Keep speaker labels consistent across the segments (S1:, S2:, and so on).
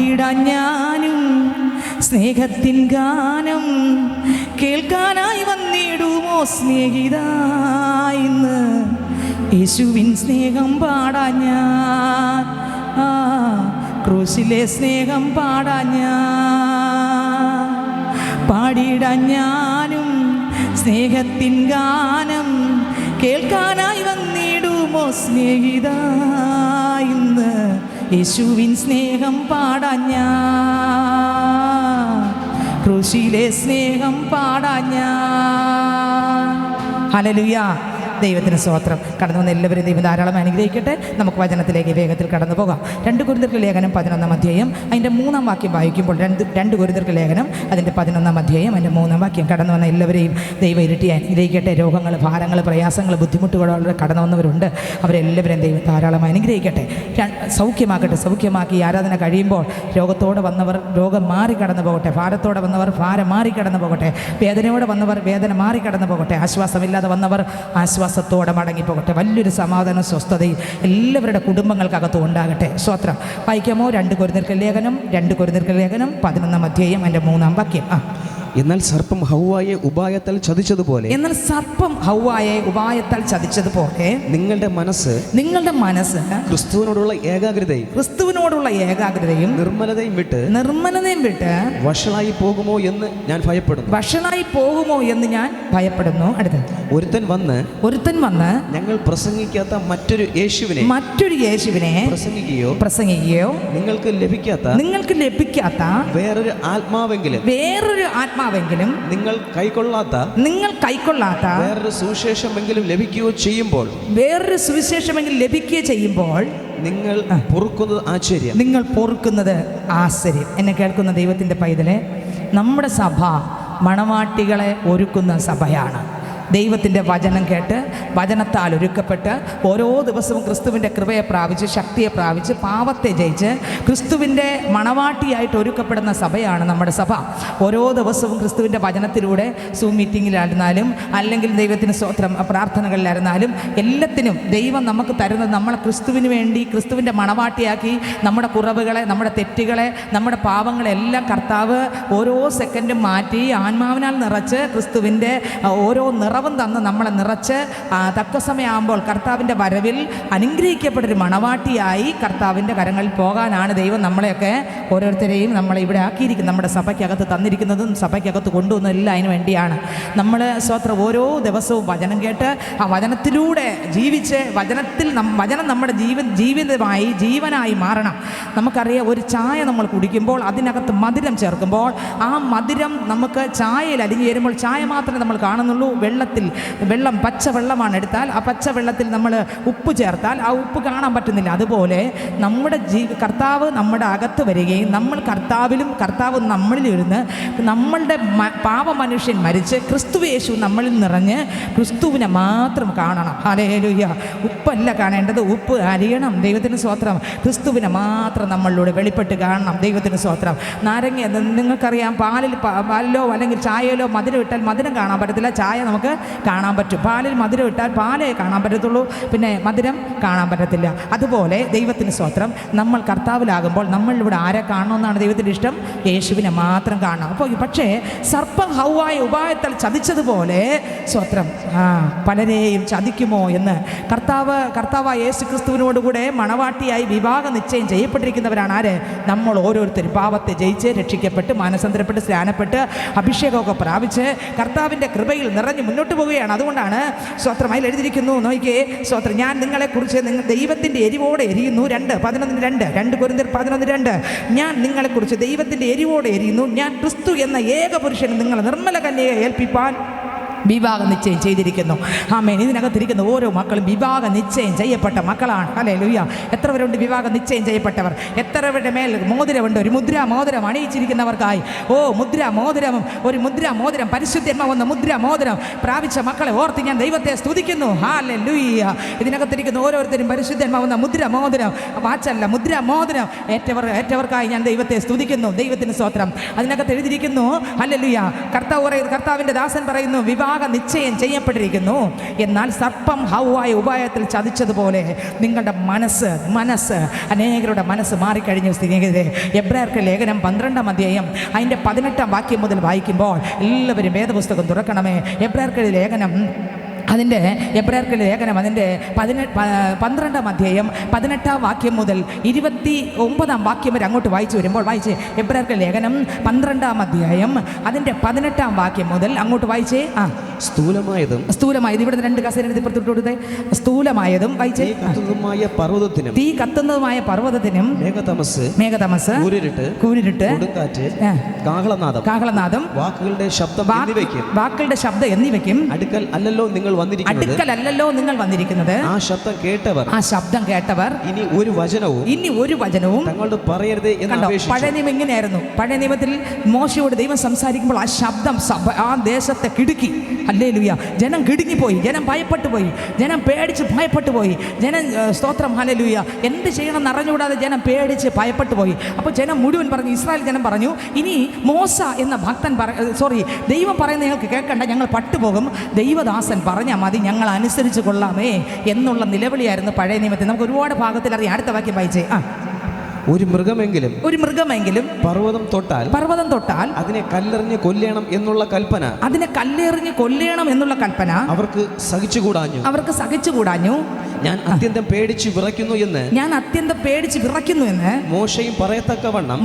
S1: പാടിയിടാൻ ഞാനും സ്നേഹത്തിൻ ഗാനം കേൾക്കാനായി വന്നിടുമോ സ്നേഹിത ഇന്ന് യേശുവിൻ സ്നേഹം പാടാൻ ഞാൻ, ക്രൂശിലെ സ്നേഹം പാടാൻ ഞാൻ. പാടിയിടാൻ ഞാനും സ്നേഹത്തിൻ ഗാനം കേൾക്കാനായി വന്നിടുമോ സ്നേഹിത ഇന്ന് യേശുവിൻ സ്നേഹം പാടാൻ ഞാൻ, ക്രൂശിലെ സ്നേഹം പാടാൻ ഞാൻ. ഹല്ലേലൂയ. ദൈവത്തിന് സ്തോത്രം. കടന്നു വന്ന എല്ലാവരും ദൈവം ധാരാളം അനുഗ്രഹിക്കട്ടെ. നമുക്ക് വചനത്തിലേക്ക് വേഗത്തിൽ കടന്നു പോകാം. 2 കൊരിന്ത്യർക്ക് ലേഖനം 11-ാം അധ്യായം അതിൻ്റെ 3-ാം വാക്യം വായിക്കുമ്പോൾ 2 കൊരിന്ത്യർക്ക് ലേഖനം അതിൻ്റെ 11-ാം അധ്യായം അതിൻ്റെ 3-ാം വാക്യം. കടന്നു വന്ന എല്ലാവരെയും ദൈവം ഇരട്ടി അനുഗ്രഹിക്കട്ടെ. രോഗങ്ങൾ, ഭാരങ്ങൾ, പ്രയാസങ്ങൾ, ബുദ്ധിമുട്ടുകളോടെ കടന്നു വന്നവരുണ്ട്. അവരെല്ലാവരെയും ദൈവം ധാരാളം അനുഗ്രഹിക്കട്ടെ, സൗഖ്യമാക്കട്ടെ. സൗഖ്യമാക്കി ആരാധന കഴിയുമ്പോൾ രോഗത്തോടെ വന്നവർ രോഗം മാറി കടന്നു പോകട്ടെ, ഭാരത്തോടെ വന്നവർ ഭാരം മാറി കടന്നു പോകട്ടെ, വേദനയോടെ വന്നവർ വേദന മാറി കടന്നു പോകട്ടെ, ആശ്വാസമില്ലാതെ വന്നവർ ആശ്വാസത്തോടെ മടങ്ങിപ്പോകട്ടെ. വലിയൊരു സമാധാനം, സ്വസ്ഥതയും എല്ലാവരുടെ കുടുംബങ്ങൾക്കകത്തും ഉണ്ടാകട്ടെ. സ്വത്രം വായിക്കാമോ? 2 കൊരിന്ത്യർക്ക് ലേഖനം 11-ാം അധ്യായം അതിൻ്റെ 3-ാം വാക്യം.
S2: എന്നാൽ സർപ്പം ഹവ്വായെ ഉപായത്താൽ ചതിച്ചതുപോലെ നിങ്ങളുടെ മനസ്സ് ക്രിസ്തുവിനോടുള്ള ഏകാഗ്രതയും നിർമ്മലതയും വിട്ട് വഷളായി പോകുമോ എന്ന് ഞാൻ ഭയപ്പെടുന്നു. അടുത്ത് ഒരുത്തൻ വന്ന് ഞങ്ങൾ പ്രസംഗിക്കാത്ത മറ്റൊരു യേശുവിനെ പ്രസംഗിക്കുകയോ നിങ്ങൾക്ക് ലഭിക്കാത്ത വേറൊരു ആത്മാവെങ്കിലും നിങ്ങൾ കൈക്കൊള്ളാത്ത വേറൊരു സുവിശേഷമെങ്കിലും ലഭിക്കുകയോ ചെയ്യുമ്പോൾ നിങ്ങൾ
S1: പൊറുക്കുന്നത് ആശ്ചര്യം. എന്നെ കേൾക്കുന്ന ദൈവത്തിൻ്റെ പൈതലെ, നമ്മുടെ സഭ മണവാട്ടികളെ ഒരുക്കുന്ന സഭയാണ്. ദൈവത്തിൻ്റെ വചനം കേട്ട് വചനത്താൽ ഒരുക്കപ്പെട്ട് ഓരോ ദിവസവും ക്രിസ്തുവിൻ്റെ കൃപയെ പ്രാപിച്ച് ശക്തിയെ പ്രാപിച്ച് പാപത്തെ ജയിച്ച് ക്രിസ്തുവിൻ്റെ മണവാട്ടിയായിട്ട് ഒരുക്കപ്പെടുന്ന സഭയാണ് നമ്മുടെ സഭ. ഓരോ ദിവസവും ക്രിസ്തുവിൻ്റെ വചനത്തിലൂടെ സൂം മീറ്റിങ്ങിലായിരുന്നാലും അല്ലെങ്കിൽ ദൈവത്തിന് സ്തോത്രം പ്രാർത്ഥനകളിലായിരുന്നാലും എല്ലാത്തിനും ദൈവം നമുക്ക് തരുന്നത് നമ്മളെ ക്രിസ്തുവിന് വേണ്ടി ക്രിസ്തുവിൻ്റെ മണവാട്ടിയാക്കി നമ്മുടെ കുറവുകളെ, നമ്മുടെ തെറ്റുകളെ, നമ്മുടെ പാപങ്ങളെല്ലാം കർത്താവ് ഓരോ സെക്കൻഡും മാറ്റി ആത്മാവിനാൽ നിറച്ച് ക്രിസ്തുവിൻ്റെ ഓരോ നിറവും തന്ന് നമ്മളെ നിറച്ച് തക്ക സമയമാകുമ്പോൾ കർത്താവിൻ്റെ വരവിൽ അനുഗ്രഹിക്കപ്പെട്ടൊരു മണവാട്ടിയായി കർത്താവിൻ്റെ കരങ്ങളിൽ പോകാനാണ് ദൈവം നമ്മളെയൊക്കെ ഓരോരുത്തരെയും നമ്മളെ ഇവിടെ ആക്കിയിരിക്കുന്നത്. നമ്മുടെ സഭയ്ക്കകത്ത് തന്നിരിക്കുന്നതും സഭയ്ക്കകത്ത് കൊണ്ടുവന്നതെല്ലാം അതിന് വേണ്ടിയാണ്. നമ്മൾ സ്വത്രം ഓരോ ദിവസവും വചനം കേട്ട് ആ വചനത്തിലൂടെ ജീവിച്ച് വചനം നമ്മുടെ ജീവനായി മാറണം. നമുക്കറിയാം, ഒരു ചായ നമ്മൾ കുടിക്കുമ്പോൾ അതിനകത്ത് മധുരം ചേർക്കുമ്പോൾ ആ മധുരം നമുക്ക് ചായയിൽ അലിഞ്ഞു ചേരുമ്പോൾ ചായ മാത്രമേ നമ്മൾ കാണുന്നുള്ളൂ. വെള്ളം പച്ചവെള്ളമാണ് എടുത്താൽ ആ പച്ചവെള്ളത്തിൽ നമ്മൾ ഉപ്പ് ചേർത്താൽ ആ ഉപ്പ് കാണാൻ പറ്റുന്നില്ല. അതുപോലെ നമ്മുടെ കർത്താവ് നമ്മുടെ അകത്ത് വരികയും നമ്മൾ കർത്താവിലും കർത്താവ് നമ്മളിലും ഇരുന്ന് നമ്മളുടെ പാപമനുഷ്യൻ മരിച്ച് ക്രിസ്തു യേശു നമ്മളിൽ നിറഞ്ഞ് ക്രിസ്തുവിനെ മാത്രം കാണണം. ഹല്ലേലൂയ. ഉപ്പല്ല കാണേണ്ടത്, ഉപ്പ് അരിയണം. ദൈവത്തിന് സ്തോത്രം. ക്രിസ്തുവിനെ മാത്രം നമ്മളിലൂടെ വെളിപ്പെട്ട് കാണണം. ദൈവത്തിന് സ്തോത്രം. നാരങ്ങ നിങ്ങൾക്കറിയാം, പാലിലോ അല്ലെങ്കിൽ ചായയിലോ മധുരം ഇട്ടാൽ മധുരം കാണാൻ പറ്റത്തില്ല, ചായ നമുക്ക് കാണാൻ പറ്റും. പാലിൽ മധുരം ഇട്ടാൽ പാലേ കാണാൻ പറ്റത്തുള്ളൂ, പിന്നെ മധുരം കാണാൻ പറ്റത്തില്ല. അതുപോലെ ദൈവത്തിന് സ്തോത്രം, നമ്മൾ കർത്താവിലാകുമ്പോൾ നമ്മളിവിടെ ആരെ കാണണമെന്നാണ് ദൈവത്തിൻ്റെ ഇഷ്ടം? യേശുവിനെ മാത്രം കാണണം. അപ്പോൾ പക്ഷേ സർപ്പം ഹവ്വായെ ഉപായത്താൽ ചതിച്ചതുപോലെ സ്തോത്രം പലരെയും ചതിക്കുമോ എന്ന് കർത്താവ് യേശു ക്രിസ്തുവിനോടുകൂടെ മണവാട്ടിയായി വിവാഹ നിശ്ചയം ചെയ്യപ്പെട്ടിരിക്കുന്നവരാണ് ആര്? നമ്മൾ ഓരോരുത്തരും പാപത്തെ ജയിച്ച് രക്ഷിക്കപ്പെട്ട് മാനസാന്തരപ്പെട്ട് സ്നാനപ്പെട്ട് അഭിഷേകമൊക്കെ പ്രാപിച്ച് കർത്താവിൻ്റെ കൃപയിൽ നിറഞ്ഞ് മുന്നോട്ട് പോവുകയാണ്. അതുകൊണ്ടാണ് സ്തോത്രം അതിൽ എഴുതിയിരിക്കുന്നു, നോക്കിയേ സ്തോത്രം, ഞാൻ നിങ്ങളെക്കുറിച്ച് ദൈവത്തിൻ്റെ എരിവോടെ എരിയുന്നു. 2 കൊരിന്ത്യർ 11:2 ഞാൻ നിങ്ങളെക്കുറിച്ച് ദൈവത്തിൻ്റെ എരിവോടെ എരിയുന്നു. ഞാൻ ക്രിസ്തു എന്ന ഏക പുരുഷന് നിങ്ങളെ നിർമ്മല കന്യകയെ ഏൽപ്പിപ്പാൻ വിവാഹ നിശ്ചയം ചെയ്തിരിക്കുന്നു. ആമേൻ. ഇതിനകത്തിരിക്കുന്ന ഓരോ മക്കളും വിവാഹ നിശ്ചയം ചെയ്യപ്പെട്ട മക്കളാണ്. ഹല്ലേലൂയ. എത്ര പേരുണ്ട് വിവാഹ നിശ്ചയം ചെയ്യപ്പെട്ടവർ? എത്ര പേരുടെ മേൽ മോതിരമുണ്ട്? ഒരു മുദ്രാമോതിരം അണിയിച്ചിരിക്കുന്നവർക്കായി ഒരു മുദ്രാമോതിരം പരിശുദ്ധമാവുന്ന മുദ്രാമോതിരം പ്രാപിച്ച മക്കളെ ഓർത്ത് ഞാൻ ദൈവത്തെ സ്തുതിക്കുന്നു. ഹല്ലേലൂയ. ഇതിനകത്തിരിക്കുന്ന ഓരോരുത്തരും പരിശുദ്ധമാവുന്ന മുദ്രാമോതിരം, വാച്ചല്ല മുദ്രാമോതിരം ഏറ്റവർക്കായി ഞാൻ ദൈവത്തെ സ്തുതിക്കുന്നു. ദൈവത്തിന് സ്തോത്രം. അതിനകത്ത് എഴുതിയിരിക്കുന്നു, ഹല്ലേലൂയ. കർത്താവിൻ്റെ ദാസൻ പറയുന്നു, വിവാഹ വിവാഹ നിശ്ചയം ചെയ്യപ്പെട്ടിരിക്കുന്നു. എന്നാൽ സർപ്പം ഹൗവായ ഉപായത്തിൽ ചതിച്ചതുപോലെ നിങ്ങളുടെ മനസ്സ് അനേകരുടെ മനസ്സ് മാറിക്കഴിഞ്ഞു. സ്നേഹിതരെ, എബ്രായർക്ക് ലേഖനം 12-ാം അധ്യായം അതിൻ്റെ 18-ാം വാക്യം മുതൽ വായിക്കുമ്പോൾ എല്ലാവരും വേദപുസ്തകം തുറക്കണമേ. എബ്രായർക്ക് ലേഖനം അതിൻ്റെ 12-ാം അധ്യായം 18-ാം വാക്യം മുതൽ 29-ാം വാക്യം വരെ അങ്ങോട്ട് വായിച്ചു വരുമ്പോൾ വായിച്ച്. എബ്രായർക്ക് ലേഖനം 12-ാം അധ്യായം അതിൻ്റെ 18-ാം വാക്യം മുതൽ അങ്ങോട്ട് വായിച്ചേ.
S2: സ്ഥൂലമായതും
S1: ഇവിടെ 2 കസേര കൊടുത്തേ. സ്ഥൂലമായതും വായിച്ചേ. തീ കത്തുന്നതുമായ പർവ്വതത്തിനും മേഘതമസ് കൂരിരുട്ട് കാഹളനാദം വാക്കുകളുടെ ശബ്ദം എന്നിവയ്ക്കും അടുക്കൽ അല്ലല്ലോ നിങ്ങൾ വന്നിരിക്കുന്നത്. ആ ശബ്ദം കേട്ടവർ ഇനി ഒരു വചനവും തങ്ങളോട് പറയരുതേ എന്ന് അപേക്ഷിച്ചു. പഴയ നിയമം ഇങ്ങനെയായിരുന്നു. പഴയ നിയമത്തിൽ മോശയോട് ദൈവം സംസാരിക്കുമ്പോൾ ആ ശബ്ദം ആ ദേശത്തെ കിടുക്കി. ഹല്ലേലൂയ. ജനം കിടുങ്ങിപ്പോയി, ജനം ഭയപ്പെട്ടു പോയി, ജനം പേടിച്ച് ഭയപ്പെട്ടു പോയി. ജനം സ്തോത്രം ഹല്ലേലൂയ എന്ത് ചെയ്യണം എന്നറിഞ്ഞുകൂടാതെ ജനം പേടിച്ച് ഭയപ്പെട്ടു പോയി. അപ്പോൾ ജനം മുഴുവൻ പറഞ്ഞു, ഇസ്രായേൽ ജനം പറഞ്ഞു, ഇനി മോശ എന്ന ഭക്തൻ ദൈവം പറയുന്നത് ഞങ്ങൾക്ക് കേൾക്കണ്ട, ഞങ്ങൾ പട്ടുപോകും, ദൈവദാസൻ പറഞ്ഞാൽ മതി, ഞങ്ങൾ അനുസരിച്ച് കൊള്ളാമേ എന്നുള്ള നിലവിളിയായിരുന്നു പഴയ നിയമത്തിൽ. നമുക്ക് ഒരുപാട് ഭാഗത്തിൽ അറിയാം. അടുത്ത വാക്യം വായിച്ചേ.
S2: ഒരു മൃഗമെങ്കിലും പർവ്വതം തൊട്ടാൽ അതിനെ കല്ലെറിഞ്ഞ് കൊല്ലണം എന്നുള്ള കൽപ്പന അവർക്ക് സഹിച്ചുകൂടാഞ്ഞു. ഞാൻ അത്യന്തം പേടിച്ച് വിറയ്ക്കുന്നു എന്ന് മോശയും പറയത്തക്കവണ്ണം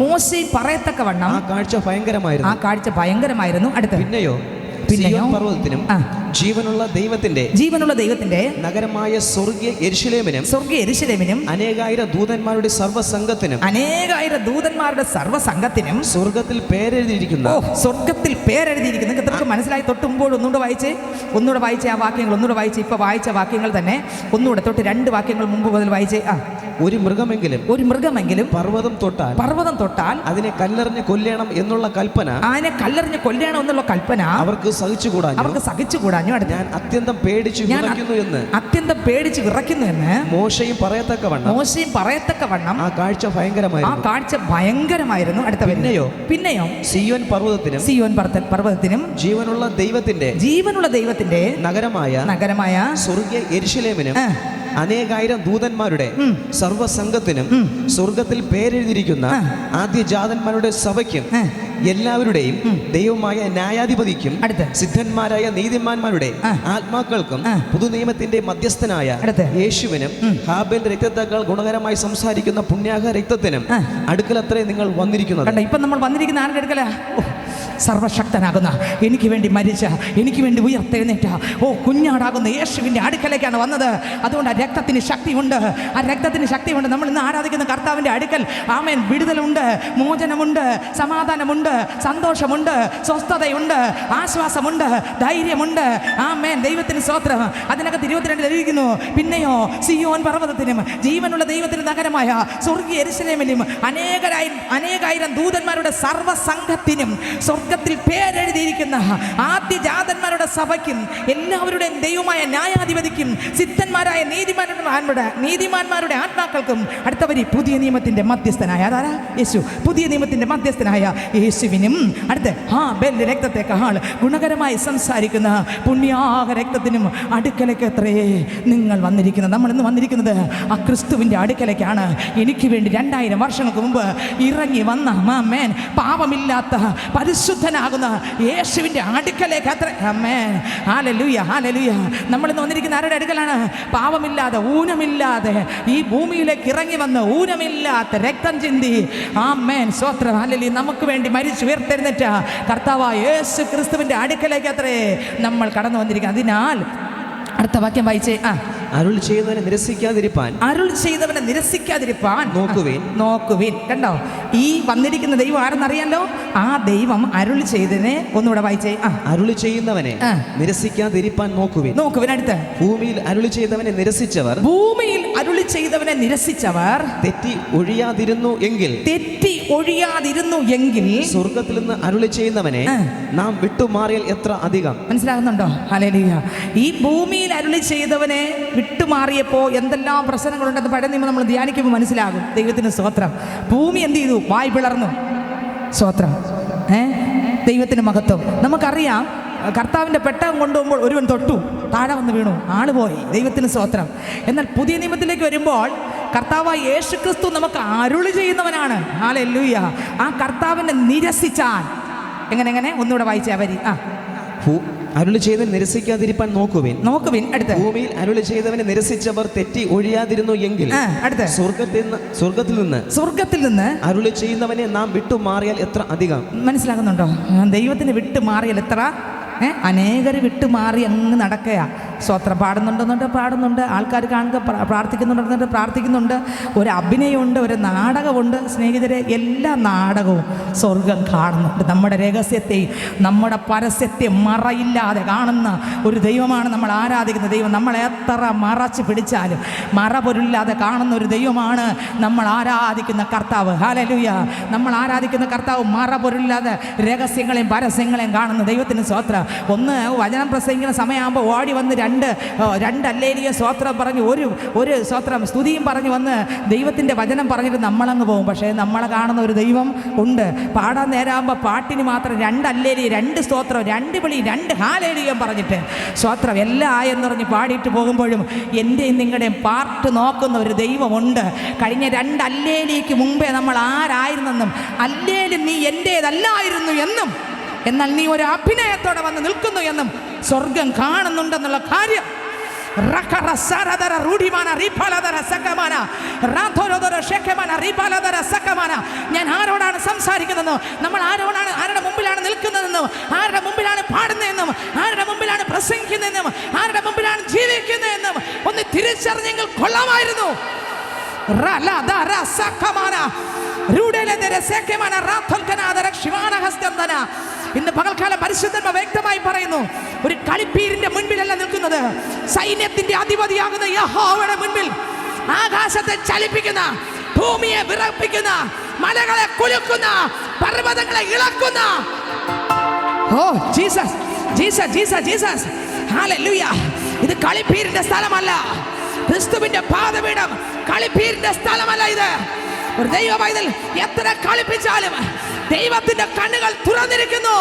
S2: ആ കാഴ്ച ഭയങ്കരമായിരുന്നു. അടുത്ത പിന്നെയോ പർവ്വതത്തിനും ജീവനുള്ള ദൈവത്തിന്റെ നഗരമായ സ്വർഗീയ യെരുശലേമിനും അനേകായിരം ദൂതന്മാരുടെ സർവ്വസംഘത്തിനും സ്വർഗത്തിൽ പേരെഴുതിയിരിക്കുന്നു.
S1: മനസ്സിലായി? തൊട്ടുമ്പോൾ ഒന്നുകൂടെ വായിച്ചേ ആ വാക്യങ്ങൾ ഒന്നുകൂടെ വായിച്ചേ. ഇപ്പൊ വായിച്ച വാക്യങ്ങൾ തന്നെ ഒന്നുകൂടെ തൊട്ട് 2 വാക്യങ്ങൾ മുമ്പ് മുതൽ വായിച്ചേ.
S2: ഒരു മൃഗമെങ്കിലും പർവ്വതം തൊട്ടാൽ അതിനെ കല്ലെറിഞ്ഞ് കൊല്ലണം എന്നുള്ള കൽപ്പന അവർക്ക് സഹിച്ചുകൂടാഞ്ഞു. ഞാൻ അത്യന്തം പേടിച്ച് വിറയ്ക്കുന്നു എന്ന് മോശയും പറയത്തക്കവണ്ണം ആ കാഴ്ച ഭയങ്കരമായിരുന്നു. അടുത്ത പിന്നെയോ സിയോൻ പർവ്വതത്തിനും ജീവനുള്ള ദൈവത്തിന്റെ നഗരമായ സ്വർഗീയ യെരുശലേമിനും അനേകായിരം ദൂതന്മാരുടെ സർവ്വസംഘത്തിനും സ്വർഗത്തിൽ പേരെഴുതിയിരിക്കുന്ന ആദ്യജാതന്മാരുടെ സഭയ്ക്കും എല്ലാവരുടെയും ദൈവമായ ന്യായാധിപതിക്കും സിദ്ധന്മാരായ നീതിമാന്മാരുടെ ആത്മാക്കൾക്കും പുതുനിയമത്തിന്റെ മധ്യസ്ഥനായ യേശുവിനും ഹാബേൽ രക്തത്തേക്കാൾ ഗുണകരമായി സംസാരിക്കുന്ന പുണ്യാഹ രക്തത്തിനും അടുക്കലത്രേ നിങ്ങൾ വന്നിരിക്കുന്നത്.
S1: ഇപ്പൊ നമ്മൾ വന്നിരിക്കുന്ന ആരുടെ അടുക്കലാ? സർവശക്തനാകുന്ന, എനിക്ക് വേണ്ടി മരിച്ച, എനിക്ക് വേണ്ടി ഉയർത്തെഴുന്നേറ്റ കുഞ്ഞാടാകുന്ന യേശുവിൻ്റെ അടുക്കലേക്കാണ് വന്നത്. അതുകൊണ്ട് ആ രക്തത്തിന് ശക്തിയുണ്ട്. നമ്മൾ ഇന്ന് ആരാധിക്കുന്ന കർത്താവിൻ്റെ അടുക്കൽ ആമേൻ വിടുതലുണ്ട്, മോചനമുണ്ട്, സമാധാനമുണ്ട്, സന്തോഷമുണ്ട്, സ്വസ്ഥതയുണ്ട്, ആശ്വാസമുണ്ട്, ധൈര്യമുണ്ട്. ആമേൻ. ദൈവത്തിന് സ്തോത്രം. അതിനകത്ത് 22 എഴുതിയിരിക്കുന്നു, പിന്നെയോ സിയോൻ പർവ്വതത്തിനും ജീവനുള്ള ദൈവത്തിന്റെ നഗരമായ സ്വർഗീയ യെരുശലേമിലും അനേകായിരം ദൂതന്മാരുടെ സർവ്വസംഘത്തിനും സ്വർഗത്തിൽ പേരെഴുതിയിരിക്കുന്ന ആദ്യജാതന്മാരുടെ സഭയ്ക്കും എല്ലാവരുടെയും ദൈവമായ ന്യായാധിപതിക്കും സിദ്ധന്മാരായ നീതിമാന്മാരുടെ ആത്മാക്കൾക്കും അടുത്തവരി പുതിയ നിയമത്തിന്റെ മധ്യസ്ഥനായ യേശു, പുതിയ നിയമത്തിന്റെ മധ്യസ്ഥനായ യേശുവിനും അടുത്ത് ഹാബേൽ രക്തത്തെക്കാൾ ഗുണകരമായി സംസാരിക്കുന്ന പുണ്യാഹ രക്തത്തിനും അടുക്കലേക്ക് എത്രേ നിങ്ങൾ വന്നിരിക്കുന്നത്. നമ്മൾ ഇന്ന് വന്നിരിക്കുന്നത് ആ ക്രിസ്തുവിൻ്റെ അടുക്കലേക്കാണ്. എനിക്ക് വേണ്ടി 2000 വർഷങ്ങൾക്ക് മുമ്പ് ഇറങ്ങി വന്ന ആമേൻ പാപമില്ലാത്ത പരിശുദ്ധനാകുന്ന യേശുവിൻ്റെ അടുക്കലേക്ക് അത്ര ആമേൻ. Hallelujah, hallelujah. നമ്മൾ ഇന്ന് വന്നിരിക്കുന്ന ആരുടെ അടുക്കലാണ്? പാപമില്ലാതെ ഊനമില്ലാതെ ഈ ഭൂമിയിലേക്ക് ഇറങ്ങി വന്ന് ഊനമില്ലാത്ത രക്തം ചിന്തി ആമേൻ സ്തോത്രം ഹല്ലേലൂയ നമുക്ക് വേണ്ടി മരിച്ചു ഉയർത്തെഴുന്നേറ്റ കർത്താവായ യേശു ക്രിസ്തുവിൻ്റെ അടുക്കലേക്ക് അത്രേ നമ്മൾ കടന്നു വന്നിരിക്കുന്നത്. അതിനാൽ അടുത്ത വാക്യം വായിച്ചേ.
S2: അരുൾ ചെയ്തവനെ നിരസിക്കാതിരിപ്പാൻ
S1: നോക്കുവിൻ. കണ്ടോ, ഈ വന്നിരിക്കുന്ന ദൈവം ആരെന്നറിയാലോ? ആ ദൈവം അരുൾ ചെയ്തതിനെ ഒന്നുകൂടെ വായിച്ചേ.
S2: അരുൾ ചെയ്യുന്നവനെ നിരസിക്കാതിരിപ്പാൻ നോക്കുവിൻ.
S1: അടുത്ത്
S2: ഭൂമിയിൽ അരുൾ ചെയ്തവനെ നിരസിച്ചവർ തെറ്റി ഒഴിയാതിരുന്നു എങ്കിൽ സ്വർഗത്തിൽ നിന്ന് അരുൾ ചെയ്യുന്നവനെ നാം വിട്ടുമാറിയാൽ എത്ര അധികം.
S1: മനസ്സിലാകുന്നുണ്ടോ? ഹല്ലേലൂയ. ഈ ഭൂമിയിൽ അരുൾ ചെയ്തവനെ വിട്ടുമാറിയപ്പോൾ എന്തെല്ലാം പ്രശ്നങ്ങളുണ്ടെന്ന് പഴയ നിയമം നമ്മൾ ധ്യാനിക്കുമ്പോൾ മനസ്സിലാകും. ദൈവത്തിന് സ്തോത്രം. ഭൂമി എന്ത് ചെയ്തു? വായ് പിളർന്നു. സ്തോത്രം. ദൈവത്തിന് മഹത്വം. നമുക്കറിയാം കർത്താവിൻ്റെ പെട്ടകം കൊണ്ടുപോകുമ്പോൾ ഒരുവൻ തൊട്ടു, താഴെ വന്ന് വീണു, ആള് പോയി. ദൈവത്തിന് സ്തോത്രം. എന്നാൽ പുതിയ നിയമത്തിലേക്ക് വരുമ്പോൾ കർത്താവായ യേശുക്രിസ്തു നമുക്ക് അരുളി ചെയ്യുന്നവനാണ്. ഹല്ലേലൂയ. ആ കർത്താവിനെ നിരസിച്ചാൽ എങ്ങനെ ഒന്നുകൂടെ വായിച്ചാൽ വരി.
S2: അരുളി ചെയ്തവനെ നിരസിക്കാതിരിപ്പാൻ നോക്കുവിൻ.
S1: അടുത്ത
S2: ഭൂമിയിൽ അരുളി ചെയ്തവനെ നിരസിച്ചവർ തെറ്റി ഒഴിയാതിരുന്നു എങ്കിൽ
S1: അടുത്ത സ്വർഗത്തിൽ നിന്ന്
S2: അരുളി ചെയ്യുന്നവനെ നാം വിട്ടുമാറിയാൽ എത്ര അധികം.
S1: മനസ്സിലാകുന്നുണ്ടോ? ദൈവത്തിന് വിട്ടുമാറിയാൽ എത്ര അനേകർ വിട്ടുമാറി അങ്ങ് നടക്കുക. സ്വത്രം പാടുന്നുണ്ട്, ആൾക്കാർ കാണുക, പ്രാർത്ഥിക്കുന്നുണ്ട്, ഒരു അഭിനയമുണ്ട്, ഒരു നാടകമുണ്ട്. സ്നേഹിതരെ, എല്ലാ നാടകവും സ്വർഗം കാണുന്നുണ്ട്. നമ്മുടെ രഹസ്യത്തെയും നമ്മുടെ പരസ്യത്തെ മറയില്ലാതെ കാണുന്ന ഒരു ദൈവമാണ് നമ്മൾ ആരാധിക്കുന്ന ദൈവം. നമ്മൾ എത്ര മറച്ച് പിടിച്ചാലും മറ പൊരുളില്ലാതെ കാണുന്ന ഒരു ദൈവമാണ് നമ്മൾ ആരാധിക്കുന്ന കർത്താവ്. ഹല്ലേലൂയ. നമ്മൾ ആരാധിക്കുന്ന കർത്താവ് മറ പൊരുളില്ലാതെ രഹസ്യങ്ങളെയും പരസ്യങ്ങളെയും കാണുന്ന ദൈവത്തിന് സ്വത്രം. ഒന്ന് വചനം പ്രസംഗിക്കുന്ന സമയമാകുമ്പോൾ ഓടി വന്ന് രണ്ട് ഹല്ലേലൂയ സ്വത്രം പറഞ്ഞ് ഒരു സ്വത്രം സ്തുതിയും പറഞ്ഞ് വന്ന് ദൈവത്തിൻ്റെ വചനം പറഞ്ഞിട്ട് നമ്മളങ്ങ് പോകും. പക്ഷേ നമ്മളെ കാണുന്ന ഒരു ദൈവം ഉണ്ട്. പാടാൻ നേരമാകുമ്പോൾ പാട്ടിന് മാത്രം 2 ഹല്ലേലൂയ, 2 സ്തോത്രം, 2 വിളി, 2 ഹല്ലേലൂയ പറഞ്ഞിട്ട് സ്വത്രം എല്ലാം ആയെന്ന് പറഞ്ഞ് പാടിയിട്ട് പോകുമ്പോഴും എൻ്റെയും നിങ്ങളുടെയും പാർട്ട് നോക്കുന്ന ഒരു ദൈവമുണ്ട്. കഴിഞ്ഞ 2 ഹല്ലേലൂയയ്ക്ക് മുമ്പേ നമ്മൾ ആരായിരുന്നെന്നും ഹല്ലേലൂയ നീ എൻ്റേതല്ലായിരുന്നു എന്നും, എന്നാൽ നീ ഒരു അഭിനയത്തോടെ വന്ന് നിൽക്കുന്നു എന്നും സ്വർഗം കാണുന്നുണ്ടെന്നുള്ള കാര്യം. ഞാൻ ആരോടാണ് സംസാരിക്കുന്നതെന്നോ, നമ്മൾ ആരുടെ മുമ്പിലാണ് നിൽക്കുന്നതെന്നും, ആരുടെ മുമ്പിലാണ് പാടുന്നതെന്നും, ആരുടെ മുമ്പിലാണ് പ്രസംഗിക്കുന്നതെന്നും, ആരുടെ മുമ്പിലാണ് ജീവിക്കുന്നതെന്നും ഒന്ന് തിരിച്ചറിഞ്ഞെങ്കിൽ കൊള്ളാമായിരുന്നു. ഇന്ന് പകൽക്കാലം പരിശുദ്ധന്മാർ വ്യക്തമായി പറയുന്നു, ഒരു കളിപ്പീരിന്റെ മുൻപിലല്ല നിൽക്കുന്നത്, സൈന്യത്തിന്റെ അധിപതിയാകുന്ന യഹോവയുടെ മുൻപിൽ. ആകാശത്തെ ചലിപ്പിക്കുന്ന, ഭൂമിയെ വിറപ്പിക്കുന്ന, മലകളെ കുലുക്കുന്ന, പർവ്വതങ്ങളെ ഇളക്കുന്ന, ഓ Jesus Jesus Jesus Jesus hallelujah. ഇത് കളിപ്പീരിന്റെ സ്ഥലമല്ല, ക്രിസ്തുവിന്റെ പാദപീഠം കളിപ്പീരിന്റെ സ്ഥലമല്ല. ഇത് ഒരു ദൈവ പൈതൽ എത്ര കളിപ്പിച്ചാലും ദൈവത്തിന്റെ കണ്ണുകൾ തുറന്നിരിക്കുന്നു.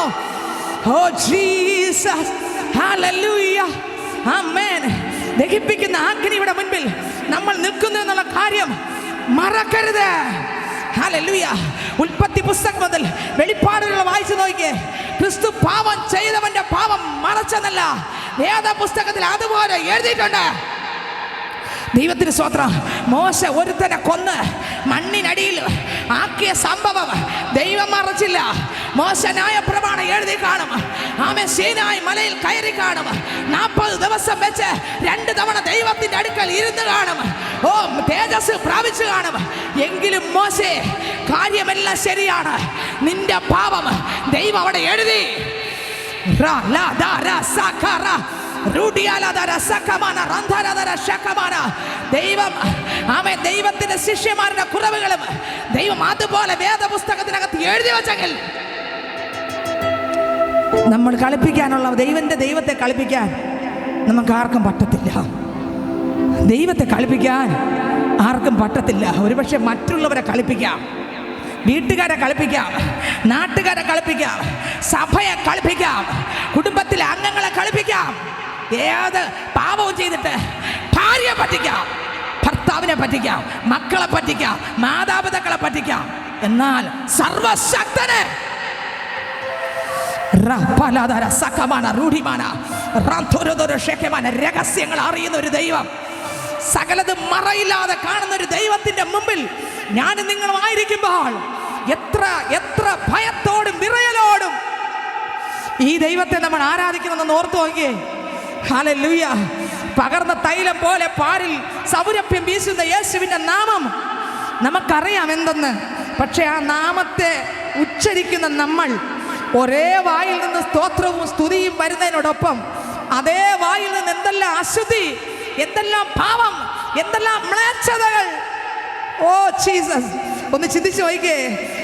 S1: ഓ ജീസസ് ഹല്ലേലൂയ ആമേൻ. ദഹിപ്പിക്കുന്ന അഗ്നിയുടെ മുൻപിൽ നമ്മൾ നിൽക്കുന്നു എന്നുള്ള കാര്യം മറക്കരുത്. ഹല്ലേലൂയ. ഉൽപ്പത്തി പുസ്തകം മുതൽ വെളിപ്പാടുകൾ വായിച്ചു നോക്കിയേ. ക്രിസ്തു പാപം ചെയ്തവന്റെ പാപം മറച്ചെന്നല്ല, വേദ പുസ്തകത്തിൽ അതുപോലെ എഴുതിയിട്ടുണ്ട്. ദൈവത്തിന് സ്തോത്രം. മോശ ഒരുത്തനെ കൊന്ന് മണ്ണിനടിയിൽ ആക്കിയ സംഭവം ദൈവം മറച്ചില്ല. മോശ ന്യായപ്രമാണം എഴുതി കാണും. ആമേൻ. സീനായി മലയിൽ കയറി കാണും. 40 ദിവസം വെച്ച് 2 തവണ ദൈവത്തിന്റെ അടുക്കൽ ഇരുന്ന് കാണും. ഓ തേജസ് പ്രാപിച്ചു കാണും. എങ്കിലും മോശേ, കാര്യമെല്ലാം ശരിയാണ്, നിന്റെ പാപം ദൈവം അവിടെ എഴുതി. ദൈവം ആമേൻ ദൈവത്തിന്റെ ശിഷ്യന്മാരുടെ കുറവുകളും ദൈവം അതുപോലെ വേദപുസ്തകത്തിനകത്ത് എഴുതി വെച്ചെങ്കിൽ നമ്മൾ കളിപ്പിക്കാനുള്ള ദൈവത്തെ കളിപ്പിക്കാൻ നമുക്ക് ആർക്കും പറ്റത്തില്ല. ദൈവത്തെ കളിപ്പിക്കാൻ ആർക്കും പറ്റത്തില്ല. ഒരുപക്ഷെ മറ്റുള്ളവരെ കളിപ്പിക്കാം, വീട്ടുകാരെ കളിപ്പിക്കാം, നാട്ടുകാരെ കളിപ്പിക്കാം, സഭയെ കളിപ്പിക്കാം, കുടുംബത്തിലെ അംഗങ്ങളെ കളിപ്പിക്കാം, ഏത് പാപവും ചെയ്തിട്ട് ഭാര്യയെ പറ്റിക്കാം, ഭർത്താവിനെ പറ്റിക്കാം, മക്കളെ പറ്റിക്കാം, മാതാപിതാക്കളെ പറ്റിക്കാം. എന്നാൽ സർവശക്തനെ രഹസ്യങ്ങൾ അറിയുന്ന ഒരു ദൈവം, സകലതും മറയില്ലാതെ കാണുന്ന ഒരു ദൈവത്തിന്റെ മുമ്പിൽ ഞാനും നിങ്ങളും ആയിരിക്കുമ്പോൾ എത്ര ഭയത്തോടും വിറയലോടും ഈ ദൈവത്തെ നമ്മൾ ആരാധിക്കണമെന്ന് ഓർത്തു നോക്കിയേ. ഹല്ലേലൂയ. പകർന്ന തൈലം പോലെ പാരിൽ സൗരഭ്യം വീശുന്ന യേശുവിൻ്റെ നാമം നമുക്കറിയാം എന്തെന്ന്. പക്ഷെ ആ നാമത്തെ ഉച്ചരിക്കുന്ന നമ്മൾ ഒരേ വായിൽ നിന്ന് സ്തോത്രവും സ്തുതിയും വരുന്നതിനോടൊപ്പം അതേ വായിൽ നിന്ന് എന്തെല്ലാം അശുദ്ധി, എന്തെല്ലാം പാപം, എന്തെല്ലാം മ്ലേച്ഛതകൾ. ഓ ജീസസ്, ഒന്ന് ചിന്തിച്ചു നോക്കിക്കേ.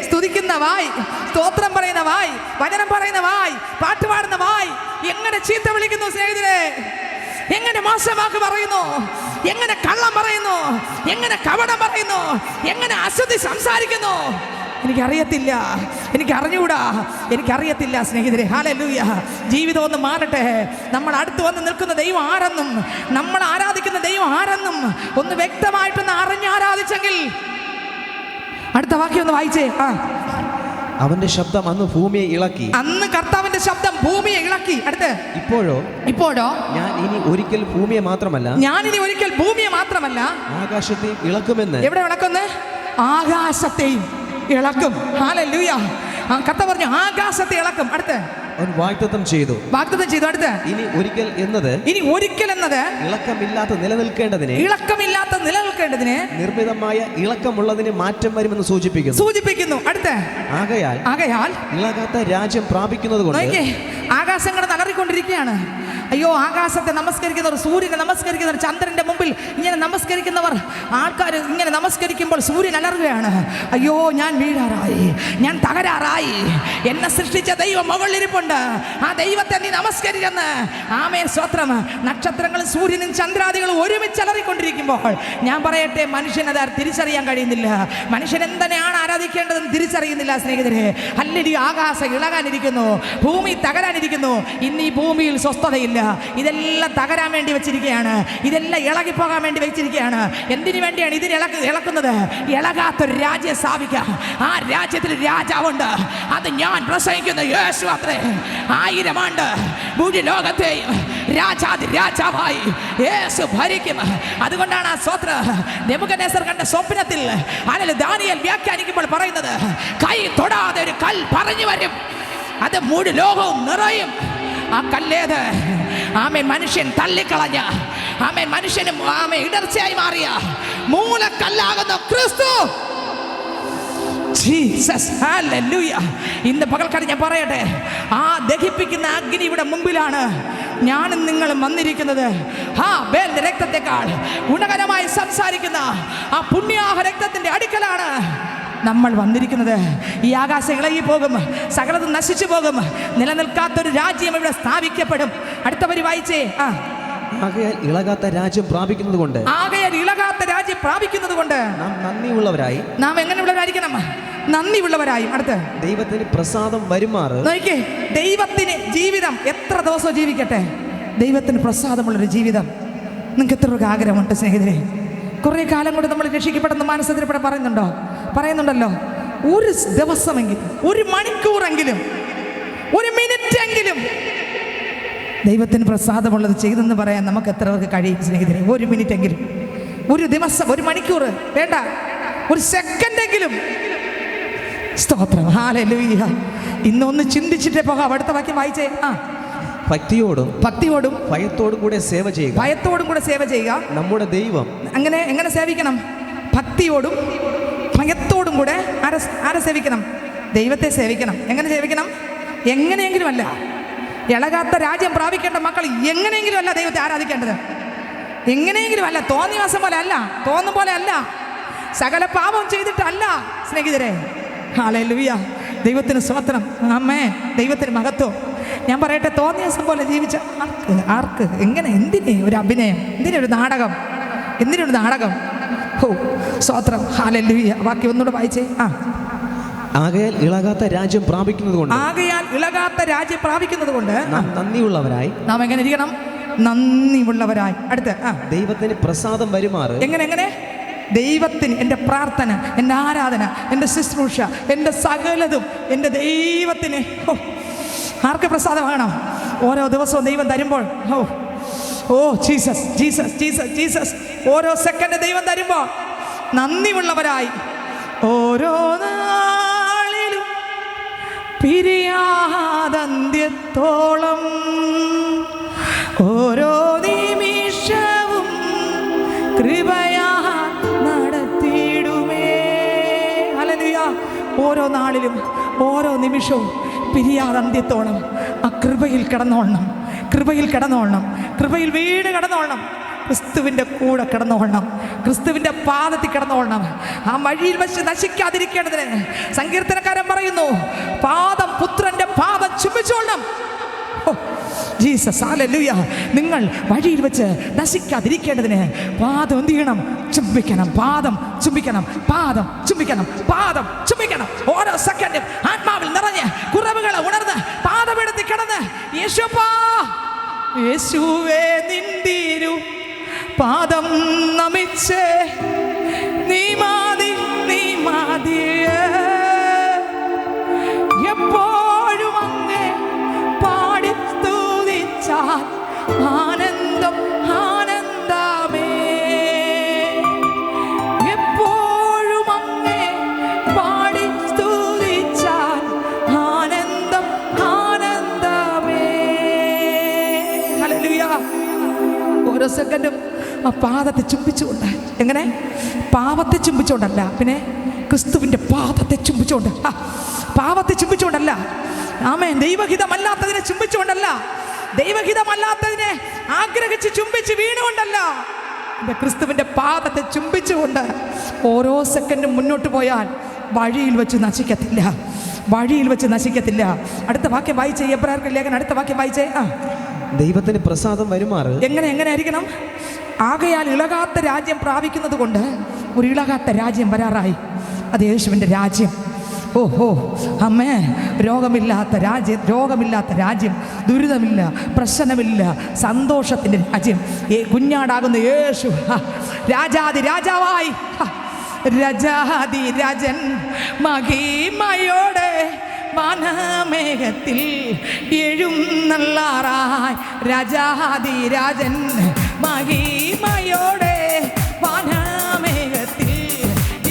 S1: സ്തുതിക്കുന്ന വായ്, സ്തോത്രം പറയുന്ന വായ്, വചനം പറയുന്ന വായ്, പാട്ടുപാടുന്ന വായ് എങ്ങനെ ചീത്ത വിളിക്കുന്നു സ്നേഹിതരെ, എങ്ങനെ മോശമാക്കി പറയുന്നു, എങ്ങനെ കള്ളം പറയുന്നു, എങ്ങനെ കപടം പറയുന്നു, എങ്ങനെ അശുദ്ധി സംസാരിക്കുന്നു. എനിക്കറിയത്തില്ല, എനിക്കറിഞ്ഞൂടാ, എനിക്കറിയത്തില്ല സ്നേഹിതരെ. ഹല്ലേലൂയ. ജീവിതം ഒന്ന് മാറട്ടെ. നമ്മൾ അടുത്ത് വന്ന് നിൽക്കുന്ന ദൈവം ആരെന്നും നമ്മൾ ആരാധിക്കുന്ന ദൈവം ആരെന്നും ഒന്ന് വ്യക്തമായിട്ടൊന്ന് അറിഞ്ഞാരാധിച്ചെങ്കിൽ. അടുത്ത വാക്യം ഒന്ന് വായിച്ചേ.
S2: അവന്റെ ശബ്ദം അന്ന് ഭൂമിയെ ഇളക്കി.
S1: അന്ന് കർത്താവിന്റെ ശബ്ദം ഭൂമിയെ ഇളക്കി. അടുത്ത് ഇപ്പോഴോ
S2: ഞാൻ ഇനി ഒരിക്കൽ ഭൂമിയെ മാത്രമല്ല ആകാശത്തെയും ഇളക്കുമെന്ന്.
S1: എവിടെ ഇളക്കുന്നു? ആകാശത്തെയും ഇളക്കും. ഹല്ലേലൂയ. കർത്താവ് പറഞ്ഞു ആകാശത്തെ ഇളക്കും. അടുത്ത്
S2: അവൻ വാഗ്ദത്തം ചെയ്തു.
S1: അടുത്ത്
S2: ഇനി ഒരിക്കൽ എന്നത് ഇളക്കമില്ലാത്ത നിലനിൽക്കേണ്ടതിന് നിർമ്മിതമായ ഇളക്കമുള്ളതിന് മാറ്റം വരുമെന്ന് സൂചിപ്പിക്കുന്നു.
S1: അടുത്ത് ആകയാൽ
S2: ഇളകാത്ത രാജ്യം പ്രാപിക്കുന്നത് കൊണ്ട്.
S1: ആകാശങ്ങൾ അലറിക്കൊണ്ടിരിക്കുകയാണ്. അയ്യോ, ആകാശത്തെ നമസ്കരിക്കുന്നവർ, സൂര്യനെ നമസ്കരിക്കുന്നവർ, ചന്ദ്രന്റെ മുമ്പിൽ ഇങ്ങനെ നമസ്കരിക്കുന്നവർ, ആൾക്കാർ ഇങ്ങനെ നമസ്കരിക്കുമ്പോൾ സൂര്യൻ അലറുകയാണ്. അയ്യോ, ഞാൻ വീഴാറായി, ഞാൻ തകരാറായി, എന്നെ സൃഷ്ടിച്ച ദൈവം മുകളിലിരിപ്പുണ്ട്, ആ ദൈവത്തെ നീ നമസ്കരിച്ചെന്ന്. ആമേൻ, സ്തോത്രം. നക്ഷത്രങ്ങളും സൂര്യനും ചന്ദ്രാദികളും ഒരുമിച്ച് അലറിക്കൊണ്ടിരിക്കുമ്പോൾ ഞാൻ പറയട്ടെ, മനുഷ്യനത് തിരിച്ചറിയാൻ കഴിയുന്നില്ല. മനുഷ്യൻ എന്തിനാണ് ആരാധിക്കേണ്ടതെന്ന് തിരിച്ചറിയുന്നില്ല സ്നേഹിതരെ. ഹല്ലേലൂയ. ആകാശം ഇളകാനിരിക്കുന്നു, ഭൂമി തകരാനിരിക്കുന്നു. ഇന്ന് ഈ ഭൂമിയിൽ സ്വസ്ഥതയില്ല. ഇതെല്ലാം തകരാൻ വേണ്ടി വെച്ചിരിക്കുകയാണ്, ഇതെല്ലാം ഇളകിപ്പോകാൻ വേണ്ടി വെച്ചിരിക്കുകയാണ്. എന്തിനു വേണ്ടിയാണ് ഇതിന് ഇളക്കുന്നത്? ഇളകാത്തൊരു രാജ്യം സ്ഥാപിക്കാം. ആ രാജ്യത്തിൽ രാജാവുണ്ട്, അത് ഞാൻ പ്രസംഗിക്കുന്ന യേശു അത്രേ. 1000 ആണ്ട് മുഴു ലോകത്തെയും രാജാവായി യേശു ഭരിക്കും. അതുകൊണ്ടാണ് ആ സ്വത്ര നെബൂഖദ്നേസർ കണ്ട സ്വപ്നത്തിൽ ദാനിയേൽ വ്യാഖ്യാനിക്കുമ്പോൾ പറയുന്നത്, കൈ തൊടാതെ ഒരു കൽ പറഞ്ഞു വരും, അത് മുഴു ലോകവും നിറയും. ആ കല്ലേത്? ആമേൻ, മനുഷ്യൻ തള്ളിക്കളഞ്ഞ, ആമേൻ, മനുഷ്യനും ആമേൻ ഇടർച്ചയായി മാറിയ മൂലക്കല്ലാകുന്ന ക്രിസ്തു. ജീസസ്. ഹല്ലേലൂയ. ഇന്ന് പകൽക്കാലം ഞാൻ പറയട്ടെ, ആ ദഹിപ്പിക്കുന്ന അഗ്നി ഇവിടെ മുമ്പിലാണ് ഞാനും നിങ്ങളും വന്നിരിക്കുന്നത്. ബേലിന്റെ രക്തത്തെക്കാൾ ഗുണകരമായി സംസാരിക്കുന്ന ആ പുണ്യാഹ രക്തത്തിന്റെ അടുക്കലാണ് നമ്മൾ വന്നിരിക്കുന്നത്. ഈ ആകാശം ഇളകി പോകും, സകലതും നശിച്ചു പോകും, നിലനിൽക്കാത്തൊരു രാജ്യം ഇവിടെ സ്ഥാപിക്കപ്പെടും. അടുത്തവര് വായിച്ചേ.
S2: ആകയാൽ ഇളകാത്ത രാജ്യം പ്രാപിക്കുന്നത് കൊണ്ട് നാം നന്ദിയുള്ളവരായി.
S1: നാം എങ്ങനെയുള്ളവരായിരിക്കണം? നന്ദിയുള്ളവരായി. അടുത്ത്
S2: ദൈവത്തിന് പ്രസാദം വരുമാറ്.
S1: നോക്കിക്കേ, ദൈവത്തിന് ജീവിതം എത്ര ദിവസം ജീവിക്കട്ടെ, ദൈവത്തിന് പ്രസാദമുള്ളൊരു ജീവിതം നിങ്ങൾക്ക് എത്ര ആഗ്രഹമുണ്ട് സ്നേഹിതരെ? കുറേ കാലം കൊണ്ട് നമ്മൾ രക്ഷിക്കപ്പെടുന്ന മാനസത്തിലൂടെ പറയുന്നുണ്ടല്ലോ. ഒരു ദിവസമെങ്കിലും, ഒരു മണിക്കൂറെങ്കിലും, ഒരു മിനിറ്റെങ്കിലും ദൈവത്തിന് പ്രസാദമുള്ളത് ചെയ്തെന്ന് പറയാൻ നമുക്ക് എത്ര പേർക്ക് കഴിയും സ്നേഹിതരെ? ഒരു മിനിറ്റെങ്കിലും, ഒരു ദിവസം, ഒരു മണിക്കൂർ വേണ്ട, ഒരു സെക്കൻഡെങ്കിലും. സ്തോത്രം. ഹല്ലേലൂയ. ഇന്നൊന്ന് ചിന്തിച്ചിട്ടേ പോകാം. അടുത്ത വാക്യം വായിച്ചേ.
S2: ഭക്തിയോടും ഭയത്തോടും കൂടെ സേവ ചെയ്യുക. നമ്മുടെ ദൈവം.
S1: എങ്ങനെ സേവിക്കണം? ഭക്തിയോടും ഭയത്തോടും കൂടെ ആരെ സേവിക്കണം? ദൈവത്തെ സേവിക്കണം. എങ്ങനെ സേവിക്കണം? എങ്ങനെയെങ്കിലും അല്ല. ഇളകാത്ത രാജ്യം പ്രാപിക്കേണ്ട മക്കൾ എങ്ങനെയെങ്കിലും അല്ല ദൈവത്തെ ആരാധിക്കേണ്ടത്. എങ്ങനെയെങ്കിലും അല്ല, തോന്നിവാസം പോലെ അല്ല, തോന്നും പോലെ അല്ല, സകല പാപം ചെയ്തിട്ടല്ല സ്നേഹിതരെ. ഹല്ലേലൂയ. ദൈവത്തിന് സ്തോത്രം. ആമേൻ. ദൈവത്തിന് മഹത്വം. ഞാൻ പറയട്ടെ, തോന്നിവാസം പോലെ ജീവിച്ച ആർക്ക് എങ്ങനെ, എന്തിന് ഒരു അഭിനയം, എന്തിനൊരു നാടകം, എന്തിനൊരു നാടകം? സ്തോത്രം. ഹല്ലേലൂയ. ബാക്കി ഒന്നുകൂടെ വായിച്ചേ.
S2: ആകയാൽ ഇളകാത്ത രാജ്യം പ്രാപിക്കുന്നത് കൊണ്ട് നാം നന്ദിയുള്ളവരായി.
S1: നാം എങ്ങനെ ഇരിക്കണം? നന്ദിയുള്ളവരായി. അടുത്ത്
S2: ദൈവത്തിന് പ്രസാദം വരുമാറ്.
S1: എങ്ങനെ? ദൈവത്തിന് എൻ്റെ പ്രാർത്ഥന, എൻ്റെ ആരാധന, എൻ്റെ ശുശ്രൂഷ, എൻ്റെ സകലതും എൻ്റെ ദൈവത്തിന്. ആർക്ക് പ്രസാദം വേണം? ഓരോ ദിവസവും ദൈവം തരുമ്പോൾ ജീസസ് ജീസസ് ജീസസ് ജീസസ്. ഓരോ സെക്കൻഡ് ദൈവം തരുമ്പോൾ നന്ദിയുള്ളവരായി ഓരോ നാളിലും പിരിയാതന്ത്യത്തോളം ഓരോ നിമിഷവും കൃപയാ നടത്തിയിടുമേ. ഹല്ലേലൂയ. ഓരോ നാളിലും ഓരോ നിമിഷവും പിരിയാതന്ത്യത്തോളം ആ കൃപയിൽ കിടന്നോളണം, കൃപയിൽ കിടന്നോളണം, കൃപയിൽ വീട് കിടന്നോളണം, ക്രിസ്തുവിൻ്റെ കൂടെ കിടന്നോളണം, ക്രിസ്തുവിൻ്റെ പാദത്തിൽ കിടന്നോളണം. ആ വഴിയിൽ വെച്ച് നശിക്കാതിരിക്കേണ്ടതിന് സങ്കീർത്തനക്കാരൻ പറയുന്നു, പാദം പുത്രൻ്റെ പാദം ചുംബിച്ചോളണം. Jesus, hallelujah. നിങ്ങൾ വഴിയിൽ വെച്ച് നശിക്കാതിരിക്കേണ്ടതിന് പാദം എന്ത് ചെയ്യണം? ചുംബിക്കണം. പാദം ചുംബിക്കണം, പാദം ചുംബിക്കണം, പാദം ചുംബിക്കണം. ഓരോ സെക്കൻഡും ആത്മാവിൽ നിറഞ്ഞ് കുറവുകളെ ഉണർന്ന് പാദമെടുത്ത് കിടന്ന് യേശുപ്പാ, യേശുവേ നിന്തിരു പാദം നമിച്ചേ, നീ മതി, നീ മതിയേ, എപ്പോഴും അങ്ങേ പാടി സ്തുതിച്ചാൽ ആനന്ദം ആനന്ദമേ, എപ്പോഴും അങ്ങേ പാടി സ്തുതിച്ചാൽ ആനന്ദം ആനന്ദമേ. ഹല്ലേലൂയ. ഓരോ സെക്കൻഡും ആ പാദത്തെ ചുംബിച്ചുകൊണ്ട്, എങ്ങനെ? പാവത്തെ ചുംബിച്ചുകൊണ്ടല്ല, പിന്നെ ക്രിസ്തുവിൻ്റെ പാദത്തെ ചുംബിച്ചുകൊണ്ട്, പാവത്തെ ചുംബിച്ചുകൊണ്ടല്ല, ആമേൻ, ദൈവഹിതമല്ലാത്തതിനെ ചുംബിച്ചുകൊണ്ടല്ല, ദൈവഹിതമല്ലാത്തതിനെ ആഗ്രഹിച്ച് ചുംബിച്ച് വീണുകൊണ്ടല്ല, എൻ്റെ ക്രിസ്തുവിൻ്റെ പാദത്തെ ചുംബിച്ചുകൊണ്ട് ഓരോ സെക്കൻഡും മുന്നോട്ട് പോയാൽ വഴിയിൽ വെച്ച് നശിക്കത്തില്ല, വഴിയിൽ വെച്ച് നശിക്കത്തില്ല. അടുത്ത വാക്യം വായിച്ചേ, എബ്രായർക്ക് ലേഖനം അടുത്ത വാക്യം വായിച്ചേ.
S2: ദൈവത്തിന് പ്രസാദം വരുമാറ്
S1: എങ്ങനെ ആയിരിക്കണം? ആകയാൽ ഇളകാത്ത രാജ്യം പ്രാപിക്കുന്നത് കൊണ്ട് ഒരു ഇളകാത്ത രാജ്യം വരാറായി. അത് യേശുവിൻ്റെ രാജ്യം. ഓഹോ അമ്മേ, രോഗമില്ലാത്ത രാജ്യം, ദുരിതമില്ല, പ്രശ്നമില്ല, സന്തോഷത്തിൻ്റെ രാജ്യം. കുഞ്ഞാടാകുന്ന യേശു രാജാതി രാജാവായി, രാജാതി രാജൻ മഹിമയോടെ വാനമേഘത്തിൽ എഴുന്നള്ളാറായി. രാജാതി രാജൻ മഹിമയോടെ വാനമേഘത്തിൽ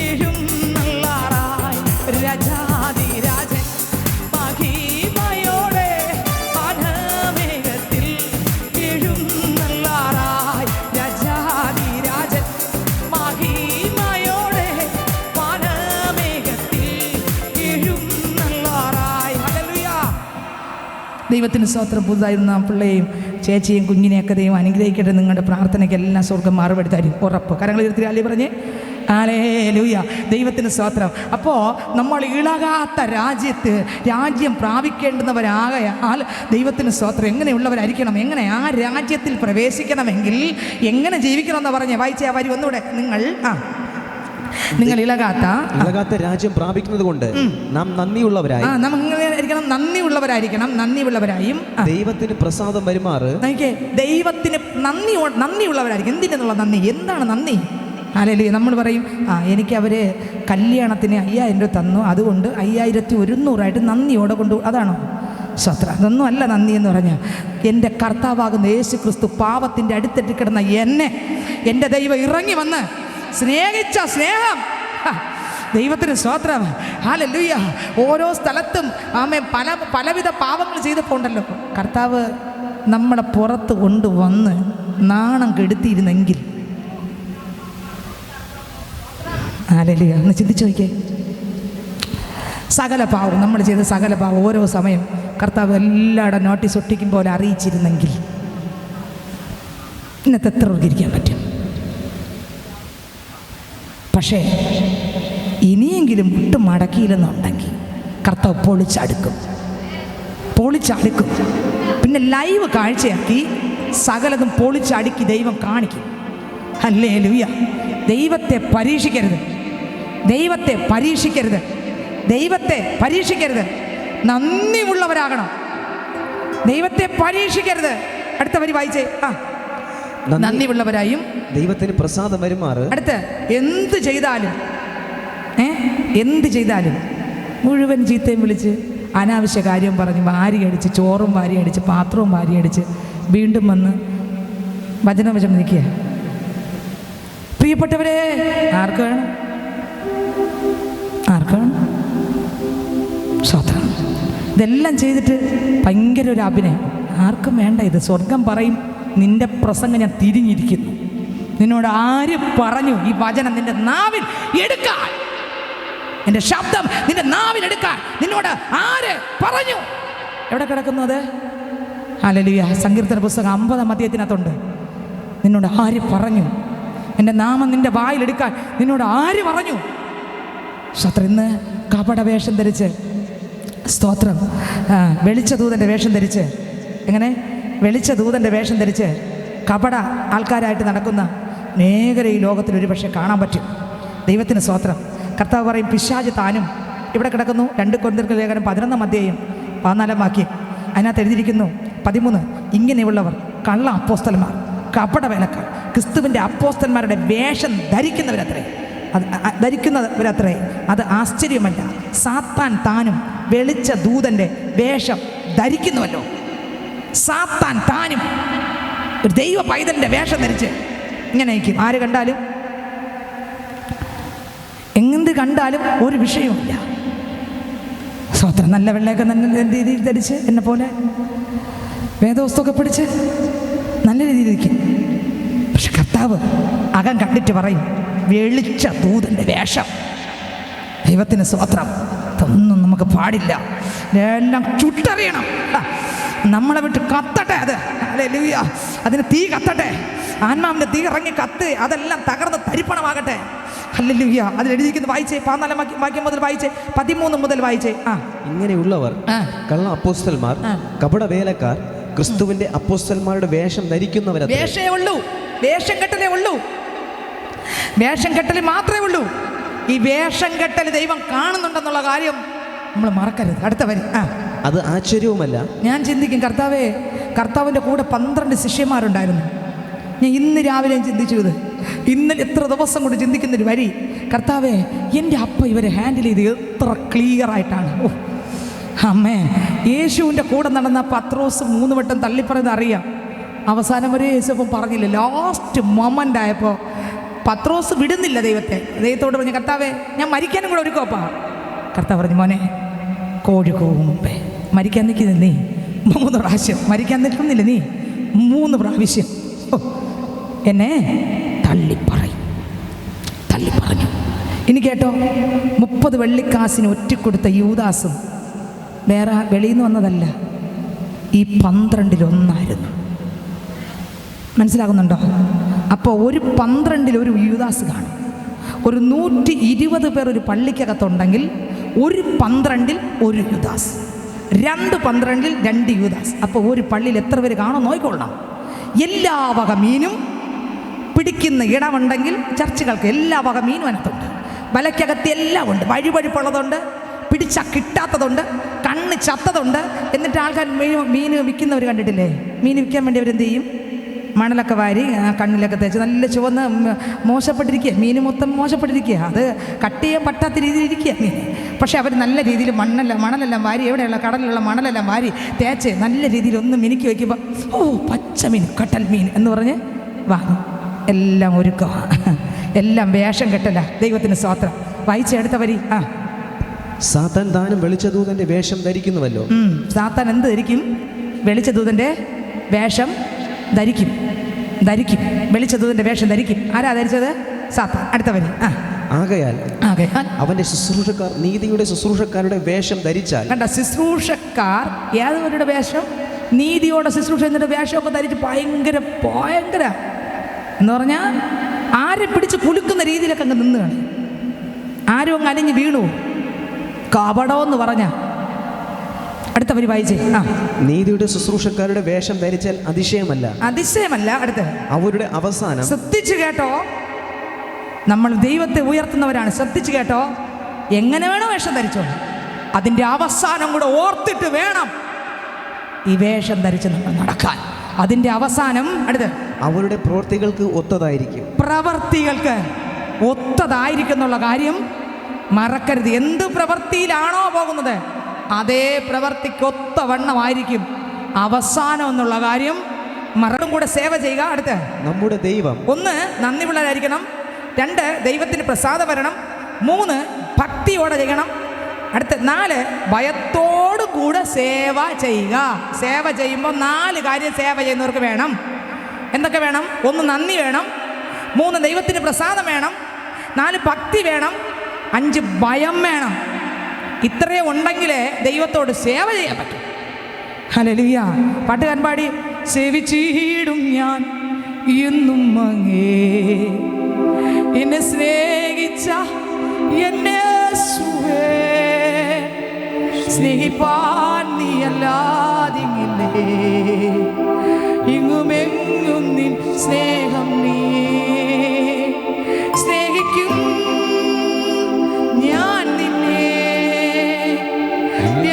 S1: എഴുന്നള്ളാറായി. രാജാതി രാജൻ മഹിമയോടെ വാനമേഘത്തിൽ എഴുന്നള്ളാറായി. രാജാതി രാജൻ മഹിമയോടെ വാനമേഘത്തിൽ എഴുന്നള്ളാറായി. ഹല്ലേലൂയ. ദൈവത്തിന് സ്തോത്രം. പുതുതായിരുന്ന പിള്ളേയും ചേച്ചിയും കുഞ്ഞിനെയൊക്കെ ദൈവം അനുഗ്രഹിക്കട്ടെ. നിങ്ങളുടെ പ്രാർത്ഥനയ്ക്ക് എല്ലാം സ്വർഗ്ഗം മറുപടി തരും, ഉറപ്പ്. കരങ്ങൾ ഉയർത്തി അല്ലേ പറഞ്ഞേ, ഹല്ലേലൂയ. ദൈവത്തിന് സ്തോത്രം. അപ്പോൾ നമ്മൾ ഇളകാത്ത രാജ്യം പ്രാപിക്കേണ്ടുന്നവരാകയാൽ ദൈവത്തിന് സ്തോത്രം. എങ്ങനെയുള്ളവരായിരിക്കണം? എങ്ങനെ ആ രാജ്യത്തിൽ പ്രവേശിക്കണമെങ്കിൽ എങ്ങനെ ജീവിക്കണമെന്ന് പറഞ്ഞേ, വായിച്ചേ വരി ഒന്നുകൂടെ. നിങ്ങൾ ഇളകാത്ത രാജ്യം പ്രാപിക്കുന്നത് കൊണ്ട് നാം നന്ദിയുള്ളവരായി, നന്ദിയുള്ളവരായും
S2: ദൈവത്തിന് പ്രസാദം വരുമാറ്.
S1: ദൈവത്തിന് നന്ദിയുള്ളവരായിരിക്കും. എന്തിനുള്ള നന്ദി? എന്താണ് നന്ദി? ഹല്ലേലൂയ. നമ്മൾ പറയും, എനിക്ക് അവർ കല്യാണത്തിന് 5000 രൂപ തന്നു, അതുകൊണ്ട് 5100 നന്ദിയോടെ കൊണ്ടു. അതാണോ സ്വത്രം? അതൊന്നും അല്ല നന്ദി എന്ന് പറഞ്ഞാൽ, എൻ്റെ കർത്താവാകുന്ന യേശു ക്രിസ്തു പാപത്തിൻ്റെ അടുത്തിട്ട് കിടന്ന എന്നെ എൻ്റെ ദൈവം ഇറങ്ങി വന്ന് സ്നേഹിച്ച സ്നേഹം. ദൈവത്തിന് സ്തോത്രം. ഹല്ലേലൂയ. ഓരോ സ്ഥലത്തും പലവിധ പാപങ്ങൾ ചെയ്തപ്പോൾ ഉണ്ടല്ലോ, കർത്താവ് നമ്മളെ പുറത്ത് കൊണ്ടുവന്ന് നാണം കെടുത്തിയിരുന്നെങ്കിൽ, ഹല്ലേലൂയ, ഒന്ന് ചിന്തിച്ചു നോക്കിയേ. സകല പാവം നമ്മൾ ചെയ്ത സകല പാവം ഓരോ സമയം കർത്താവ് എല്ലായിടം നോട്ടീസ് ഒട്ടിക്കും പോലെ അറിയിച്ചിരുന്നെങ്കിൽ ഇന്നത്തെ എത്ര ഇരിക്കാൻ പറ്റും? പക്ഷേ ഇനിയെങ്കിലും വിട്ട് മടക്കിയില്ലെന്നുണ്ടെങ്കിൽ കർത്താവ് പൊളിച്ചടുക്കും. പിന്നെ ലൈവ് കാഴ്ചയാക്കി സകലതും പൊളിച്ചടുക്കി ദൈവം കാണിക്കും. ഹല്ലേലൂയ. ദൈവത്തെ പരീക്ഷിക്കരുത്. നന്ദിയുള്ളവരാകണം. ദൈവത്തെ പരീക്ഷിക്കരുത്. അടുത്ത വരി വായിച്ചേ. നന്ദിയുള്ളവരായും ദൈവത്തിന് പ്രസാദം വരുമാറ്. അടുത്ത് എന്ത് ചെയ്താലും മുഴുവൻ ചീത്തയും വിളിച്ച് അനാവശ്യ കാര്യം പറഞ്ഞ് വാരിയടിച്ച്, ചോറും വാരിയടിച്ച്, പാത്രവും വാരിയടിച്ച് വീണ്ടും വന്ന് വചനം നിൽക്കുക. പ്രിയപ്പെട്ടവരെ, ആർക്ക് വേണം? സ്വതന്ത്രം. ഇതെല്ലാം ചെയ്തിട്ട് ഭയങ്കര ഒരു അഭിനയം. ആർക്കും വേണ്ട ഇത്. സ്വർഗം പറയും, നിന്റെ പ്രസംഗം ഞാൻ തിരിഞ്ഞിരിക്കുന്നു. നിന്നോട് ആര് പറഞ്ഞു ഈ വചനം നിന്റെ നാവിൽ എടുക്കാൻ? എൻ്റെ ശബ്ദം നിന്റെ നാവിൽ എടുക്കാൻ നിന്നോട് ആര് പറഞ്ഞു? എവിടെ കിടക്കുന്നു അത്? ഹല്ലേലൂയ. സങ്കീർത്തന പുസ്തകം 50-ാം അധ്യായത്തിനകത്തുണ്ട്. നിന്നോട് ആര് പറഞ്ഞു? എൻ്റെ നാമം നിന്റെ വായിലെടുക്കാൻ നിന്നോട് ആര് പറഞ്ഞു? സ്തോത്രം. ഇന്ന് കപട വേഷം ധരിച്ച്, സ്തോത്രം, വെളിച്ചദൂതൻ്റെ വേഷം ധരിച്ച്, എങ്ങനെ വെളിച്ച ദൂതൻ്റെ വേഷം ധരിച്ച് കപട ആൾക്കാരായിട്ട് നടക്കുന്ന അനേകരെ ഈ ലോകത്തിൽ ഒരു പക്ഷേ കാണാൻ പറ്റും. ദൈവത്തിന് സ്തോത്രം. കർത്താവ് പറയും, പിശാച് താനും ഇവിടെ കിടക്കുന്നു. 2 കൊരിന്ത്യർ ലേഖനം 11 അധ്യായം 14 വാക്യം അതിനകത്ത് എഴുതിയിരിക്കുന്നു 13, ഇങ്ങനെയുള്ളവർ കള്ള അപ്പോസ്തലന്മാർ, കപട വേലക്കാർ, ക്രിസ്തുവിൻ്റെ അപ്പോസ്തലന്മാരുടെ വേഷം ധരിക്കുന്നവരത്രേ. ധരിക്കുന്നവരത്രേ. അത് ആശ്ചര്യമല്ല, സാത്താൻ താനും വെളിച്ച ദൂതൻ്റെ വേഷം ധരിക്കുന്നുവല്ലോ. സാത്താൻ താനും ഒരു ദൈവ പൈതലിൻ്റെ വേഷം ധരിച്ച് ഇങ്ങനെ ഇരിക്കും. ആര് കണ്ടാലും, എന്ത് കണ്ടാലും ഒരു വിഷയവുമില്ല. സ്വത്രം നല്ല വെള്ളയൊക്കെ നല്ല രീതിയിൽ ധരിച്ച് എന്നെ പോലെ വേദവസ്തുവൊക്കെ പിടിച്ച് നല്ല രീതിയിൽ ഇരിക്കും. പക്ഷെ കർത്താവ് അകം കണ്ടിട്ട് പറയും, വെളിച്ച ദൂതൻ്റെ വേഷം. ദൈവത്തിന് സ്വത്രം. ഇതൊന്നും നമുക്ക് പാടില്ല. എല്ലാം ചുട്ടറിയണം. നമ്മളെ വിട്ട് കത്തട്ടെ. അത് ഹല്ലേലൂയ. അതിന് തീ കത്തട്ടെ. ആത്മാവിൻ്റെ തീ ഇറങ്ങി കത്ത് അതെല്ലാം തകർന്ന് തരിപ്പണമാകട്ടെ. ഹല്ലേലൂയ. അതിലെഴുതിയിരിക്കുന്ന വായിച്ചേ, 14 വാക്യം മുതൽ വായിച്ചേ, 13 മുതൽ വായിച്ചേ.
S2: ഇങ്ങനെയുള്ളവർ കള്ള അപ്പോസ്തലന്മാർ, കപട വേലക്കാർ, ക്രിസ്തുവിന്റെ അപ്പോസ്തലന്മാരുടെ വേഷം ധരിക്കുന്നവർ.
S1: വേഷേ ഉള്ളൂ, വേഷം കെട്ടലേ ഉള്ളൂ, വേഷം കെട്ടൽ മാത്രമേ ഉള്ളൂ. ഈ വേഷം കെട്ടൽ ദൈവം കാണുന്നുണ്ടെന്നുള്ള കാര്യം നമ്മൾ മറക്കരുത്. അടുത്ത വരി.
S2: അത് ആശ്ചര്യവുമല്ല. ഞാൻ
S1: ചിന്തിക്കും, കർത്താവിൻ്റെ കൂടെ 12 ശിഷ്യന്മാരുണ്ടായിരുന്നു. ഞാൻ ഇന്ന് രാവിലെ ചിന്തിച്ചു, ഇന്നലെ എത്ര ദിവസം കൊണ്ട് ചിന്തിക്കുന്നൊരു വരി, കർത്താവേ, എൻ്റെ അപ്പ ഇവരെ ഹാൻഡിൽ ചെയ്ത് എത്ര ക്ലിയർ ആയിട്ടാണ്. ഓ അമ്മേ, യേശുവിൻ്റെ കൂടെ നടന്ന പത്രോസ് 3 വട്ടം തള്ളിപ്പറയുന്നത് അറിയാം. അവസാനം വരെ യേശുപ്പം പറഞ്ഞില്ല. ലാസ്റ്റ് മൊമെൻ്റ് ആയപ്പോൾ പത്രോസ് വിടുന്നില്ല ദൈവത്തോട് പറഞ്ഞു, കർത്താവേ, ഞാൻ മരിക്കാനും കൂടെ ഒരുക്കോപ്പാ. കർത്താവ് പറഞ്ഞു, മോനെ, കോഴി കൂമ്പേ, മരിക്കാൻ നിൽക്കുന്ന നീ 3 പ്രാവശ്യം, മരിക്കാൻ നിൽക്കുന്നില്ല നീ 3 പ്രാവശ്യം എന്നെ തള്ളിപ്പറഞ്ഞു. ഇനി കേട്ടോ, 30 വെള്ളിക്കാശിന് ഒറ്റിക്കൊടുത്ത യൂദാസും വേറെ വെളിയിൽ നിന്ന് വന്നതല്ല, ഈ 12-ൽ ഒന്നായിരുന്നു. മനസ്സിലാകുന്നുണ്ടോ? അപ്പോൾ ഒരു 12-ൽ ഒരു യൂദാസ് കാണും. ഒരു 120 പേർ ഒരു പള്ളിക്കകത്തുണ്ടെങ്കിൽ ഒരു 12-ൽ ഒരു യൂദാസ്, 2 12-ൽ 2 യൂദാസ്. അപ്പോൾ ഒരു പള്ളിയിൽ എത്ര പേര് കാണും നോക്കിക്കൊള്ളണം. എല്ലാ വക മീനും പിടിക്കുന്ന ഇടമുണ്ടെങ്കിൽ ചർച്ചകൾക്ക് എല്ലാ വക മീനും അതിനകത്തുണ്ട്. വലയ്ക്കകത്ത് എല്ലാം ഉണ്ട്. വഴുവഴുപ്പുള്ളതുണ്ട്, പിടിച്ചാൽ കിട്ടാത്തതുണ്ട്, കണ്ണ് ചത്തതുണ്ട്. എന്നിട്ട് ആൾക്കാർ മീൻ വിൽക്കുന്നവർ കണ്ടിട്ടില്ലേ? മീൻ വിൽക്കാൻ വേണ്ടി അവരെന്ത് ചെയ്യും? മണലൊക്കെ വാരി കണ്ണിലൊക്കെ തേച്ച് നല്ല ചുവന്ന് മോശപ്പെട്ടിരിക്കുക, മീൻ മൊത്തം മോശപ്പെട്ടിരിക്കുക, അത് കട്ട് ചെയ്യാൻ പറ്റാത്ത രീതിയിൽ ഇരിക്കുക മീൻ. പക്ഷേ അവർ നല്ല രീതിയിൽ മണലെല്ലാം വാരി, എവിടെയുള്ള കടലിലുള്ള മണലെല്ലാം വാരി തേച്ച് നല്ല രീതിയിൽ ഒന്ന് മിനുക്കി വയ്ക്കുമ്പോൾ, ഓ പച്ച മീൻ, കട്ടൽ മീൻ എന്ന് പറഞ്ഞ് വാങ്ങും. എല്ലാം ഒരുക്കുക, എല്ലാം വേഷം കെട്ടല. ദൈവത്തിന് സ്തോത്രം. വായിച്ചെടുത്ത വരി.
S2: സാത്താൻ താനും വെളിച്ചദൂതന്റെ വേഷം ധരിക്കുന്നുവല്ലോ.
S1: സാത്താൻ എന്ത് ധരിക്കും? വെളിച്ചദൂതന്റെ വേഷം ധരിക്കും. വെളിച്ചദൂതന്റെ വേഷം ധരിക്കും. ആരാ ധരിച്ചത്? സാത്താൻ. അടുത്ത വരി.
S2: ആകയാൽ അവന്റെ ശുശ്രൂഷക്കാർ നീതിയുടെ ശുശ്രൂഷക്കാരുടെ വേഷം ധരിച്ചാൽ.
S1: കണ്ട, ശുശ്രൂഷക്കാർ ഏതൊരു വേഷം? നീതിയോടെ ശുശ്രൂഷ എന്നിട്ട് വേഷമൊക്കെ ധരിച്ച് ഭയങ്കര എന്ന് പറഞ്ഞാൽ ആരെ പിടിച്ച് കുലുക്കുന്ന രീതിയിലൊക്കെ അങ്ങ് നിന്ന് കാണും. ആരും അങ്ങ് അലിഞ്ഞ് വീണു. കപടമെന്ന് പറഞ്ഞ അടുത്ത വരി വായിച്ചേ.
S2: നീതിയുടെ ശുശ്രൂഷക്കാരുടെ വേഷം ധരിച്ചാൽ അതിശയമല്ല.
S1: അടുത്ത
S2: അവരുടെ അവസാനം.
S1: ശ്രദ്ധിച്ചു കേട്ടോ, നമ്മൾ ദൈവത്തെ ഉയർത്തുന്നവരാണ്. ശ്രദ്ധിച്ചു കേട്ടോ, എങ്ങനെ വേണം വേഷം ധരിച്ചോ, അതിൻ്റെ അവസാനം കൂടെ ഓർത്തിട്ട് വേണം ഈ വേഷം ധരിച്ച് നമ്മൾ നടക്കാൻ. അതിൻ്റെ അവസാനം
S2: അവരുടെ പ്രവൃത്തികൾക്ക് ഒത്തതായിരിക്കും.
S1: പ്രവൃത്തികൾക്ക് ഒത്തതായിരിക്കും എന്നുള്ള കാര്യം മറക്കരുത്. എന്ത് പ്രവൃത്തിയിലാണോ പോകുന്നത് അതേ പ്രവൃത്തിക്ക് ഒത്തവണ്ണമായിരിക്കും അവസാനം എന്നുള്ള കാര്യം മറക്കും. കൂടെ സേവ ചെയ്യുക.
S2: നമ്മുടെ ദൈവം
S1: 1 നന്ദിയുള്ളവരായിരിക്കണം, 2 ദൈവത്തിന് പ്രസാദം വരണം, 3 ഭക്തിയോടെ ചെയ്യണം, 4 ഭയത്തോടു കൂടെ സേവ ചെയ്യുക. സേവ ചെയ്യുമ്പോൾ 4 കാര്യം സേവ ചെയ്യുന്നവർക്ക് വേണം. എന്തൊക്കെ വേണം? 1 നന്ദി വേണം, 3 ദൈവത്തിന് പ്രസാദം വേണം, 4 ഭക്തി വേണം, 5 ഭയം വേണം. ഇത്രയും ഉണ്ടെങ്കിലേ ദൈവത്തോട് സേവ ചെയ്യാൻ പറ്റും. ഹല്ലേലൂയ. പാട്ടുകാരൻ പാടി, സേവിച്ചിടും ഞാൻ എന്നും അങ്ങേ, എന്നെ സ്നേഹിച്ച എന്നെ സ്നേഹിപ്പാൻ നീയല്ലാതിങ്ങില്ലേ, ഇങ്ങുമെങ്ങും നിൻ സ്നേഹം നീ. സ്നേഹിക്കും ഞാൻ നിന്നെ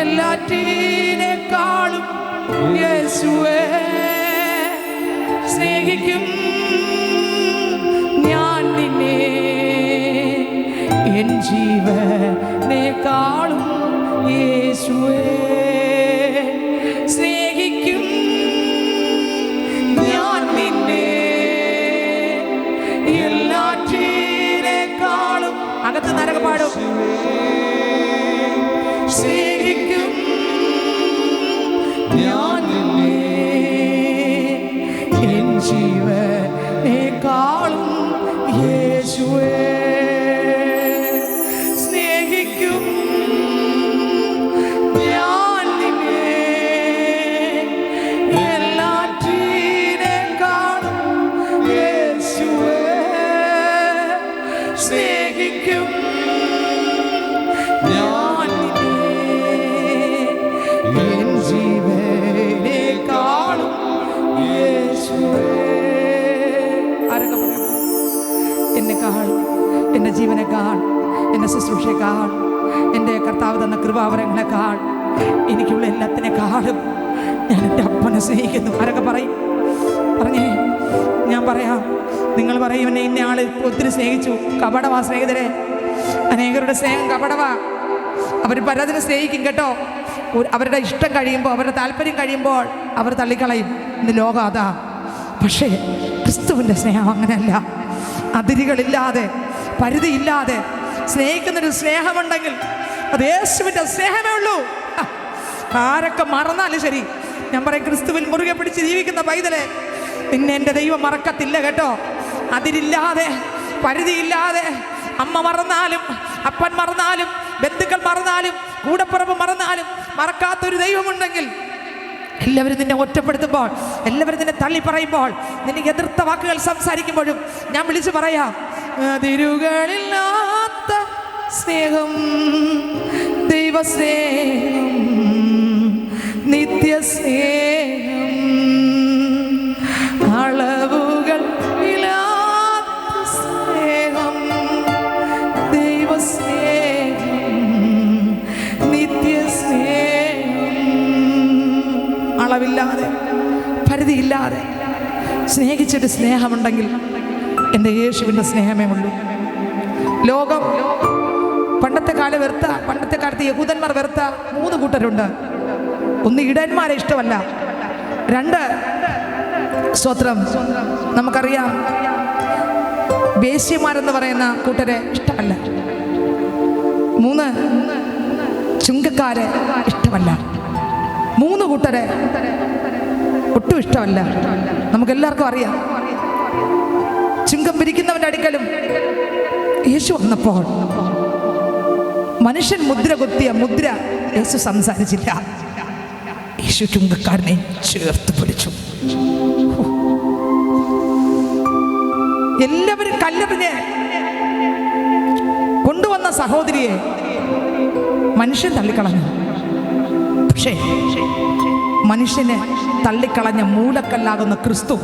S1: എല്ലാറ്റിനേക്കാളും യേശുവേ. സ്നേഹിക്കും ഞാൻ നിന്നെ എൻ ജീവനേക്കാളും യേശുവേ. സ്നേഹിക്കും ഞാൻ നിന്നെ എല്ലാറ്റിനേക്കാളും. അകത്ത് നരക പാടും. സ്നേഹിക്കും ഞാൻ നിന്നെ എൻ ജീവനേക്കാളും യേശുവേ. സ്നേഹിക്കും ഞാൻ നിന്നെ എല്ലാറ്റിനേക്കാളും യേശുവേ. സ്നേഹിക്കും ഞാൻ നിന്നെ എൻ ജീവനേക്കാളും യേശുവേ. ആരൊക്കെ പറയാം? എന്നെക്കാൾ, എൻ്റെ ജീവനേക്കാൾ, എൻ്റെ ശുശ്രൂഷയെക്കാൾ, എൻ്റെ കർത്താവ് തന്ന കൃപാവരങ്ങളെക്കാൾ, എനിക്കുള്ള എല്ലാത്തിനേക്കാളും ഞാൻ എൻ്റെ അപ്പനെ സ്നേഹിക്കുന്നു. ആരൊക്കെ പറയും? പറഞ്ഞേ. ഞാൻ പറയാം. നിങ്ങൾ പറയും എന്നെ ഇന്ന ആൾ ഒത്തിരി സ്നേഹിച്ചു. കപടവാ സ്നേഹിതരെ. അനേകരുടെ സ്നേഹം കപടവാ. അവർ പലതിനെ സ്നേഹിക്കും കേട്ടോ. അവരുടെ ഇഷ്ടം കഴിയുമ്പോൾ, അവരുടെ താല്പര്യം കഴിയുമ്പോൾ അവർ തള്ളിക്കളയും. ഇന്ന് ലോകം അതാ. പക്ഷേ ക്രിസ്തുവിൻ്റെ സ്നേഹം അങ്ങനെയല്ല. അതിരുകളില്ലാതെ, പരിധിയില്ലാതെ സ്നേഹിക്കുന്നൊരു സ്നേഹമുണ്ടെങ്കിൽ അത് യേശുവിൻ്റെ സ്നേഹമേ ഉള്ളൂ. ആരൊക്കെ മറന്നാലും ശരി, ഞാൻ പറയും, ക്രിസ്തുവിൽ മുറുകെ പിടിച്ച് ജീവിക്കുന്ന പൈതലെ, പിന്നെ എൻ്റെ ദൈവം മറക്കത്തില്ല കേട്ടോ. അതിരില്ലാതെ, പരിധിയില്ലാതെ, അമ്മ മറന്നാലും, അപ്പൻ മറന്നാലും, ബന്ധുക്കൾ മറന്നാലും, കൂടപ്പുറപ്പ് മറന്നാലും മറക്കാത്തൊരു ദൈവമുണ്ടെങ്കിൽ, എല്ലാവരും നിന്നെ ഒറ്റപ്പെടുത്തുമ്പോൾ, എല്ലാവരും നിന്നെ തള്ളി പറയുമ്പോൾ, നിനക്ക് എതിർത്ത വാക്കുകൾ സംസാരിക്കുമ്പോഴും ഞാൻ വിളിച്ചു പറയാം, അതിരുകളില്ലാത്ത സ്നേഹം, ദൈവസ്നേഹം, നിത്യസ്നേഹം, അളവുകൾ ഇല്ലാത്ത സ്നേഹം, ദൈവസ്നേഹം, നിത്യസ്നേഹം, അളവില്ലാതെ, പരിധിയില്ലാതെ സ്നേഹിച്ചൊരു സ്നേഹമുണ്ടെങ്കിൽ എൻ്റെ യേശുവിൻ്റെ സ്നേഹമേ ഉള്ളൂ. ലോകം പണ്ടത്തെ കാലത്ത് യഹൂദന്മാർ വെറുത്ത 3 കൂട്ടരുണ്ട്. ഒന്ന്, ഇടയന്മാരെ ഇഷ്ടമല്ല. 2, സ്തോത്രം, നമുക്കറിയാം, വേശ്യമാരെന്ന് പറയുന്ന കൂട്ടരെ ഇഷ്ടമല്ല. 3, ചുങ്കക്കാരെ ഇഷ്ടമല്ല. 3 കൂട്ടരെ ഒട്ടും ഇഷ്ടമല്ല. നമുക്കെല്ലാവർക്കും അറിയാം. ചുങ്കം പിരിക്കുന്നവൻ്റെ അടുക്കലും യേശു വന്നപ്പോൾ മനുഷ്യൻ മുദ്ര കൊത്തിയ മുദ്ര യേശു സംസാരിച്ചില്ല. യേശു ചുങ്കക്കാരനെ ചേർത്ത് പിടിച്ചു. എല്ലാവരും കല്ലെറിഞ്ഞ് കൊണ്ടുവന്ന സഹോദരിയെ മനുഷ്യൻ തള്ളിക്കളഞ്ഞു. പക്ഷേ മനുഷ്യനെ തള്ളിക്കളഞ്ഞ മൂലക്കല്ലാകുന്ന ക്രിസ്തു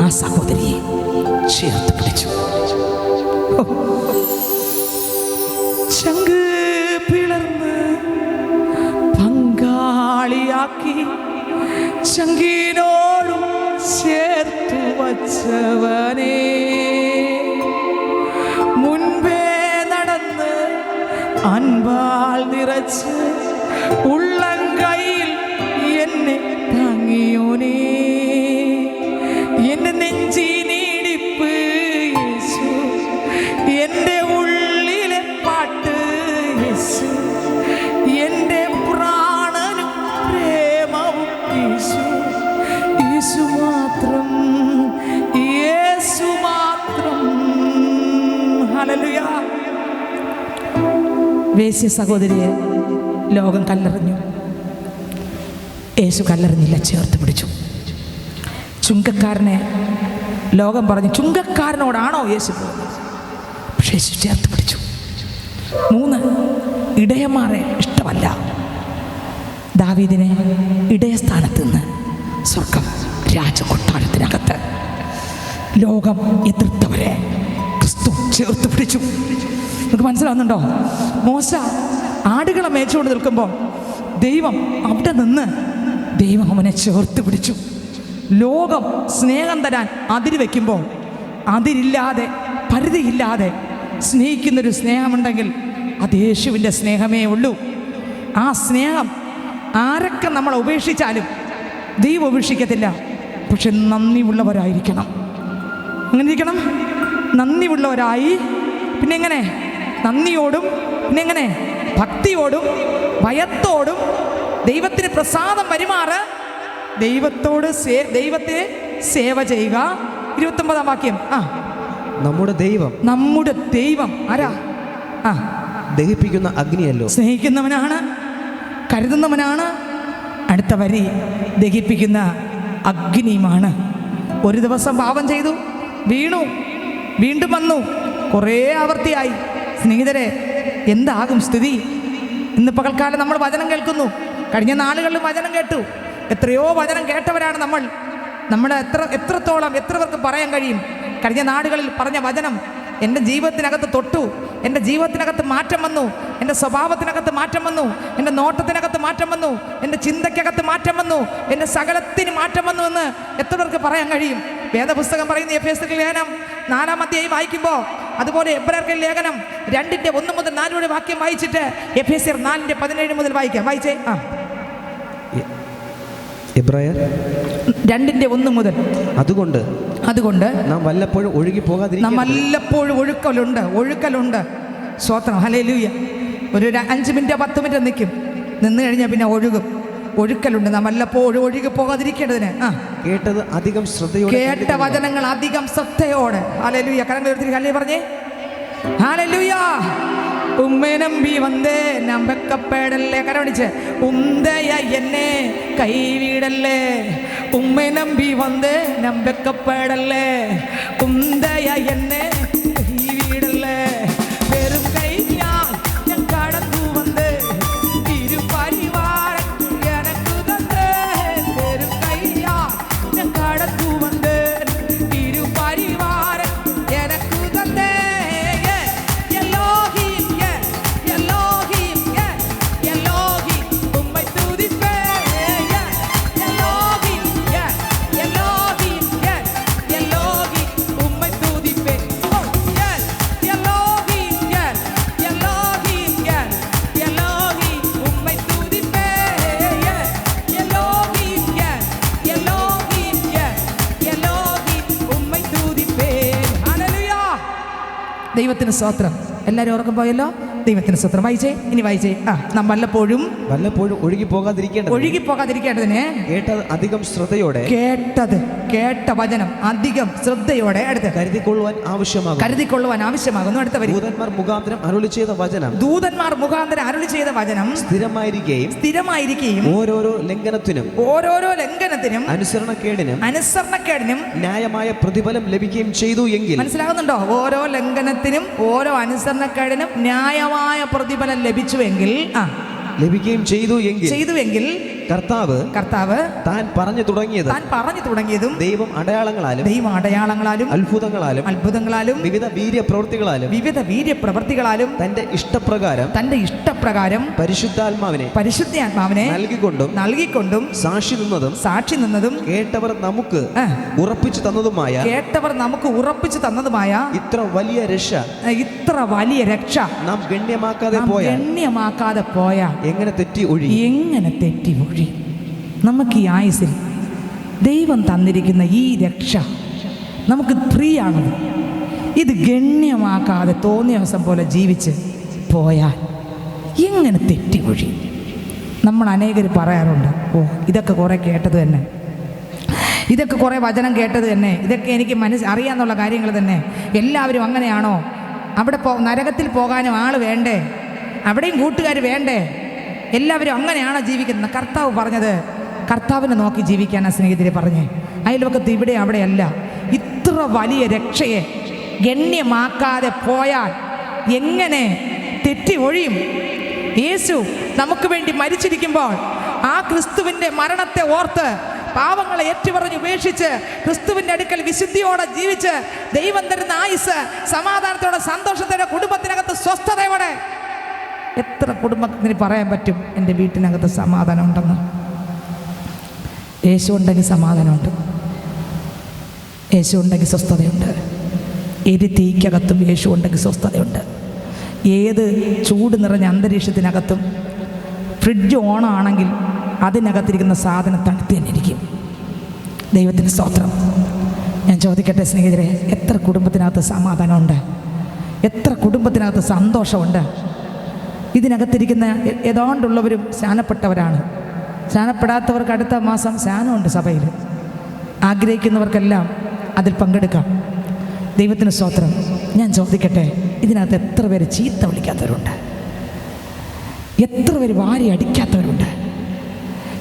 S1: ആ സഹോദരിയെ ചേർത്ത് പിടിച്ചു. ചങ്ക് പിളർന്ന് പങ്കാളിയാക്കി ചങ്കിനോടും ചേർത്തു വച്ചവനെ, മുൻപേ നടന്ന് അൻപാൽ നിറച്ച് ഉള്ളംകൈയിൽ എന്നെ താങ്ങിയോനേ, എന്റെ നെഞ്ചിനിടിപ്പ് യേശു, എൻ്റെ ഉള്ളിലെ പാട്ട് യേശു, എൻ്റെ പ്രാണനും പ്രേമവും യേശു, യേശു മാത്രം, യേശു മാത്രം. ഹല്ലേലൂയ. വേശ്യ സഹോദരിയെ ലോകം കല്ലെറിഞ്ഞു. യേശു കല്ലെറിഞ്ഞില്ല, ചേർത്ത് പിടിച്ചു. ചുങ്കക്കാരനെ ലോകം പറഞ്ഞു, ചുങ്കക്കാരനോടാണോ യേശു പോകുന്നത്? പക്ഷേ യേശു ചേർത്ത് പിടിച്ചു. 3, ഇടയന്മാരെ ഇഷ്ടമല്ല. ദാവീദിനെ ഇടയസ്ഥാനത്ത് നിന്ന് സ്വർഗം രാജകൊട്ടാരത്തിനകത്ത് ലോകം എതിർത്തവരെ ക്രിസ്തു ചേർത്ത് പിടിച്ചു. നിങ്ങൾക്ക് മനസ്സിലാവുന്നുണ്ടോ? മോശ ആടുകളെ മേച്ചുകൊണ്ട് നിൽക്കുമ്പോൾ ദൈവം അവിടെ നിന്ന് ദൈവം അവനെ ചേർത്ത് പിടിച്ചു. ലോകം സ്നേഹം തരാൻ അതിര് വയ്ക്കുമ്പോൾ അതിരില്ലാതെ പരിധിയില്ലാതെ സ്നേഹിക്കുന്നൊരു സ്നേഹമുണ്ടെങ്കിൽ അത് യേശുവിൻ്റെ സ്നേഹമേ ഉള്ളൂ. ആ സ്നേഹം ആരൊക്കെ നമ്മളെ ഉപേക്ഷിച്ചാലും ദൈവം ഉപേക്ഷിക്കത്തില്ല. പക്ഷെ നന്ദിയുള്ളവരായിരിക്കണം. അങ്ങനെ ഇരിക്കണം, നന്ദിയുള്ളവരായി. പിന്നെ എങ്ങനെ? നന്ദിയോടും, പിന്നെ എങ്ങനെ? ഭക്തിയോടും ഭയത്തോടും ദൈവത്തിന് പ്രസാദം പരിമാറ്, ദൈവത്തെ സേവ ചെയ്യുക. 29-ാം വാക്യം.
S2: നമ്മുടെ ദൈവം
S1: ആരാ?
S2: ദഹിപ്പിക്കുന്ന അഗ്നിയല്ലോ.
S1: സ്നേഹിക്കുന്നവനാണ്, കരുതുന്നവനാണ്. അടുത്ത വരി, ദഹിപ്പിക്കുന്ന അഗ്നിയുമാണ്. ഒരു ദിവസം പാപം ചെയ്തു, വീണു, വീണ്ടും വന്നു, കുറേ ആവർത്തിയായി. സ്നേഹിതരെ, എന്താകും സ്ഥിതി? ഇന്ന് പകൽക്കാലം നമ്മൾ വചനം കേൾക്കുന്നു. കഴിഞ്ഞ നാളുകളിൽ വചനം കേട്ടു. എത്രയോ വചനം കേട്ടവരാണ് നമ്മൾ. നമ്മുടെ എത്രത്തോളം എത്ര പേർക്ക് പറയാൻ കഴിയും? കഴിഞ്ഞ നാടുകളിൽ പറഞ്ഞ വചനം എൻ്റെ ജീവിതത്തിനകത്ത് തൊട്ടു, എൻ്റെ ജീവിതത്തിനകത്ത് മാറ്റം വന്നു, എൻ്റെ സ്വഭാവത്തിനകത്ത് മാറ്റം വന്നു, എൻ്റെ നോട്ടത്തിനകത്ത് മാറ്റം വന്നു, എൻ്റെ ചിന്തയ്ക്കകത്ത് മാറ്റം വന്നു, എൻ്റെ സകലത്തിന് മാറ്റം വന്നു എന്ന് എത്ര പേർക്ക് പറയാൻ കഴിയും? വേദപുസ്തകം പറയുന്ന എഫേസ്യർ ലേഖനം 4-ാം അധ്യായം വായിക്കുമ്പോൾ, അതുപോലെ എബ്രായർക്കെഴുതിയ ലേഖനം 2:1 മുതൽ 4 വാക്യം വായിച്ചിട്ട് എഫേസ്യർ 4:17 മുതൽ വായിക്കാം. വായിച്ചേ.
S2: എബ്രായർ
S1: 2:1 മുതൽ. അതുകൊണ്ട്
S2: നാം വല്ലപ്പോഴും
S1: ഒഴുക്കലുണ്ട്. സ്തോത്രം, ഹല്ലേലൂയ. ഒരു 5 മിനിറ്റ് 10 മിനിറ്റ് നിൽക്കും, നിന്ന് കഴിഞ്ഞാൽ പിന്നെ ഒഴുക്കലുണ്ട്. നാം വല്ലപ്പോഴും ഒഴുകി പോകാതിരിക്കേണ്ടതിന്
S2: കേട്ടത് അധികം ശ്രദ്ധയോടെ,
S1: കേട്ട വചനങ്ങൾ അധികം ശ്രദ്ധയോടെ. ഹല്ലേലൂയ. കരങ്ങൾ ഉയർത്തി ഹല്ലേലൂയ പറഞ്ഞേ. ഹല്ലേലൂയ. ഉമ്മേ നമ്പി വന്നേ നമ്പക്കപ്പെടല്ലേ. കരമടിച്ച് ഉന്തയ എന്നെ കൈവിടല്ലേ. ഉമ്മേ നമ്പി വന്നേ നമ്പക്കപ്പെടല്ലേ. ഉന്തയ എന്നെ കൈവിടല്ലേ. വെറും കൈയാൽ ഞാൻ കടന്നു വന്ന് ഇരുപരിവാരം എനക്കു തന്നേ. വെറും കൈയാൽ ഞാൻ കടന്നു വന്ന് ഇരുപരിവാരം എനക്കു തന്നേ. ദൈവത്തിന് സ്തോത്രം. എല്ലാവരും ഉറക്കം പോയല്ലോ. ദൈവത്തിന് സ്തോത്രം. വായിച്ചേ, ഇനി വായിച്ചേ. നാം വല്ലപ്പോഴും
S2: ഒഴുകി
S1: പോകാതിരിക്കേണ്ടതിന്
S2: കേട്ടത് അധികം ശ്രദ്ധയോടെ,
S1: കേട്ട വചനം അധികം ശ്രദ്ധയോടെ അടുത്ത്
S2: കരുതിക്കൊള്ളുവാൻ
S1: ആവശ്യമാകുന്നു. അടുത്ത വരി.
S2: ദൂതന്മാർ മുഖാന്തരം അരുളി ചെയ്ത വചനം സ്ഥിരമായിരിക്കുകയും ഓരോരോ ലംഘനത്തിനും അനുസരണക്കേടിനും ന്യായമായ പ്രതിഫലം ലഭിക്കുകയും ചെയ്തു എങ്കിൽ.
S1: മനസ്സിലാകുന്നുണ്ടോ? ഓരോ ലംഘനത്തിനും ഓരോ അനുസരണക്കേടിനും ന്യായമായ പ്രതിഫലം ലഭിക്കുകയും ചെയ്തുവെങ്കിൽ കർത്താവ് താൻ പറഞ്ഞു തുടങ്ങിയതും ദൈവം അടയാളങ്ങളാലും അത്ഭുതങ്ങളാലും വിവിധ വീര്യപ്രവൃത്തികളാലും തന്റെ ഇഷ്ടപ്രകാരം പരിശുദ്ധാത്മാവിനെ നൽകിക്കൊണ്ടും സാക്ഷി നിന്നതും കേട്ടവർ നമുക്ക് ഉറപ്പിച്ചു തന്നതുമായ ഇത്ര വലിയ രക്ഷ നാം ഗണ്യമാക്കാതെ പോയ എങ്ങനെ തെറ്റി ഒഴി. നമുക്ക് ഈ ആയുസ്സിൽ ദൈവം തന്നിരിക്കുന്ന ഈ രക്ഷ നമുക്ക് ഫ്രീ ആണത്. ഇത് ഗണ്യമാക്കാതെ തോന്നിയ ദിവസം പോലെ ജീവിച്ച് പോയാൽ എങ്ങനെ തെറ്റി ഒഴി. നമ്മൾ അനേകർ പറയാറുണ്ട്, ഇതൊക്കെ കുറേ കേട്ടത് തന്നെ, ഇതൊക്കെ കുറേ വചനം കേട്ടത് തന്നെ, ഇതൊക്കെ എനിക്ക് അറിയാന്നുള്ള കാര്യങ്ങൾ തന്നെ. എല്ലാവരും അങ്ങനെയാണോ? അവിടെ നരകത്തിൽ പോകാനും ആൾ വേണ്ടേ? അവിടെയും കൂട്ടുകാർ വേണ്ടേ? എല്ലാവരും അങ്ങനെയാണോ ജീവിക്കുന്നത്? കർത്താവ് പറഞ്ഞത് കർത്താവിനെ നോക്കി ജീവിക്കാനാണ് സ്നേഹിതരെ പറഞ്ഞേ. അയൽവക്കത്ത് ഇവിടെ അവിടെയല്ല. ഇത്ര വലിയ രക്ഷയെ ഗണ്യമാക്കാതെ പോയാൽ എങ്ങനെ തെറ്റി ഒഴിയും? യേശു നമുക്ക് വേണ്ടി മരിച്ചിരിക്കുമ്പോൾ ആ ക്രിസ്തുവിൻ്റെ മരണത്തെ ഓർത്ത് പാവങ്ങളെ ഏറ്റുപറഞ്ഞ് ഉപേക്ഷിച്ച് ക്രിസ്തുവിൻ്റെ അടുക്കൽ വിശുദ്ധിയോടെ ജീവിച്ച് ദൈവം തരുന്ന ആയുസ് സമാധാനത്തോടെ സന്തോഷത്തോടെ കുടുംബത്തിനകത്ത് സ്വസ്ഥതയോടെ എത്ര കുടുംബത്തിന് പറയാൻ പറ്റും എൻ്റെ വീട്ടിനകത്ത് സമാധാനം ഉണ്ടെന്ന്? യേശു ഉണ്ടെങ്കിൽ സമാധാനമുണ്ട്, യേശു ഉണ്ടെങ്കിൽ സ്വസ്ഥതയുണ്ട്. തീക്കകത്തും യേശു ഉണ്ടെങ്കിൽ സ്വസ്ഥതയുണ്ട്. ഏത് ചൂട് നിറഞ്ഞ അന്തരീക്ഷത്തിനകത്തും ഫ്രിഡ്ജ് ഓണാണെങ്കിൽ അതിനകത്തിരിക്കുന്ന സാധനം തണുത്ത് തന്നെ ഇരിക്കും. ദൈവത്തിന് സ്തോത്രം. ഞാൻ ചോദിക്കട്ടെ സ്നേഹിതരെ, എത്ര കുടുംബത്തിനകത്ത് സമാധാനമുണ്ട്, എത്ര കുടുംബത്തിനകത്ത് സന്തോഷമുണ്ട്? ഇതിനകത്തിരിക്കുന്ന ഏതാണ്ടുള്ളവരും സ്നാനപ്പെട്ടവരാണ്. സ്നാനപ്പെടാത്തവർക്ക് അടുത്ത മാസം സ്നാനമുണ്ട് സഭയിൽ. ആഗ്രഹിക്കുന്നവർക്കെല്ലാം അതിൽ പങ്കെടുക്കാം. ദൈവത്തിന് സ്തോത്രം. ഞാൻ ചോദിക്കട്ടെ, ഇതിനകത്ത് എത്ര പേര് ചീത്ത വിളിക്കാത്തവരുണ്ട്? എത്ര പേര് വാരി അടിക്കാത്തവരുണ്ട്?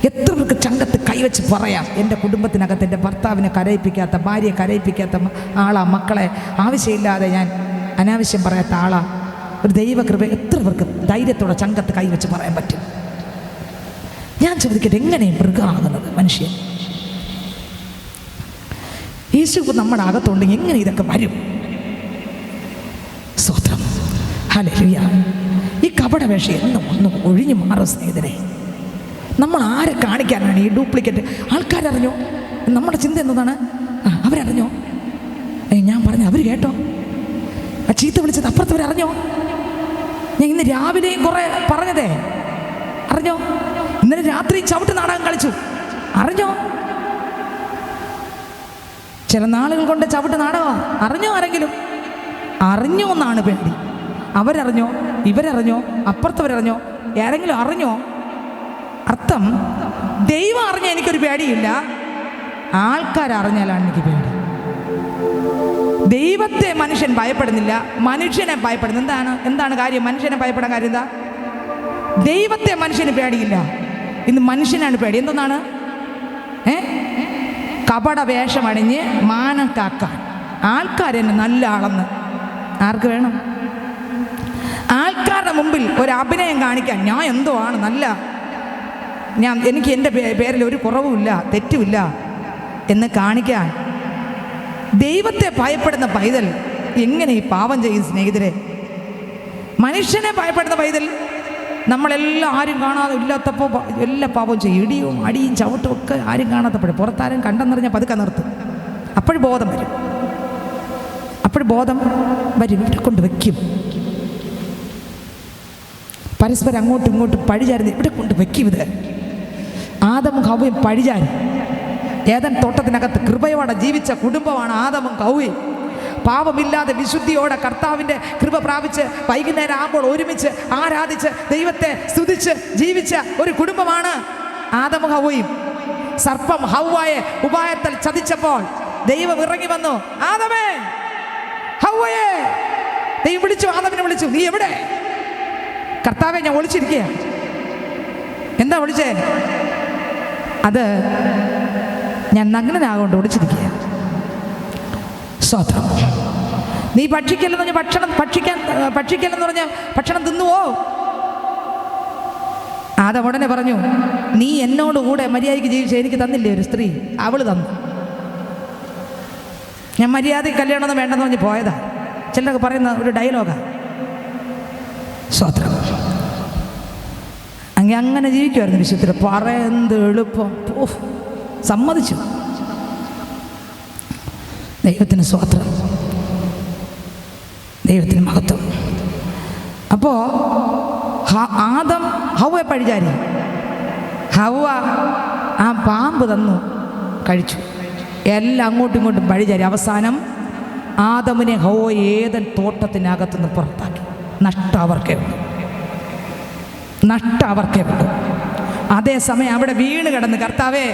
S1: എത്ര പേർക്ക് ചങ്കത്ത് കൈവച്ച് പറയാം, എൻ്റെ കുടുംബത്തിനകത്ത് എൻ്റെ ഭർത്താവിനെ കരയിപ്പിക്കാത്ത, ഭാര്യയെ കരയിപ്പിക്കാത്ത ആളാ, മക്കളെ ആവശ്യമില്ലാതെ ഞാൻ അനാവശ്യം പറയാത്ത ആളാ? ഒരു ദൈവകൃപ എത്ര പേർക്ക് ധൈര്യത്തോടെ ചങ്കത്ത് കൈവച്ച് പറയാൻ പറ്റും? ഞാൻ ചോദിക്കട്ടെ, എങ്ങനെ മൃഗമാകുന്നത് മനുഷ്യൻ? യേശു നമ്മുടെ അകത്തുണ്ടെങ്കിൽ എങ്ങനെ ഇതൊക്കെ വരും? സ്തോത്രം. ഹല്ലേലൂയ. ഈ കപട വേഷ ഒന്ന് ഒഴിഞ്ഞു മാറും സ്നേഹിതരെ. നമ്മൾ ആരെ കാണിക്കാനാണ് ഈ ഡ്യൂപ്ലിക്കേറ്റ്? ആൾക്കാരറിഞ്ഞോ? നമ്മുടെ ചിന്ത എന്താണ്? അവരറിഞ്ഞോ? ഞാൻ പറഞ്ഞു അവർ കേട്ടോ? ആ ചീത്ത വിളിച്ചത് അപ്പുറത്തവരറിഞ്ഞോ? ഞാൻ ഇന്ന് രാവിലെയും കുറേ പറഞ്ഞതേ അറിഞ്ഞോ? ഇന്നലെ രാത്രി ചവിട്ട് നാടകം കളിച്ചു, അറിഞ്ഞോ? ചില നാളുകൾ കൊണ്ട് ചവിട്ട് നാടകമാണ്, അറിഞ്ഞോ? ആരെങ്കിലും അറിഞ്ഞോ എന്നാണ് പേടി. അവരറിഞ്ഞോ? ഇവരറിഞ്ഞോ? അപ്പുറത്തവരറിഞ്ഞോ? ആരെങ്കിലും അറിഞ്ഞോ? അർത്ഥം ദൈവം അറിഞ്ഞ എനിക്കൊരു പേടിയില്ല, ആൾക്കാരറിഞ്ഞാലാണ് എനിക്ക് പേടി. ദൈവത്തെ മനുഷ്യൻ ഭയപ്പെടുന്നില്ല, മനുഷ്യനെ ഭയപ്പെടുന്നു. എന്താണ് കാര്യം? മനുഷ്യനെ ഭയപ്പെടാൻ കാര്യം എന്താ? ദൈവത്തെ മനുഷ്യന് പേടിയില്ല, ഇന്ന് മനുഷ്യനാണ് പേടി. എന്താണ്? കപട വേഷമണിഞ്ഞ് മാനം കാക്കാൻ ആൾക്കാരെന്നെ നല്ല ആളെന്ന് ആർക്ക് വേണം? ആൾക്കാരുടെ മുമ്പിൽ ഒരു അഭിനയം കാണിക്കാൻ ഞാൻ എന്തോ ആണ് നല്ല, എനിക്ക് എൻ്റെ പേരിൽ ഒരു കുറവുമില്ല, തെറ്റുമില്ല എന്ന് കാണിക്കാൻ ദൈവത്തെ ഭയപ്പെടുന്ന പൈതൽ എങ്ങനെ ഈ പാപം ചെയ്യും സ്നേഹിതരെ? മനുഷ്യനെ ഭയപ്പെടുന്ന പൈതൽ നമ്മളെല്ലാം ആരും കാണാതെ ഇല്ലാത്തപ്പോൾ എല്ലാ പാപവും ചെയ്യും. ഇടിയും അടിയും ചവിട്ടും ഒക്കെ ആരും കാണാത്തപ്പോഴും പുറത്താരും കണ്ടെന്നറിഞ്ഞാൽ പതുക്കെ നിർത്തും. അപ്പോഴും ബോധം വരും, ഇവിടെ കൊണ്ട് വയ്ക്കും. പരസ്പരം അങ്ങോട്ടും ഇങ്ങോട്ടും പഴിചാരുന്നു, ഇവിടെ കൊണ്ട് വയ്ക്കും. ഇത് ആദമും ഹവ്വയും പഴിചാരി ഏദൻ തോട്ടത്തിനകത്ത് കൃപയോടെ ജീവിച്ച കുടുംബമാണ് ആദമും ഹവ്വയും. പാപമില്ലാതെ വിശുദ്ധിയോടെ കർത്താവിൻ്റെ കൃപ പ്രാപിച്ച് വൈകുന്നേരം ആകുമ്പോൾ ഒരുമിച്ച് ആരാധിച്ച് ദൈവത്തെ സ്തുതിച്ച് ജീവിച്ച ഒരു കുടുംബമാണ് ആദമും ഹവ്വയും. സർപ്പം ഹവ്വയെ ഉപായത്തിൽ ചതിച്ചപ്പോൾ ദൈവം ഇറങ്ങി വന്നു, ആദമേ, ഹവ്വയെ. ദൈവം വിളിച്ചു, ആദമിനെ വിളിച്ചു, നീ എവിടെ? കർത്താവെ, ഞാൻ ഒളിച്ചിരിക്കുക. എന്താ വിളിച്ചേ? അത് ഞാൻ നഗ്നനാകൊണ്ട് ഒളിച്ചിരിക്കുക. സ്തോത്രം. നീ ഭക്ഷിക്കല്ലെന്ന് പറഞ്ഞ ഭക്ഷിക്കല്ലെന്ന് പറഞ്ഞ ഭക്ഷണം തിന്നുവോ? ആദം ഉടനെ പറഞ്ഞു, നീ എന്നോടുകൂടെ മര്യാദയ്ക്ക് ജീവിച്ച എനിക്ക് തന്നില്ലേ ഒരു സ്ത്രീ? അവള് തന്നു. ഞാൻ മര്യാദയ്ക്ക് കല്യാണമൊന്നും വേണ്ടെന്ന് പറഞ്ഞ് പോയതാ. ചിലരൊക്കെ പറയുന്ന ഒരു ഡയലോഗാ. സ്തോത്രം. അങ്ങനെ ജീവിക്കുമായിരുന്നു വിശുദ്ധർ. പറയുന്നത് എളുപ്പം, സമ്മതിച്ചു. ദൈവത്തിന് സ്തോത്രം, ദൈവത്തിന് മഹത്വം. അപ്പോൾ ആദം ഹവ്വയെ പഴിചാരി, ഹവ്വ ആ പാമ്പ് തന്നു കഴിച്ചു. എല്ലാം അങ്ങോട്ടും ഇങ്ങോട്ടും പഴിചാരി. അവസാനം ആദമിനെ ഹവ്വ ഏദൻ തോട്ടത്തിനകത്തുനിന്ന് പുറത്താക്കി. നഷ്ടം അവർക്കേ ഉള്ളൂ. അതേസമയം അവിടെ വീണ് കിടന്ന്, കർത്താവേ,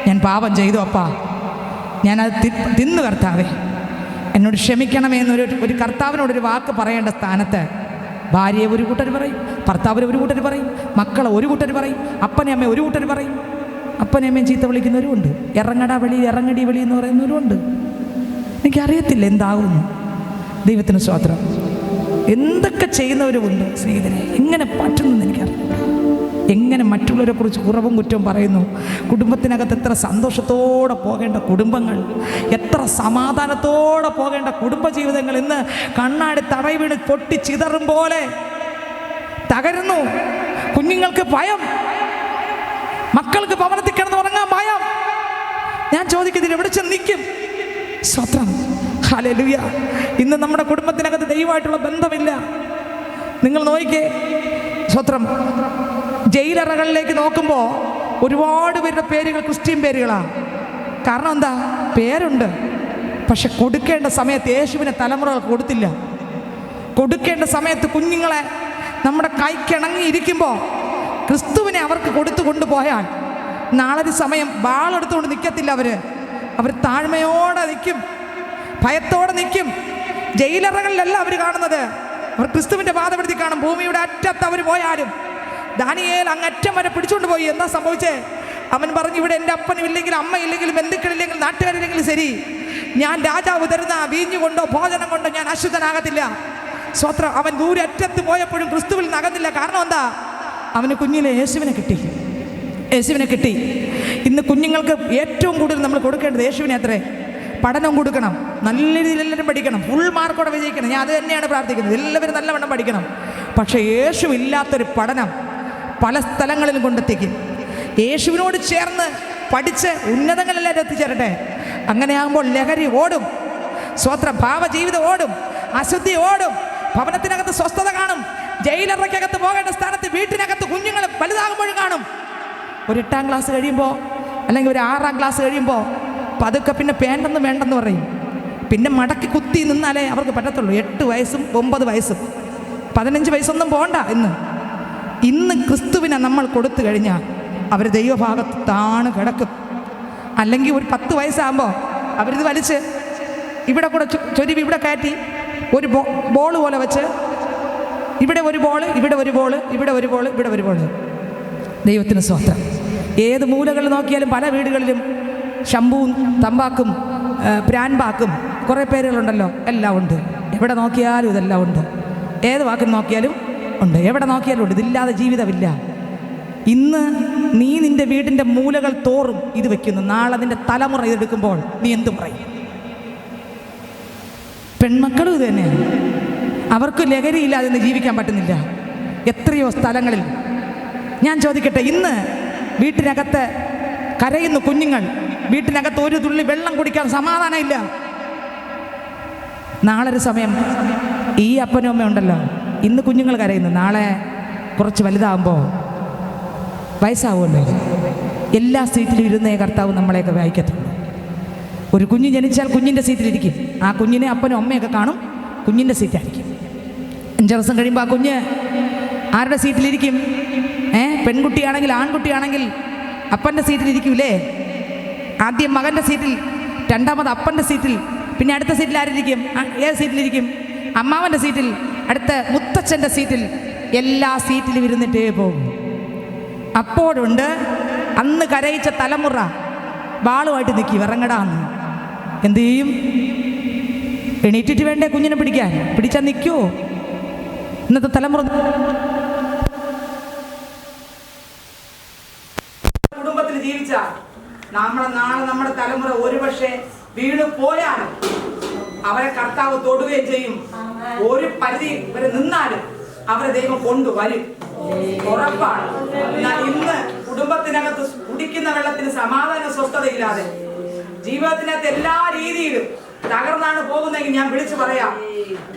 S1: ഞാൻ പാപം ചെയ്തു അപ്പാ, ഞാനത് തിന്നു കർത്താവേ, എന്നോട് ക്ഷമിക്കണമേ എന്നൊരു കർത്താവിനോടൊരു വാക്ക് പറയേണ്ട സ്ഥാനത്ത് ഭാര്യയെ ഒരു കൂട്ടർ പറയും, ഭർത്താവിനെ ഒരു കൂട്ടർ പറയും, മക്കളെ ഒരു കൂട്ടർ പറയും, അപ്പനെ അമ്മയെ ഒരു കൂട്ടർ പറയും. അപ്പനെ അമ്മയും ചീത്ത വിളിക്കുന്നവരുമുണ്ട്, ഇറങ്ങടി വെളി എന്ന് പറയുന്നവരുമുണ്ട്. എനിക്കറിയത്തില്ല എന്താകുന്നു. ദൈവത്തിന് സ്തോത്രം. എന്തൊക്കെ ചെയ്യുന്നവരുമുണ്ട് സ്നേഹിതരെ. എങ്ങനെ പറ്റുന്നെന്ന് എനിക്കറിയില്ല. എങ്ങനെ മറ്റുള്ളവരെ കുറിച്ച് കുറവും കുറ്റവും പറയുന്നു. കുടുംബത്തിനകത്ത് എത്ര സന്തോഷത്തോടെ പോകേണ്ട കുടുംബങ്ങൾ, എത്ര സമാധാനത്തോടെ പോകേണ്ട കുടുംബജീവിതങ്ങൾ ഇന്ന് കണ്ണാടി തറയിൽ വീണ് പൊട്ടി ചിതറും പോലെ തകരുന്നു. കുഞ്ഞുങ്ങൾക്ക് ഭയം, മക്കൾക്ക് ഭവനത്തിൽ കിടന്ന് ഉറങ്ങാൻ ഭയം. ഞാൻ ചോദിക്കുന്നതിൽ എവിടെ ചെന്ന് നിൽക്കും? സ്തോത്രം, ഹല്ലേലൂയ. ഇന്ന് നമ്മുടെ കുടുംബത്തിനകത്ത് ദൈവമായിട്ടുള്ള ബന്ധമില്ല. നിങ്ങൾ നോക്കിക്കേ, സ്തോത്രം, ജയിലറകളിലേക്ക് നോക്കുമ്പോൾ ഒരുപാട് പേരുടെ പേരുകൾ ക്രിസ്ത്യൻ പേരുകളാണ്. കാരണം എന്താ? പേരുണ്ട്, പക്ഷെ കൊടുക്കേണ്ട സമയത്ത് യേശുവിനെ തലമുറകൾ കൊടുത്തില്ല. കൊടുക്കേണ്ട സമയത്ത് കുഞ്ഞുങ്ങളെ നമ്മുടെ കൈക്കിണങ്ങിയിരിക്കുമ്പോൾ ക്രിസ്തുവിനെ അവർക്ക് കൊടുത്തു കൊണ്ടുപോയാൽ നാളൊരു സമയം ബാളെടുത്തുകൊണ്ട് നിൽക്കത്തില്ല. അവർ താഴ്മയോടെ നിൽക്കും, ഭയത്തോടെ നിൽക്കും. ജയിലറകളിലല്ല അവർ കാണുന്നത്, അവർ ക്രിസ്തുവിൻ്റെ പാദമെടുത്തി കാണും. ഭൂമിയുടെ അറ്റത്ത് അവർ പോയാലും ദാനിയേൽ അങ്ങറ്റം വരെ പിടിച്ചുകൊണ്ട് പോയി. എന്താ സംഭവിച്ചേ? അവൻ പറഞ്ഞു, ഇവിടെ എൻ്റെ അപ്പനും ഇല്ലെങ്കിലും അമ്മയില്ലെങ്കിലും ബന്ധുക്കളില്ലെങ്കിലും നാട്ടുകാരില്ലെങ്കിലും ശരി, ഞാൻ രാജാവ് തരുന്ന വീഞ്ഞു കൊണ്ടോ ഭോജനം കൊണ്ടോ ഞാൻ അശുദ്ധനാകത്തില്ല. സ്വത്രം. അവൻ ദൂരെ അറ്റത്ത് പോയപ്പോഴും ക്രിസ്തുവിൽ നകന്നില്ല. കാരണം എന്താ? അവന് കുഞ്ഞിലെ യേശുവിനെ കിട്ടി. ഇന്ന് കുഞ്ഞുങ്ങൾക്ക് ഏറ്റവും കൂടുതൽ നമ്മൾ കൊടുക്കേണ്ടത് യേശുവിനെ. അത്രേ. പഠനം കൊടുക്കണം, നല്ല രീതിയിൽ എല്ലാവരും പഠിക്കണം, ഫുൾ മാർക്കോടെ വിജയിക്കണം. ഞാൻ അത് തന്നെയാണ് പ്രാർത്ഥിക്കുന്നത്, എല്ലാവരും നല്ലവണ്ണം പഠിക്കണം. പക്ഷേ യേശു ഇല്ലാത്തൊരു പഠനം പല സ്ഥലങ്ങളിലും കൊണ്ടെത്തിക്കും. യേശുവിനോട് ചേർന്ന് പഠിച്ച് ഉന്നതങ്ങളിലെല്ലാം എത്തിച്ചേരട്ടെ. അങ്ങനെയാകുമ്പോൾ ലഹരി ഓടും, ഭാവജീവിതം ഓടും, അശുദ്ധി ഓടും, ഭവനത്തിനകത്ത് സ്വസ്ഥത കാണും. ജയിലറയ്ക്കകത്ത് പോകേണ്ട സ്ഥാനത്ത് വീട്ടിനകത്ത് കുഞ്ഞുങ്ങൾ വലുതാകുമ്പോഴും കാണും. ഒരു 8ാം ക്ലാസ് കഴിയുമ്പോൾ അല്ലെങ്കിൽ ഒരു 6ാം ക്ലാസ് കഴിയുമ്പോൾ പതുക്കെ പിന്നെ വേണ്ടെന്ന് പറയും. പിന്നെ മടക്കി കുത്തി നിന്നാലേ അവർക്ക് പറ്റത്തുള്ളൂ. 8 വയസ്സും 9 വയസ്സും 15 വയസ്സൊന്നും പോകണ്ട. ഇന്ന് ക്രിസ്തുവിനെ നമ്മൾ കൊടുത്തു കഴിഞ്ഞാൽ അവർ ദൈവഭാഗത്ത് താണ് കിടക്കും. അല്ലെങ്കിൽ ഒരു 10 വയസ്സാകുമ്പോൾ അവരിത് വലിച്ച് ഇവിടെ കൂടെ ചൊരിവ് ഇവിടെ കയറ്റി ഒരു ബോൾ പോലെ വെച്ച് ഇവിടെ ഒരു ബോൾ, ഇവിടെ ഒരു ബോൾ, ഇവിടെ ഒരു ബോൾ, ഇവിടെ ഒരു ബോൾ. ദൈവത്തിന് സ്തോത്രം. ഏത് മൂലകളിൽ നോക്കിയാലും പല വീടുകളിലും ശംഭുവും തമ്പാക്കും പ്രാൻപാക്കും കുറേ പേരുകളുണ്ടല്ലോ. എല്ലാം ഉണ്ട്. എവിടെ നോക്കിയാലും ഇതെല്ലാം ഉണ്ട്. ഏത് വാക്കിൽ നോക്കിയാലും ഉണ്ട്, എവിടെ നോക്കിയാലും ഉണ്ട്. ഇതില്ലാതെ ജീവിതമില്ല. ഇന്ന് നീ നിൻ്റെ വീടിൻ്റെ മൂലകൾ തോറും ഇത് വെക്കുന്നു. നാളെ നിൻ്റെ തലമുറ ഇതെടുക്കുമ്പോൾ നീ എന്തു പറയും? പെൺമക്കളും ഇത് തന്നെയാണ്. അവർക്ക് ലഹരിയില്ലാതെ ഇന്ന് ജീവിക്കാൻ പറ്റുന്നില്ല എത്രയോ സ്ഥലങ്ങളിൽ. ഞാൻ ചോദിക്കട്ടെ, ഇന്ന് വീട്ടിനകത്ത് കരയുന്നു കുഞ്ഞുങ്ങൾ, വീട്ടിനകത്ത് ഒരു തുള്ളി വെള്ളം കുടിക്കാൻ സമാധാനമില്ല. നാളൊരു സമയം ഈ അപ്പനും അമ്മയും ഉണ്ടല്ലോ, ഇന്ന് കുഞ്ഞുങ്ങൾ കരയുന്നു, നാളെ കുറച്ച് വലുതാകുമ്പോൾ വയസ്സാവുമല്ലോ, എല്ലാ സീറ്റിലും ഇരുന്നേ കർത്താവ് നമ്മളെയൊക്കെ വായിക്കത്തുള്ളൂ. ഒരു കുഞ്ഞ് ജനിച്ചാൽ കുഞ്ഞിൻ്റെ സീറ്റിലിരിക്കും. ആ കുഞ്ഞിനെ അപ്പനും അമ്മയൊക്കെ കാണും, കുഞ്ഞിൻ്റെ സീറ്റായിരിക്കും. 5 ദിവസം കഴിയുമ്പോൾ ആ കുഞ്ഞ് ആരുടെ സീറ്റിലിരിക്കും? പെൺകുട്ടിയാണെങ്കിൽ ആൺകുട്ടിയാണെങ്കിൽ അപ്പൻ്റെ സീറ്റിലിരിക്കൂലേ? ആദ്യം മകൻ്റെ സീറ്റിൽ, രണ്ടാമത് അപ്പൻ്റെ സീറ്റിൽ, പിന്നെ അടുത്ത സീറ്റിൽ ആരിരിക്കും? ഏത് സീറ്റിലിരിക്കും? അമ്മാവൻ്റെ സീറ്റിൽ, അടുത്ത മുത്തച്ഛൻ്റെ സീറ്റിൽ, എല്ലാ സീറ്റിലും ഇരുന്നിട്ടേ പോകും. അപ്പോഴുണ്ട് അന്ന് കരയിച്ച തലമുറ വാളുമായിട്ട് നിൽക്കി ഇറങ്ങടാന്ന്. എന്തു ചെയ്യും? എണീറ്റിട്ട് വേണ്ടേ കുഞ്ഞിനെ പിടിച്ചാൽ നിൽക്കുമോ? ഇന്നത്തെ തലമുറ കുടുംബത്തിൽ ജീവിച്ച നാളെ നമ്മുടെ തലമുറ ഒരുപക്ഷെ വീണ് പോയാൽ അവരെ കർത്താവ് തൊടുകയും ചെയ്യും. ഒരു പരിധി വരെ നിന്നാലും അവരെ ദൈവം കൊണ്ടുവരും, ഉറപ്പാണ്. എന്നാൽ ഇന്ന് കുടുംബത്തിനകത്ത് കുടിക്കുന്ന വെള്ളത്തിന് സമാധാന സ്വസ്ഥതയില്ലാതെ ജീവിതത്തിനകത്ത് എല്ലാ രീതിയിലും തകർന്നാണ് പോകുന്നതെങ്കിൽ ഞാൻ വിളിച്ചു പറയാം,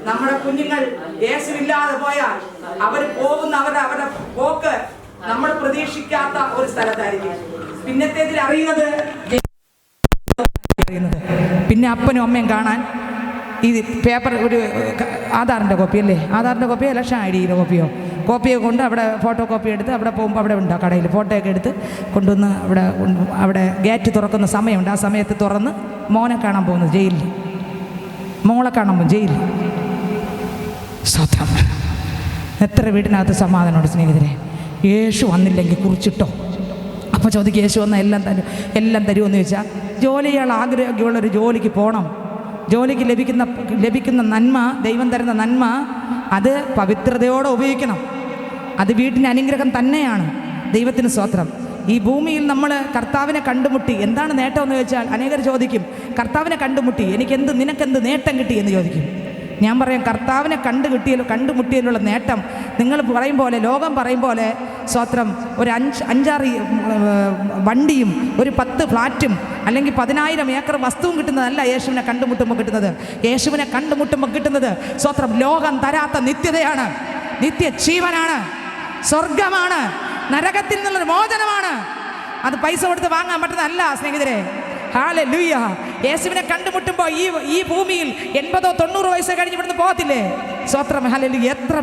S1: നമ്മുടെ കുഞ്ഞുങ്ങൾ യേശുവില്ലാതെ പോയാൽ അവർ പോകുന്ന അവരുടെ പോക്ക് നമ്മൾ പ്രതീക്ഷിക്കാത്ത ഒരു സ്ഥലത്തായിരിക്കും. പിന്നത്തേതിൽ അറിയുന്നത് പിന്നെ അപ്പനും അമ്മയും കാണാൻ ഈ പേപ്പർ, ഒരു ആധാറിൻ്റെ കോപ്പി അല്ലേ, ആധാറിൻ്റെ കോപ്പിയോ ഇലക്ഷൻ ID-യുടെ കോപ്പിയോ കൊണ്ട് അവിടെ ഫോട്ടോ കോപ്പി എടുത്ത് അവിടെ പോകുമ്പോൾ അവിടെ ഉണ്ട് കടയിൽ ഫോട്ടോയൊക്കെ എടുത്ത് കൊണ്ടുവന്ന് അവിടെ ഗേറ്റ് തുറക്കുന്ന സമയമുണ്ട്. ആ സമയത്ത് തുറന്ന് മോനെ കാണാൻ പോകുന്നത് ജയിലിൽ, മോളെ കാണാൻ പോകും ജയിലിൽ. സ്വതം എത്ര വീടിനകത്ത് സമാധാനമുണ്ട് സ്നേഹിതരെ. യേശു വന്നില്ലെങ്കിൽ കുറിച്ചിട്ടോ. അപ്പോൾ ചോദിക്കും, യേശു വന്നാൽ എല്ലാം തരുമെന്ന് ചോദിച്ചാൽ, ജോലി ചെയ്യാൻ ആഗ്രഹമുള്ളൊരു ജോലിക്ക് പോകണം. ജോലിക്ക് ലഭിക്കുന്ന നന്മ, ദൈവം തരുന്ന നന്മ, അത് പവിത്രതയോടെ ഉപയോഗിക്കണം. അത് വീട്ടിന് അനുഗ്രഹം തന്നെയാണ്. ദൈവത്തിന് സ്തോത്രം. ഈ ഭൂമിയിൽ നമ്മൾ കർത്താവിനെ കണ്ടുമുട്ടി. എന്താണ് നേട്ടം എന്ന് ചോദിച്ചാൽ അനേകർ ചോദിക്കും, കർത്താവിനെ കണ്ടുമുട്ടി നിനക്കെന്ത് നേട്ടം കിട്ടി എന്ന് ചോദിക്കും. ഞാൻ പറയാം, കർത്താവിനെ കണ്ടുമുട്ടിയതിലുള്ള നേട്ടം നിങ്ങൾ പറയും പോലെ, ലോകം പറയും പോലെ സ്തോത്രം, ഒരു 5-6 വണ്ടിയും ഒരു 10 ഫ്ലാറ്റും അല്ലെങ്കിൽ 10,000 ഏക്കർ വസ്തുവും കിട്ടുന്നതല്ല യേശുവിനെ കണ്ടുമുട്ടുമ്പോൾ കിട്ടുന്നത്. യേശുവിനെ കണ്ടുമുട്ടുമ്പോൾ കിട്ടുന്നത് സ്തോത്രം ലോകം തരാത്ത നിത്യതയാണ്, നിത്യജീവനാണ്, സ്വർഗമാണ്, നരകത്തിൽ നിന്നുള്ളൊരു മോചനമാണ്. അത് പൈസ കൊടുത്ത് വാങ്ങാൻ പറ്റുന്നതല്ല സ്നേഹിതരെ. ഹല്ലേലൂയ. യേശുവിനെ കണ്ടുമുട്ടുമ്പോൾ ഈ ഭൂമിയിൽ 80-90 വയസ്സ് കഴിഞ്ഞ് ഇവിടുന്ന് പോകത്തില്ലേ? സ്തോത്രം. ഹല്ലേലൂയ. എത്ര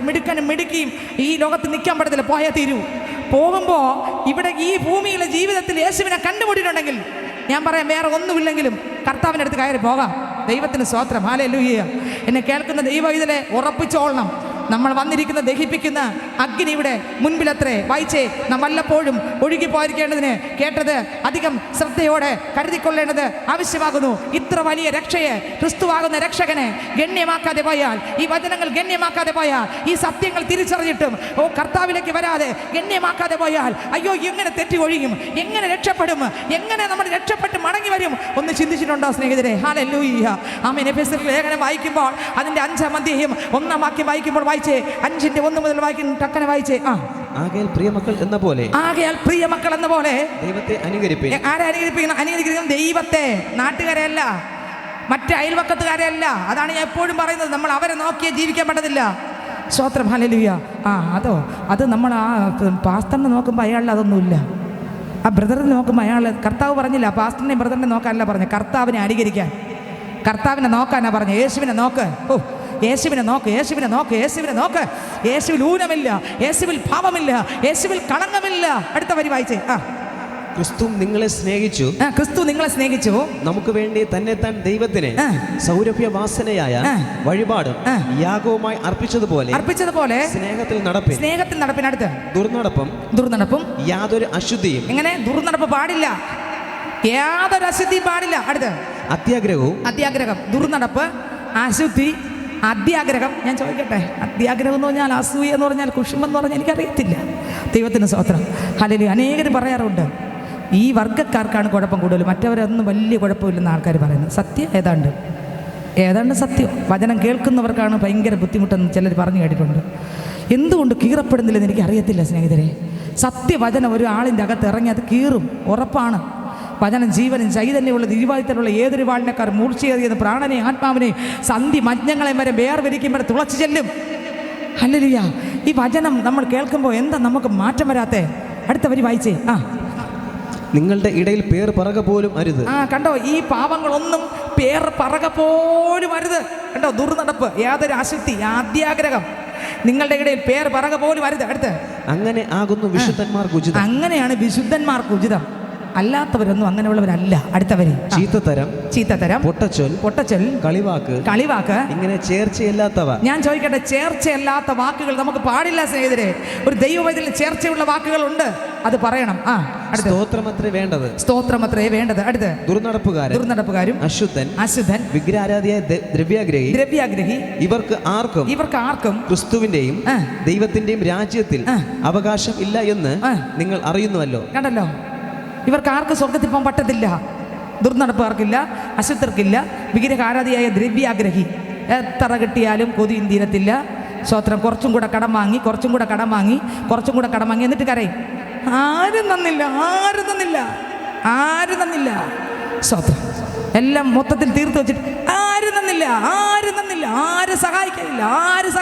S1: മിടുക്കിയും ഈ ലോകത്ത് നിൽക്കാൻ പറ്റത്തില്ല, പോയാൽ തീരൂ. പോകുമ്പോൾ ഇവിടെ ഈ ഭൂമിയിലെ ജീവിതത്തിൽ യേശുവിനെ കണ്ടുമുട്ടിയിട്ടുണ്ടെങ്കിൽ ഞാൻ പറയാം, വേറെ ഒന്നുമില്ലെങ്കിലും കർത്താവിൻ്റെ അടുത്ത് കയറി പോകാം. ദൈവത്തിന് സ്തോത്രം. ഹല്ലേലൂയ. എന്നെ കേൾക്കുന്ന ദൈവം ഇതിലെ ഉറപ്പിച്ചോളണം. നമ്മൾ വന്നിരിക്കുന്ന ദഹിപ്പിക്കുന്ന അഗ്നിയുടെ മുൻപിലത്രേ. വായിച്ചേ, നാം വല്ലപ്പോഴും ഒഴുകിപ്പോയിരിക്കേണ്ടതിന് കേട്ടത് അധികം ശ്രദ്ധയോടെ കരുതിക്കൊള്ളേണ്ടത് ആവശ്യമാകുന്നു. ഇത്ര വലിയ രക്ഷയെ, ക്രിസ്തുവാകുന്ന രക്ഷകനെ ഗണ്യമാക്കാതെ പോയാൽ, ഈ വചനങ്ങൾ ഗണ്യമാക്കാതെ പോയാൽ, ഈ സത്യങ്ങൾ തിരിച്ചറിഞ്ഞിട്ടും കർത്താവിലേക്ക് വരാതെ ഗണ്യമാക്കാതെ പോയാൽ, അയ്യോ എങ്ങനെ തെറ്റി ഒഴിയും, എങ്ങനെ രക്ഷപ്പെടും, എങ്ങനെ നമ്മൾ രക്ഷപ്പെട്ട് മടങ്ങി വരും? ഒന്ന് ചിന്തിച്ചിട്ടുണ്ടോ സ്നേഹിതരെ? ഹല്ലേലൂയ. ആമേൻ. എഫെസ്യർ ലേഖനം വായിക്കുമ്പോൾ അതിൻ്റെ 5-ാം അധ്യായം 1-ാം വാക്യം വായിക്കുമ്പോൾ 5-1 മുതൽ വായിക്കും. ടക്കനെ വായിച്ചേ.
S2: ആകയാൽ പ്രിയമക്കൾ എന്ന പോലെ ദൈവത്തെ അനുകരിപ്പിൻ.
S1: ആരെ അനുകരിപ്പിക്കണം? ദൈവത്തെ, നാട്ടുകാരെയല്ല, മറ്റ് അയൽവക്കത്തുകാരെയല്ല. അതാണ് ഞാൻ എപ്പോഴും പറയുന്നത്. നമ്മൾ അവരെ നോക്കിയേ ജീവിക്കാൻ പറ്റത്തില്ല. സ്തോത്രം. ഹല്ലേലൂയ. അത് നമ്മൾ ആ പാസ്റ്ററിനെ നോക്കുമ്പോൾ അയാളിൽ അതൊന്നുമില്ല. ആ ബ്രദറിനെ നോക്കുമ്പോൾ അയാൾ, കർത്താവ് പറഞ്ഞില്ല പാസ്റ്ററിനെ ബ്രദറിനെ നോക്കാനല്ല പറഞ്ഞത്, കർത്താവിനെ അനുകരിക്കാൻ, കർത്താവിനെ നോക്കാനാണ് പറഞ്ഞത്. യേശുവിനെ നോക്ക്. യേശുവിനെ നോക്ക്. യേശുവിൽ ഊനമില്ല, യേശുവിൽ ഭാവമില്ല, യേശുവിൽ കളങ്കമില്ല. അടുത്ത വരി വായിച്ചേ.
S2: ക്രിസ്തു നിങ്ങളെ സ്നേഹിച്ചു നമുക്ക് വേണ്ടി തന്നെത്താൻ ദൈവത്തിന് സൗരഭ്യവാസനയായ വഴിപാടും യാഗവുമായി അർപ്പിച്ചതുപോലെ സ്നേഹത്തിൽ നടപ്പിൻ. അടുത്ത് ദുർനടപ്പും യാതൊരു അശുദ്ധിയും.
S1: എങ്ങനെ? ദുർനടപ്പ് പാടില്ല, യാതൊരു അശുദ്ധിയും പാടില്ല. അടുത്ത് അത്യാഗ്രഹം, ദുർനടപ്പ്, അശുദ്ധി, അത്യാഗ്രഹം. ഞാൻ ചോദിക്കട്ടെ, അത്യാഗ്രഹം എന്ന് പറഞ്ഞാൽ, അസൂയ എന്ന് പറഞ്ഞാൽ, കുശുമ്പെന്ന് പറഞ്ഞാൽ എനിക്കറിയത്തില്ല. ദൈവത്തിന് സ്തോത്രം. ഹല്ലേലൂയ. അനേകർ പറയാറുണ്ട് ഈ വർഗ്ഗക്കാർക്കാണ് കുഴപ്പം കൂടുതൽ, മറ്റവരൊന്നും വലിയ കുഴപ്പമില്ലെന്ന് ആൾക്കാർ പറയുന്നത്. സത്യം ഏതാണ്ട് സത്യം. വചനം കേൾക്കുന്നവർക്കാണ് ഭയങ്കര ബുദ്ധിമുട്ടെന്ന് ചിലർ പറഞ്ഞു കേട്ടിട്ടുണ്ട്. എന്തുകൊണ്ട് കീറപ്പെടുന്നില്ലെന്ന് എനിക്കറിയത്തില്ല സ്നേഹിതരെ. സത്യവചനം ഒരു ആളിൻ്റെ അകത്ത് ഇറങ്ങി അത് കീറും, ഉറപ്പാണ്. വചനം ജീവനും ചൈതന്യമുള്ള ദീപാദിത്യമുള്ള ഏതൊരു വാളിനേക്കാർ മൂർച്ചയേറിയത് പ്രാണനെ ആത്മാവിനെ സന്ധി മജ്ഞങ്ങളെ വരെ വേർതിരിക്കുമ്പോൾ തുളച്ചു ചെല്ലും. ഹല്ലേലൂയ. ഈ വചനം നമ്മൾ കേൾക്കുമ്പോൾ എന്താ നമുക്ക് മാറ്റം വരാത്തേ? അടുത്ത വരി വായിച്ചേ.
S2: നിങ്ങളുടെ ഇടയിൽ പേർ പറക പോലും അരുത്.
S1: കണ്ടോ, ഈ പാവങ്ങളൊന്നും പേർ പറക പോലും അരുത്. കണ്ടോ, ദുർനടപ്പ്, യാതൊരു അശുദ്ധി, അത്യാഗ്രഹം, നിങ്ങളുടെ ഇടയിൽ പേർ പറക പോലും അരുത്. അടുത്ത്
S2: അങ്ങനെ ആകുന്നു വിശുദ്ധന്മാർക്ക് ഉചിതം.
S1: അങ്ങനെയാണ് വിശുദ്ധന്മാർക്ക് ഉചിതം, അല്ലാത്തവരൊന്നും അങ്ങനെയുള്ളവരല്ല. അടുത്തവര് ചീത്തത്തരം, പൊട്ടച്ചൊൽ, കളിവാക്ക്, ഇങ്ങനെ
S2: ചേർച്ചയില്ലാത്തവ.
S1: ഞാൻ ചോദിക്കട്ടെ, ചേർച്ചയില്ലാത്ത വാക്കുകൾ നമുക്ക് പാടില്ല സ്നേഹിതരെ. ഒരു ദൈവവചനത്തിൽ ചേർച്ചയുള്ള വാക്കുകളുണ്ട്, അത് പറയണം. സ്തോത്രമത്രേ വേണ്ടത്. അടുത്ത് ദുർനടപ്പുകാരും അശുദ്ധൻ വിഗ്രഹാരാധിയായ ദ്രവ്യാഗ്രഹി ഇവർക്ക് ആർക്കും
S2: ക്രിസ്തുവിന്റെയും ദൈവത്തിന്റെയും രാജ്യത്തിൽ അവകാശം ഇല്ല എന്ന് നിങ്ങൾ അറിയുന്നുവല്ലോ.
S1: കണ്ടല്ലോ, ഇവർക്ക് ആർക്കും സ്വർഗത്തിൽ പോകാൻ പറ്റത്തില്ല. ദുർനടപ്പുകാർക്കില്ല, അശുദ്ധർക്കില്ല, വിഗ്രഹാരാധിയായ ദ്രവ്യാഗ്രഹി. എത്ര കിട്ടിയാലും കൊതിയും തീരത്തില്ല. സ്തോത്രം. കുറച്ചും കൂടെ കടം വാങ്ങി എന്നിട്ട് കരയും, ആരും തന്നില്ല. സ്തോത്രം. എല്ലാം മൊത്തത്തിൽ തീർത്ത് വെച്ചിട്ട് ആരും തന്നില്ല, ആരും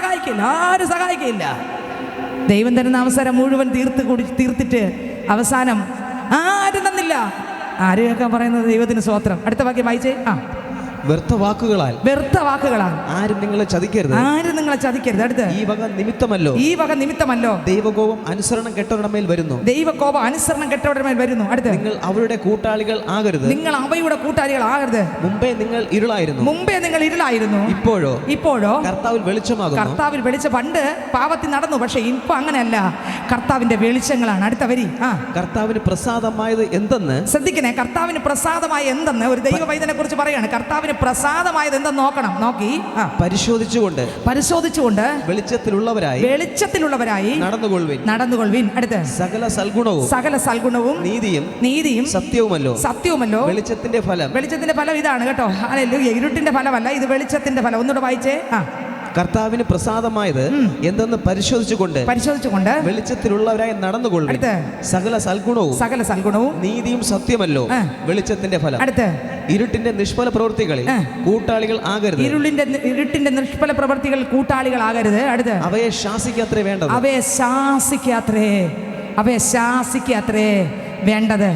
S1: സഹായിക്കില്ല. ദൈവം തരുന്ന അവസരം മുഴുവൻ തീർത്തിട്ട് അവസാനം ആരും തന്നില്ല. ആരും കേൾക്കാൻ പറയുന്നത് ദൈവത്തിന് സ്തോത്രം. അടുത്ത വാക്യം വായിച്ചേ.
S2: വ്യർത്ഥ വാക്കുകളാൽ ആരും നിങ്ങളെ ചതിക്കരുത്.
S1: അടുത്ത്
S2: ഈ വക നിമിത്തമല്ലോ ദൈവകോപം അനുസരണം കെട്ടവരുടെ മേൽ വരുന്നു.
S1: അടുത്ത്
S2: നിങ്ങൾ അവരുടെ കൂട്ടാളികൾ ആകരുത്. മുമ്പേ നിങ്ങൾ ഇരുളായിരുന്നു. ഇപ്പോഴോ കർത്താവിൽ വെളിച്ചമാകുന്നു.
S1: പണ്ട് പാപത്തിൽ നടന്നു, പക്ഷെ ഇപ്പൊ അങ്ങനെയല്ല, കർത്താവിന്റെ വെളിച്ചങ്ങളാണ്. അടുത്ത വരി.
S2: കർത്താവിന് പ്രസാദമായത് എന്തെന്ന്
S1: ശ്രദ്ധിക്കണേ. കർത്താവിന് പ്രസാദമായ എന്തെന്ന് ഒരു ദൈവവൈദ്യനെ കുറിച്ച് പറയാണ്. കർത്താവിന് കർത്താവിന് പ്രസാദമായത് എന്തെന്ന് നോക്കണം. നോക്കി പരിശോധിച്ചുകൊണ്ട് വെളിച്ചത്തിലുള്ളവരായി നടന്നുകൊള്ളുവിൻ. അടുത്ത് സകല സൽഗുണവും നീതിയും സത്യവുമല്ലോ വെളിച്ചത്തിന്റെ ഫലം ഇതാണ് കേട്ടോ. ഹല്ലേലൂയ. ഇരുട്ടിന്റെ ഫലമല്ല, ഇത് വെളിച്ചത്തിന്റെ ഫലം. ഒന്നുകൂടെ വായിച്ചേ.
S2: കർത്താവിന് പ്രസാദമായത് എന്തെന്ന് പരിശോധിച്ചുകൊണ്ട് വെളിച്ചത്തിലുള്ളവരായി നടന്നുകൊള്ളുവിൻ. സകല സൽഗുണവും നീതിയും സത്യമല്ലോ വെളിച്ചത്തിന്റെ ഫലം.
S1: അടുത്ത്
S2: ഇരുട്ടിന്റെ നിഷ്ഫല പ്രവൃത്തികളിൽ കൂട്ടാളികൾ ആകരുത്.
S1: ഇരുട്ടിന്റെ നിഷ്ഫല പ്രവൃത്തികൾ കൂട്ടാളികളാകരുത്. അടുത്ത്
S2: അവയെ ശാസിക്കാത്രേ വേണ്ടത്.
S1: അവയെ ശാസിക്കാത്രേ വേണ്ടത്.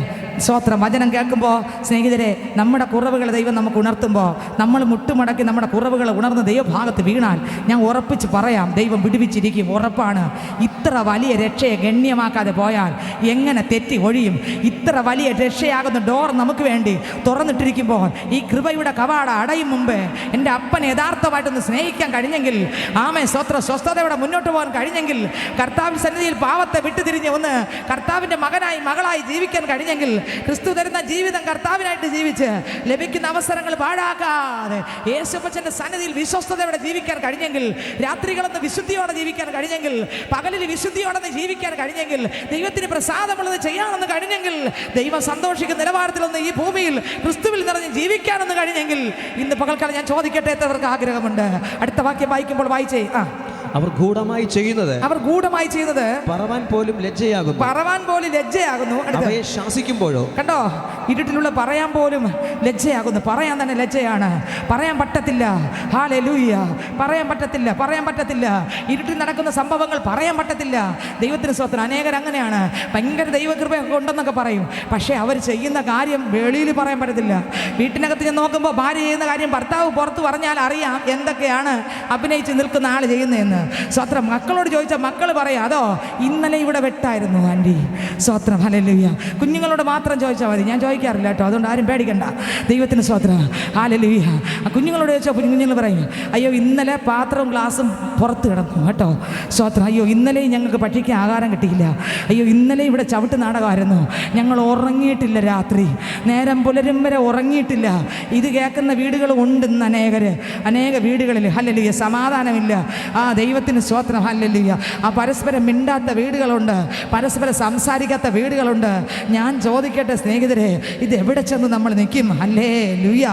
S1: സ്തോത്രം. വചനം കേൾക്കുമ്പോൾ സ്നേഹിതരെ, നമ്മുടെ കുറവുകൾ ദൈവം നമുക്ക് ഉണർത്തുമ്പോൾ നമ്മൾ മുട്ടുമടക്കി നമ്മുടെ കുറവുകൾ ഉണർന്ന് ദൈവഭാഗത്ത് വീണാൽ ഞാൻ ഉറപ്പിച്ച് പറയാം, ദൈവം വിടുവിച്ചിരിക്കും. ഉറപ്പാണ്. ഇത്ര വലിയ രക്ഷയെ ഗണ്യമാക്കാതെ പോയാൽ എങ്ങനെ തെറ്റി ഒഴിയും? ഇത്ര വലിയ രക്ഷയാകുന്ന ഡോർ നമുക്ക് വേണ്ടി തുറന്നിട്ടിരിക്കുമ്പോൾ ഈ കൃപയുടെ കവാട അടയും മുമ്പ് എൻ്റെ അപ്പനെ യഥാർത്ഥമായിട്ടൊന്ന് സ്നേഹിക്കാൻ കഴിഞ്ഞെങ്കിൽ, ആമേ സ്തോത്രം, സ്വസ്ഥതയോടെ മുന്നോട്ട് പോകാൻ കഴിഞ്ഞെങ്കിൽ, കർത്താവിൻ സന്നിധിയിൽ പാവത്തെ വിട്ടുതിരിഞ്ഞ് ഒന്ന് കർത്താവിൻ്റെ മകനായി മകളായി ജീവിക്കാൻ കഴിഞ്ഞെങ്കിൽ, ക്രിസ്തു തരുന്ന ജീവിതം കർത്താവിനായിട്ട് ജീവിച്ച് ലഭിക്കുന്ന അവസരങ്ങൾ പാഴാക്കാതെ യേശുപ്പച്ചൻ്റെ സന്നിധിയിൽ വിശ്വസ്തയോടെ ജീവിക്കാൻ കഴിഞ്ഞെങ്കിൽ, രാത്രികളൊന്ന് വിശുദ്ധിയോടെ ജീവിക്കാൻ കഴിഞ്ഞെങ്കിൽ, പകലിൽ വിശുദ്ധിയോടെ ജീവിക്കാൻ കഴിഞ്ഞെങ്കിൽ, ദൈവത്തിന് പ്രസാദമുള്ളത് ചെയ്യാമെന്ന് കഴിഞ്ഞെങ്കിൽ, ദൈവം സന്തോഷിക്കുന്ന നിലവാരത്തിലൊന്ന് ഈ ഭൂമിയിൽ ക്രിസ്തുവിൽ നിറഞ്ഞ് ജീവിക്കാനെന്ന് കഴിഞ്ഞെങ്കിൽ, ഇന്ന് പകൽക്കാലം ഞാൻ ചോദിക്കട്ടെ, എത്രവർക്ക് ആഗ്രഹമുണ്ട്? അടുത്ത വാക്യം വായിക്കുമ്പോൾ വായിച്ചേ.
S2: അവർ ഗൂഢമായി ചെയ്യുന്നത് പറവാൻ പോലും ലജ്ജയാകുന്നു. അവയെ ശാസിക്കുമ്പോഴോ
S1: കണ്ടോ, ഇരുട്ടിലുള്ള പറയാൻ പോലും ലജ്ജയാകുന്നു. പറയാൻ തന്നെ ലജ്ജയാണ്. പറയാൻ പറ്റത്തില്ല. ഹല്ലേലൂയ. പറയാൻ പറ്റത്തില്ല. ഇരുട്ടിൽ നടക്കുന്ന സംഭവങ്ങൾ പറയാൻ പറ്റത്തില്ല. ദൈവത്തിന് സ്തോത്രം. അനേകർ അങ്ങനെയാണ്. ഭയങ്കര ദൈവകൃപയൊക്കെ ഉണ്ടെന്നൊക്കെ പറയും. പക്ഷേ അവർ ചെയ്യുന്ന കാര്യം വെളിയിൽ പറയാൻ പറ്റത്തില്ല. വീട്ടിനകത്ത് ഞാൻ നോക്കുമ്പോൾ ഭാര്യ ചെയ്യുന്ന കാര്യം ഭർത്താവ് പുറത്ത് പറഞ്ഞാൽ അറിയാം എന്തൊക്കെയാണ് അഭിനയിച്ച് നിൽക്കുന്ന ആൾ ചെയ്യുന്നതെന്ന്. സ്വത്രം. മക്കളോട് ചോദിച്ചാൽ മക്കൾ പറയാം, അതോ ഇന്നലെ ഇവിടെ വെട്ടായിരുന്നു ആൻറ്റി. സ്വത്രം. ഹല്ലേലൂയ. കുഞ്ഞുങ്ങളോട് മാത്രം ചോദിച്ചാൽ മതി. ഞാൻ ചോദിക്കാറില്ല കേട്ടോ, അതുകൊണ്ട് ആരും പേടിക്കണ്ട. ദൈവത്തിന് സ്വത്രം. ഹല്ലേലൂയ. കുഞ്ഞുങ്ങളോട് ചോദിച്ചാൽ കുഞ്ഞുങ്ങൾ പറയും, അയ്യോ ഇന്നലെ പാത്രവും ഗ്ലാസും പുറത്ത് കിടന്നു കേട്ടോ. സ്വത്രം. അയ്യോ ഇന്നലെയും ഞങ്ങൾക്ക് ഭക്ഷിക്കാൻ ആഹാരം കിട്ടിയില്ല. അയ്യോ ഇന്നലെ ഇവിടെ ചവിട്ട് നാടകമായിരുന്നു. ഞങ്ങൾ ഉറങ്ങിയിട്ടില്ല. രാത്രി നേരം പുലരും വരെ ഉറങ്ങിയിട്ടില്ല. ഇത് കേൾക്കുന്ന വീടുകൾ ഉണ്ട് ഇന്ന് അനേക വീടുകളിൽ. ഹല്ലേലൂയ. സമാധാനമില്ല. ദൈവത്തിന് സ്തോത്രം. ഹല്ലേലൂയ. പരസ്പരം മിണ്ടാത്ത വീടുകളുണ്ട്, പരസ്പരം സംസാരിക്കാത്ത വീടുകളുണ്ട്. ഞാൻ ചോദിക്കട്ടെ സ്നേഹിതരെ, ഇത് എവിടെ ചെന്ന് നമ്മൾ നിൽക്കും? ഹല്ലേലൂയ.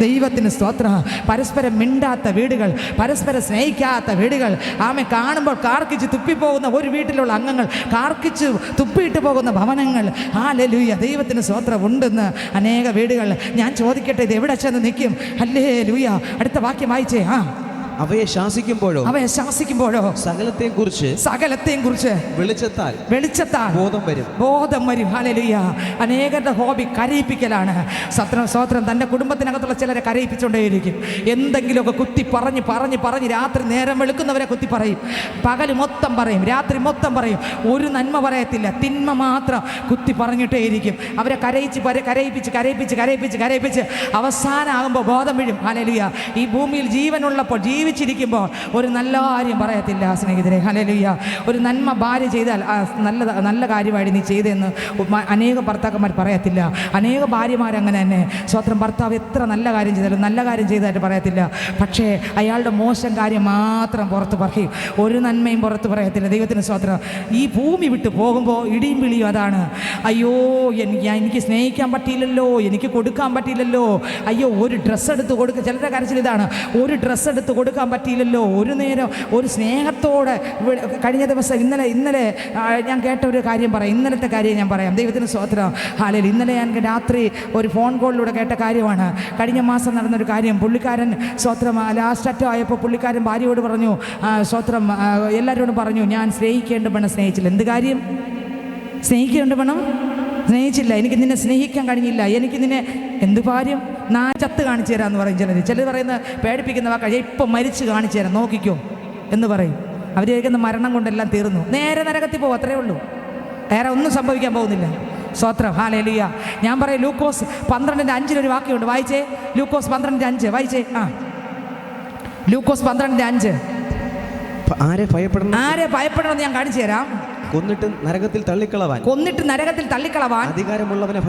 S1: ദൈവത്തിന് സ്തോത്രം. പരസ്പരം മിണ്ടാത്ത വീടുകൾ, പരസ്പരം സ്നേഹിക്കാത്ത വീടുകൾ, ആമെ കാണുമ്പോൾ കാർക്കിച്ച് തുപ്പിപ്പോകുന്ന ഒരു വീട്ടിലുള്ള അംഗങ്ങൾ, കാർക്കിച്ച് തുപ്പിയിട്ട് പോകുന്ന ഭവനങ്ങൾ. ഹല്ലേലൂയ. ദൈവത്തിന് സ്തോത്രം ഉണ്ടെന്ന് അനേക വീടുകൾ. ഞാൻ ചോദിക്കട്ടെ, ഇത് എവിടെ ചെന്ന് നിൽക്കും? ഹല്ലേലൂയ. അടുത്ത വാക്യം വായിച്ചേ.
S2: അവയെ ശാസിക്കുമ്പോഴോ സകലത്തെയും കുറിച്ച് വെളിച്ചത്താൽ ബോധം വരും. ഹല്ലേലൂയ. അനേകരുടെ ഹോബി കരയിപ്പിക്കലാണ്. സ്തോത്രം. തൻ്റെ കുടുംബത്തിനകത്തുള്ള ചിലരെ കരയിപ്പിച്ചുകൊണ്ടേയിരിക്കും. എന്തെങ്കിലുമൊക്കെ കുത്തി പറഞ്ഞ് രാത്രി നേരം വെളുക്കുന്നവരെ കുത്തി പറയും, പകൽ മൊത്തം പറയും, രാത്രി മൊത്തം പറയും. ഒരു നന്മ പറയത്തില്ല, തിന്മ മാത്രം കുത്തി പറഞ്ഞിട്ടേയിരിക്കും. അവരെ കരയിപ്പിച്ച് അവസാനമാകുമ്പോൾ ബോധം വീഴും. ഹല്ലേലൂയ. ഈ ഭൂമിയിൽ ജീവനുള്ളപ്പോൾ ജീവിച്ചിരിക്കുമ്പോൾ ഒരു നല്ല കാര്യം പറയത്തില്ല സ്നേഹിതരെ. ഹല്ലേലൂയ. ഒരു നന്മ ഭാര്യ ചെയ്താൽ നല്ല കാര്യമായിട്ട് നീ ചെയ്തതെന്ന് അനേക ഭർത്താക്കന്മാർ പറയത്തില്ല. അനേക ഭാര്യമാരങ്ങനെ തന്നെ. സ്വത്രം. ഭർത്താവ് എത്ര നല്ല കാര്യം ചെയ്താലും നല്ല കാര്യം ചെയ്തതായിട്ട് പറയത്തില്ല. പക്ഷേ അയാളുടെ മോശം കാര്യം മാത്രം പുറത്ത് പറയും. ഒരു നന്മയും പുറത്ത് പറയത്തില്ല. ദൈവത്തിന് സ്വത്രം. ഈ ഭൂമി വിട്ട് പോകുമ്പോൾ ഇടിയും വിളിയും അതാണ്. അയ്യോ എനിക്ക് സ്നേഹിക്കാൻ പറ്റിയില്ലല്ലോ, എനിക്ക് കൊടുക്കാൻ പറ്റിയില്ലല്ലോ. അയ്യോ ഒരു ഡ്രസ്സ് എടുത്ത് കൊടുക്കുക. ചിലരുടെ കരച്ചിൽ ഇതാണ്, ഒരു ഡ്രസ്സ് എടുത്ത് കൊടുക്കാൻ പറ്റിയില്ലല്ലോ. ഒരു നേരം ഒരു സ്നേഹത്തോടെ. കഴിഞ്ഞ ദിവസം ഇന്നലെ ഞാൻ കേട്ട ഒരു കാര്യം പറയാം. ഇന്നലത്തെ കാര്യം ഞാൻ പറയാം. ദൈവത്തിന് സ്തോത്രം. ഹല്ലേലൂയ. ഇന്നലെ ഞാൻ രാത്രി ഒരു ഫോൺ കോളിലൂടെ കേട്ട കാര്യമാണ്. കഴിഞ്ഞ മാസം നടന്നൊരു കാര്യം. പുള്ളിക്കാരൻ സ്തോത്രം ലാസ്റ്റ് അറ്റം ആയപ്പോൾ പുള്ളിക്കാരൻ ഭാര്യയോട് പറഞ്ഞു, സ്തോത്രം, എല്ലാവരോടും പറഞ്ഞു, ഞാൻ സ്നേഹിക്കേണ്ട പെണ്ണ് സ്നേഹിച്ചില്ല. എന്ത് കാര്യം? സ്നേഹിക്കേണ്ട പെണ്ണം സ്നേഹിച്ചില്ല. എനിക്ക് നിന്നെ സ്നേഹിക്കാൻ കഴിഞ്ഞില്ല. എനിക്ക് നിന്നെ എന്ത് കാര്യം? ചത്ത് കാണിച്ചു തരാമെന്ന് പറയും ചിലർ പറയുന്ന പേടിപ്പിക്കുന്ന വാക്കാണ്, ഇപ്പം മരിച്ച് കാണിച്ചു തരാം നോക്കിക്കോ എന്ന് പറയും. അവർ കേൾക്കുന്ന മരണം കൊണ്ടെല്ലാം തീർന്നു, നേരെ നരകത്തിൽ പോകും. അത്രയേ ഉള്ളൂ, വേറെ ഒന്നും സംഭവിക്കാൻ പോകുന്നില്ല. സ്തോത്രം. ഹല്ലേലൂയ. ഞാൻ പറയും ലൂക്കോസ് 12:5 ഒരു വാക്യമുണ്ട്, വായിച്ചേ. ലൂക്കോസ് 12:5 വായിച്ചേ. ലൂക്കോസ് 12:5. ആരെ
S1: ഭയപ്പെടണമെന്ന് ഞാൻ കാണിച്ചു തരാം.
S2: കൊന്നിട്ട് നരകത്തിൽ തള്ളിക്കളവാൻ
S1: അധികാരമുള്ളവനെ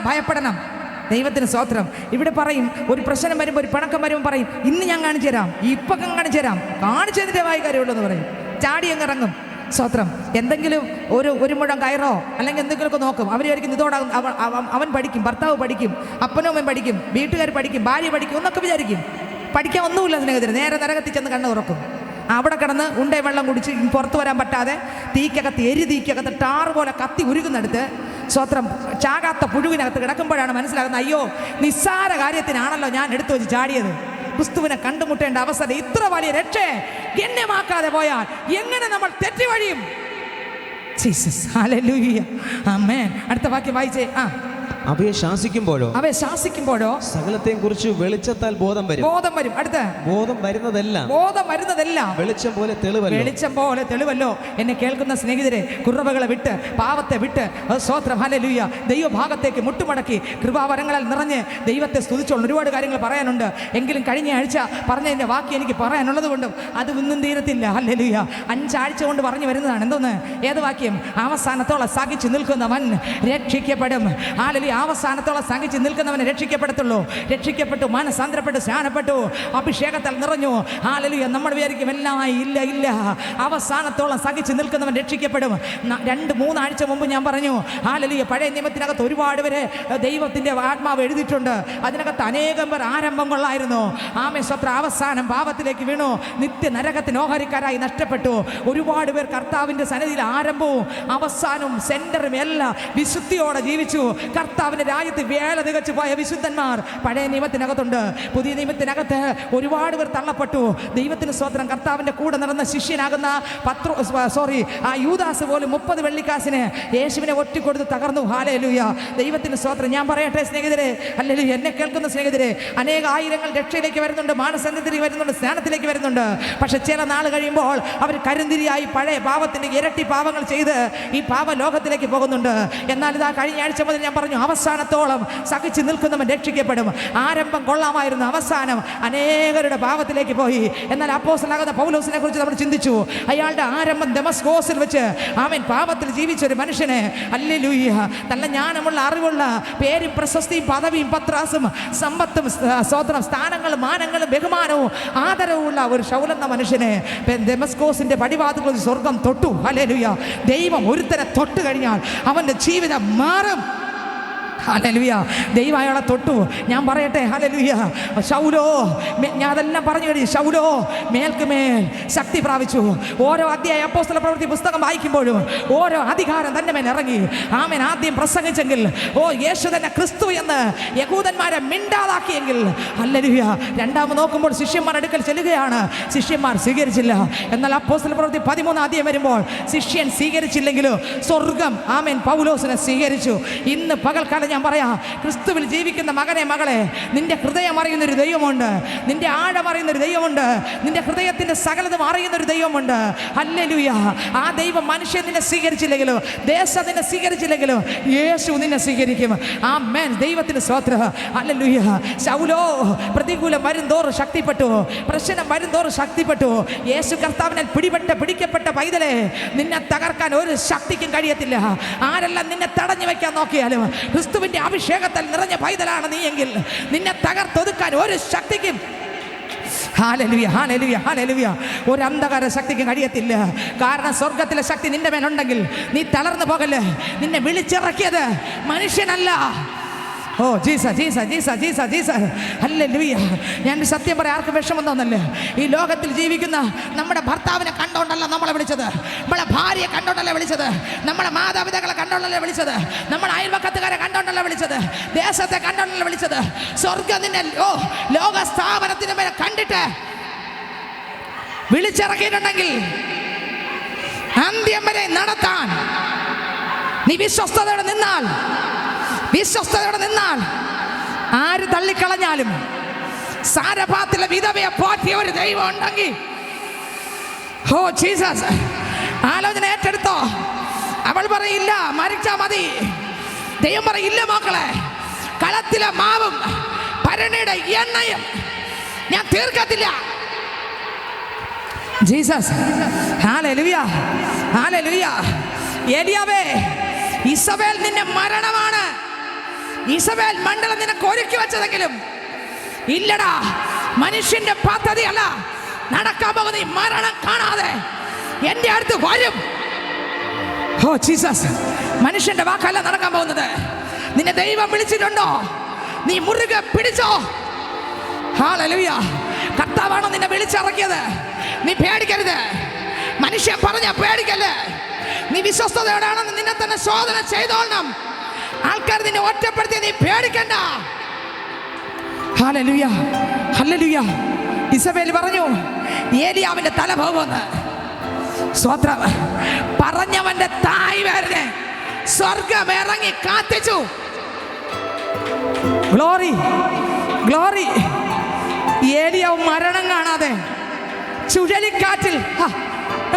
S1: ഭയപ്പെടണം.
S2: ദൈവത്തിന് സ്തോത്രം. ഇവിടെ പറയും ഒരു പ്രശ്നം വരുമ്പോൾ, ഒരു പിണക്കം വരുമ്പോൾ പറയും, ഇന്ന് ഞാൻ കാണിച്ചു തരാം, ഇപ്പം കാണിച്ചു തരാം, കാണിച്ചു തന്നിട്ടേ വായി കാര്യമുള്ളൂ എന്ന് പറയും. ചാടി അങ്ങ് ഇറങ്ങും. സ്തോത്രം. എന്തെങ്കിലും ഒരു മുഴം കയറോ അല്ലെങ്കിൽ എന്തെങ്കിലുമൊക്കെ നോക്കും. അവർ വിചാരിക്കും ഇതോടാകും, അവൻ പഠിക്കും, ഭർത്താവ് പഠിക്കും, അപ്പനും അമ്മയും പഠിക്കും, വീട്ടുകാർ പഠിക്കും, ഭാര്യ പഠിക്കും എന്നൊക്കെ വിചാരിക്കും. പഠിക്കാൻ ഒന്നുമില്ല സ്നേഹിതരെ. നേരെ നരകത്തിൽ ചെന്ന് കണ്ണ് തുറക്കും. അവിടെ കിടന്ന് ഉണ്ടേ വെള്ളം കുടിച്ച് പുറത്തു വരാൻ പറ്റാതെ തീക്കകത്ത് ടാർ പോലെ കത്തി ഉരുകുന്നെടുത്ത് സ്തോത്രം ചാകാത്ത പുഴുവിനകത്ത് കിടക്കുമ്പോഴാണ് മനസ്സിലാകുന്നത്, അയ്യോ നിസ്സാര കാര്യത്തിനാണല്ലോ ഞാൻ എടുത്തു വെച്ച് ചാടിയത്. ക്രിസ്തുവിനെ കണ്ടുമുട്ടേണ്ട അവസരം ഇത്ര വലിയ രക്ഷയെ ഗണ്യമാക്കാതെ പോയാൽ എങ്ങനെ നമ്മൾ തെറ്റുവഴിയും? ജീസസ്, ഹല്ലേലൂയ, ആമേൻ. അടുത്ത വാക്യം വായിച്ചേ.
S3: അവയെ ശാസിക്കുമ്പോഴോ സകലത്തെയും കുറിച്ച് വെളിച്ചത്താൽ ബോധം വരും. അടുത്ത ബോധം വരുന്നതെല്ലാം വെളിച്ചം പോലെ
S2: തെളിവല്ലോ. എന്നെ കേൾക്കുന്ന സ്നേഹിതരെ, കുറവുകളെ വിട്ട്, പാവത്തെ വിട്ട്, സ്തോത്രം, ഹല്ലേലൂയ, ദൈവഭാഗത്തേക്ക് മുട്ടുമടക്കി കൃപാവരങ്ങളാൽ നിറഞ്ഞ് ദൈവത്തെ സ്തുതിച്ചോളൂ. ഒരുപാട് കാര്യങ്ങൾ പറയാനുണ്ട്. എങ്കിലും കഴിഞ്ഞ ആഴ്ച പറഞ്ഞതിൻ്റെ വാക്യം എനിക്ക് പറയാനുള്ളത് കൊണ്ടും അത് ഒന്നും തീരത്തില്ല. ഹല്ലേലൂയ. 5 ആഴ്ച കൊണ്ട് പറഞ്ഞു വരുന്നതാണ്. എന്തോന്ന്? ഏത് വാക്യം? അവസാനത്തോളം സഹിച്ചു നിൽക്കുന്നവൻ രക്ഷിക്കപ്പെടും. ഹല്ലേലൂയ. അവസാനത്തോളം സഹിച്ച് നിൽക്കുന്നവനെ രക്ഷിക്കപ്പെടത്തുള്ളൂ. രക്ഷിക്കപ്പെട്ടു, മനസാന്തരപ്പെട്ടു, സ്നാനപ്പെട്ടു, അഭിഷേകത്താൽ നിറഞ്ഞു. ഹല്ലേലൂയ. നമ്മൾ വിചാരിക്കും എല്ലാം ഇല്ല. അവസാനത്തോളം സഹിച്ച് നിൽക്കുന്നവൻ രക്ഷിക്കപ്പെടും. 2-3 ആഴ്ച മുമ്പ് ഞാൻ പറഞ്ഞു, ഹല്ലേലൂയ, പഴയ നിയമത്തിനകത്ത് ഒരുപാട് പേര് ദൈവത്തിൻ്റെ ആത്മാവ് എഴുതിയിട്ടുണ്ട്. അതിനകത്ത് അനേകം പേർ ആരംഭം കൊള്ളായിരുന്നു. ആമേൻ, സ്വത്ര അവസാനം പാപത്തിലേക്ക് വീണു, നിത്യ നരകത്തിന് ഓഹരിക്കാരായി നഷ്ടപ്പെട്ടു. ഒരുപാട് പേർ കർത്താവിൻ്റെ സന്നിധിയിൽ ആരംഭവും അവസാനവും സെന്ററും എല്ലാം വിശുദ്ധിയോടെ ജീവിച്ചു. കർത്താവിൻ്റെ രാജ്യത്ത് വേല തികച്ചു പോയ വിശുദ്ധന്മാർ പഴയ നിയമത്തിനകത്തുണ്ട്. പുതിയ നിയമത്തിനകത്ത് ഒരുപാട് പേർ തള്ളപ്പെട്ടു. ദൈവത്തിന് സ്തോത്രം. കർത്താവിൻ്റെ കൂടെ നടന്ന ശിഷ്യനാകുന്ന യൂദാസ് പോലും 30 വെള്ളിക്കാശിന് യേശുവിനെ ഒറ്റിക്കൊടുത്ത് തകർന്നു. ഹല്ലേലൂയ. ദൈവത്തിന് സ്തോത്രം. ഞാൻ പറയട്ടെ സ്നേഹിതരെ, ഹല്ലേലൂയ, എന്നെ കേൾക്കുന്ന സ്നേഹിതരെ, അനേക ആയിരങ്ങൾ രക്ഷയിലേക്ക് വരുന്നുണ്ട്, മാനസാന്തരത്തിലേക്ക് വരുന്നുണ്ട്, സ്നാനത്തിലേക്ക് വരുന്നുണ്ട്. പക്ഷെ ചില നാൾ കഴിയുമ്പോൾ അവർ കരിന്തിരിയായി പഴയ പാപത്തിൻ്റെ ഇരട്ടി പാപങ്ങൾ ചെയ്ത് ഈ പാപ ലോകത്തിലേക്ക് പോകുന്നുണ്ട്. എന്നാൽ ഇതാ കഴിഞ്ഞ ആഴ്ച മുതൽ ഞാൻ പറഞ്ഞു, അവസാനത്തോളം സഹിച്ചു നിൽക്കുന്നവൻ രക്ഷിക്കപ്പെടും. ആരംഭം കൊള്ളാമായിരുന്നു, അവസാനം അനേകരുടെ പാപത്തിലേക്ക് പോയി. എന്നാൽ അപ്പോസ്തലനാകുന്ന പൗലോസിനെ കുറിച്ച് നമ്മൾ ചിന്തിച്ചു. അയാളുടെ ആരംഭം ദമസ്കോസിൽ വെച്ച് ആമേൻ പാപത്തിൽ ജീവിച്ച ഒരു മനുഷ്യനെ, ഹല്ലേലൂയ, നല്ല ജ്ഞാനമുള്ള, അറിവുള്ള, പേരും പ്രശസ്തിയും പദവിയും പത്രാസും സമ്പത്തും സ്തോത്രം സ്ഥാനങ്ങളും മാനങ്ങളും ബഹുമാനവും ആദരവും ഉള്ള ഒരു ശൗലെന്ന മനുഷ്യനെ ദമസ്കോസിന്റെ പടിവാതിൽ സ്വർഗം തൊട്ടു. ഹല്ലേലൂയ. ദൈവം ഒരുത്തനെ തൊട്ട് കഴിഞ്ഞാൽ അവൻ്റെ ജീവിതം മാറും. ഹല്ലേലൂയ. ദൈവം അയാളെ തൊട്ടു. ഞാൻ പറയട്ടെ, ഹല്ലേലൂയ, ശൗലോ, ഞാൻ അതെല്ലാം പറഞ്ഞു കഴിഞ്ഞു. ശൗലോ മേൽക്കുമേൽ ശക്തി പ്രാപിച്ചു. ഓരോ അധ്യായ അപ്പോസ്തല പ്രവൃത്തി പുസ്തകം വായിക്കുമ്പോഴും ഓരോ അധികാരം തന്റെ മേൽ ഇറങ്ങി. ആമേൻ. ആദ്യം പ്രസംഗിച്ചെങ്കിൽ യേശു തന്നെ ക്രിസ്തു എന്ന് യഹൂദന്മാരെ മിണ്ടാതാക്കിയെങ്കിൽ, ഹല്ലേലൂയ, രണ്ടാമത് നോക്കുമ്പോൾ ശിഷ്യന്മാർ അടുക്കൽ ചെല്ലുകയാണ്. ശിഷ്യന്മാർ സ്വീകരിച്ചില്ല. എന്നാൽ അപ്പോസ്തല പ്രവൃത്തി 13 അധ്യായം വരുമ്പോൾ ശിഷ്യൻ സ്വീകരിച്ചില്ലെങ്കിലും സ്വർഗം ആമേൻ പൗലോസിനെ സ്വീകരിച്ചു. ഇന്ന് പകൽക്കാലം ഞാൻ പറയാം, ക്രിസ്തുവിൽ ജീവിക്കുന്ന മകനെ, മകളെ, നിന്റെ ഹൃദയം അറിയുന്നൊരു ദൈവമുണ്ട്, നിന്റെ ആഴം അറിയുന്നൊരു ദൈവമുണ്ട്, നിന്റെ ഹൃദയത്തിന്റെ സകലതും അറിയുന്നൊരു ദൈവമുണ്ട്. ഹല്ലേലൂയ. ആ ദൈവം മനുഷ്യൻ നിന്നെ സ്വീകരിച്ചില്ലെങ്കിലോ, ദേശം നിന്നെ സ്വീകരിച്ചില്ലെങ്കിലോ, യേശു നിന്നെ സ്വീകരിക്കും. ആമേൻ. ദൈവത്തിന് സ്തോത്രം. ഹല്ലേലൂയ. ശൗലോ പ്രതികൂലം വരുംതോറും ശക്തിപ്പെട്ടു, പ്രശ്നം വരുംതോറും ശക്തിപ്പെട്ടു. യേശു കർത്താവിനാൽ പിടിക്കപ്പെട്ട പൈതലെ, നിന്നെ തകർക്കാൻ ഒരു ശക്തിക്കും കഴിയത്തില്ല. ആരെല്ലാം നിന്നെ തടഞ്ഞു വെക്കാൻ നോക്കിയാലും ക്രിസ്തുവിന്റെ അഭിഷേകത്താൽ നിറഞ്ഞ പൈതലാണ് നീയെങ്കിൽ നിന്നെ തകർത്തൊതുക്കാൻ ഒരു ശക്തിക്കും, ഹല്ലേലൂയ, ഹല്ലേലൂയ, ഹല്ലേലൂയ, ഒരു അന്ധകാര ശക്തിക്കും കഴിയത്തില്ല. കാരണം സ്വർഗത്തിലെ ശക്തി നിന്റെ മേലുണ്ടെങ്കിൽ നീ തളർന്നു പോകല്ലേ. നിന്നെ വിളിച്ചിറക്കിയത് മനുഷ്യനല്ല. Oh Jesus. ഹല്ലേലൂയ. ഞാൻ സത്യം പറയാം, ആർക്കും വിഷമം തോന്നല്ലേ. ഈ ലോകത്തിൽ ജീവിക്കുന്ന നമ്മുടെ ഭർത്താവിനെ കണ്ടോണ്ടല്ല നമ്മളെ വിളിച്ചത്, നമ്മളെ ഭാര്യയെ കണ്ടോണ്ടല്ല വിളിച്ചത്, നമ്മളെ മാതാപിതാക്കളെ കണ്ടോണ്ടല്ല വിളിച്ചത്, നമ്മളെ അയൽവക്കത്തുകാരെ കണ്ടോണ്ടല്ല വിളിച്ചത്, ദേശത്തെ കണ്ടോണ്ടല്ല വിളിച്ചത്. സ്വർഗം നിന്നെ ലോക സ്ഥാപനത്തിന് മേലെ കണ്ടിട്ട് വിളിച്ചിറക്കിയിട്ടുണ്ടെങ്കിൽ അന്ത്യം വരെ നടത്താൻ നീ വിശ്വസ്തയോടെ നിന്നാൽ ആര് തള്ളിക്കളഞ്ഞാലും സാരഭാത്തിലെ വിധവയെ പോറ്റിയ ഒരു ദൈവം ഉണ്ടെങ്കിൽ, ഓ ജീസസ്, ആലോചന ഏറ്റെടുത്തോ. അവൾ പറയില്ല, മരിച്ചാ മതി. ദൈവം പറയില്ല, മക്കളെ, കളത്തിലെ മാവും ഭരണിയുടെ എണ്ണയും ഞാൻ തീർക്കത്തില്ല. ജീസസ്. Hallelujah, hallelujah. ഏലിയാവേ, ഇസബേൽ നിന്നെ മരണമാണ്
S1: ഇസബേൽ മണ്ഡലം നിനക്ക് ഒരുക്കി വെച്ചതെങ്കിലും ഇല്ലടാ, മനുഷ്യന്റെ പദ്ധതിയല്ല നടക്കാൻ പോകുന്ന ഈ മരണം കാണാതെ എന്റെ അടുത്ത് വരും. ഓ ജീസസ്, മനുഷ്യന്റെ വാക്കല്ല നടക്കാൻ പോകുന്നത്. നിന്നെ ദൈവം വിളിച്ചിട്ടുണ്ടോ? നീ മുറുകെ പിടിച്ചോ. ഹല്ലേലൂയ. കർത്താവാണോ നിന്നെ വിളിച്ചിറക്കിയത്? നീ പേടിക്കരുത്. മനുഷ്യൻ പറഞ്ഞ പേടിക്കല്ലേ. നീ വിശ്വസ്തയോടാണെന്ന് നിന്നെ തന്നെ ശോധന ചെയ്തോളണം. ആൾക്കാർ നിന്നെ ഒറ്റപ്പെടുത്തി നീ പേടിക്കണ്ട. Hallelujah, hallelujah. ഇസബേൽ പറഞ്ഞു ഏലിയാവിന്റെ തല പോകുമെന്ന്. സ്വത്രം പറഞ്ഞവന്റെ തായ് വേരനെ സ്വർഗം ഇറങ്ങി കാത്തിച്ചു. Glory, glory. ഏലിയാവ് മരണം കാണാതെ ചുഴലിക്കാറ്റിൽ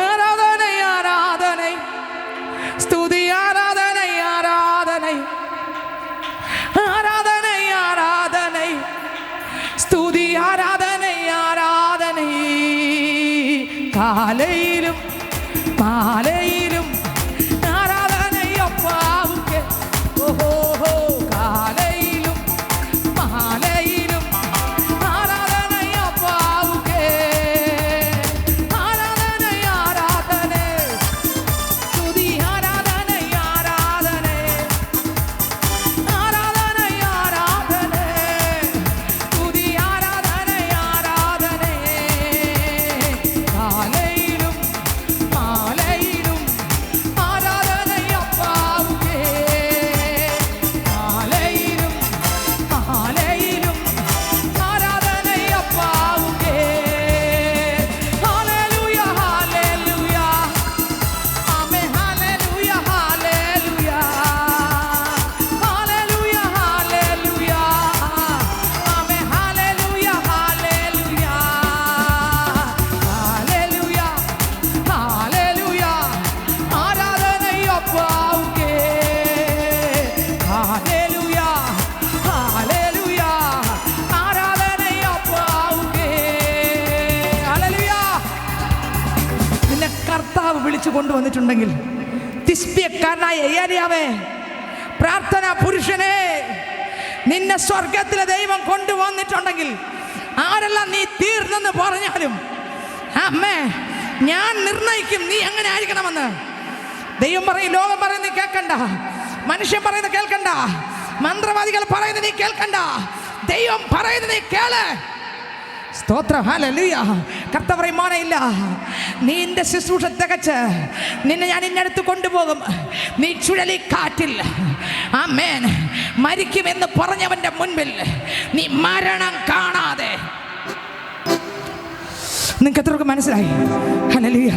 S1: ആരാധന, ആരാധന, സ്തുതി, ആരാധന, ആരാധന, ആരാധന, ആരാധന, സ്തുതി, ആരാധന, ആരാധന, കാലയിലും മാലയിലും ആരാധനയൊപ്പാവുക്കെ. ഓഹോ, കാലയിലും മാലയിലും ആരാധനയൊപ്പാവുക്കെ. ആരാധന, ആരാധന, സ്തുതി, ആരാധന, ആരാധന, ആരാധന, ആരാധന, സ്തുതി, ആരാധന, ആരാധന, കാലയിലും മാലയിലും ആരാധനയൊപ്പാവുക്കെ. കാലയിലും മാലയിലും ആരാധനയൊപ്പാവുക്കെ. Hallelujah, hallelujah, amen, hallelujah, hallelujah, hallelujah, hallelujah, amen, hallelujah, hallelujah, hallelujah, hallelujah, ആരാധനയൊപ്പാവുക്കെ. ഹല്ലേലൂയ, ഹല്ലേലൂയ, ആരാധനയൊപ്പാവുക്കെ. ഹല്ലേലൂയ. നിന്നെ കർത്താവ് വിളിച്ചു കൊണ്ടുവന്നിട്ടുണ്ടെങ്കിൽ, തിസ്ബിയക്കാരനായ ഏലിയാവേ, പ്രാർത്ഥനാ പുരുഷനെ, നിന്നെ സ്വർഗത്തിലെ ദൈവം കൊണ്ടുവന്നിട്ടുണ്ടെങ്കിൽ ആരെല്ലാം നീ തീർന്നെന്ന് പറഞ്ഞാലും അമ്മേ, ഞാൻ നിർണയിക്കും നീ എങ്ങനെ ആയിരിക്കണമെന്ന്. ദൈവം പറയും, ലോകം പറയുന്നത് കേൾക്കണ്ട, മനുഷ്യൻ പറയുന്നത് കേൾക്കണ്ട, മന്ത്രവാദികൾ പറയുന്നത് നീ കേൾക്കണ്ട, ദൈവം പറയുന്നത് നീ കേള്. സ്തോത്രം, ഹല്ലേലൂയ. കർത്താവ് പറയും, മോനെ ഇല്ല, നീ നിന്റെ ശുശ്രൂഷ തികച്ച് നിന്നെ ഞാൻ ഇന്നടുത്ത് കൊണ്ടുപോകും. നീ ചുഴലിക്കാറ്റിൽ ആമേൻ മരിക്കുമെന്ന് പറഞ്ഞവന്റെ മുൻപിൽ നീ മരണം കാണാതെ. നിങ്ങൾക്ക് എത്രയൊക്കെ മനസ്സിലായി? ഹല്ലേലൂയ.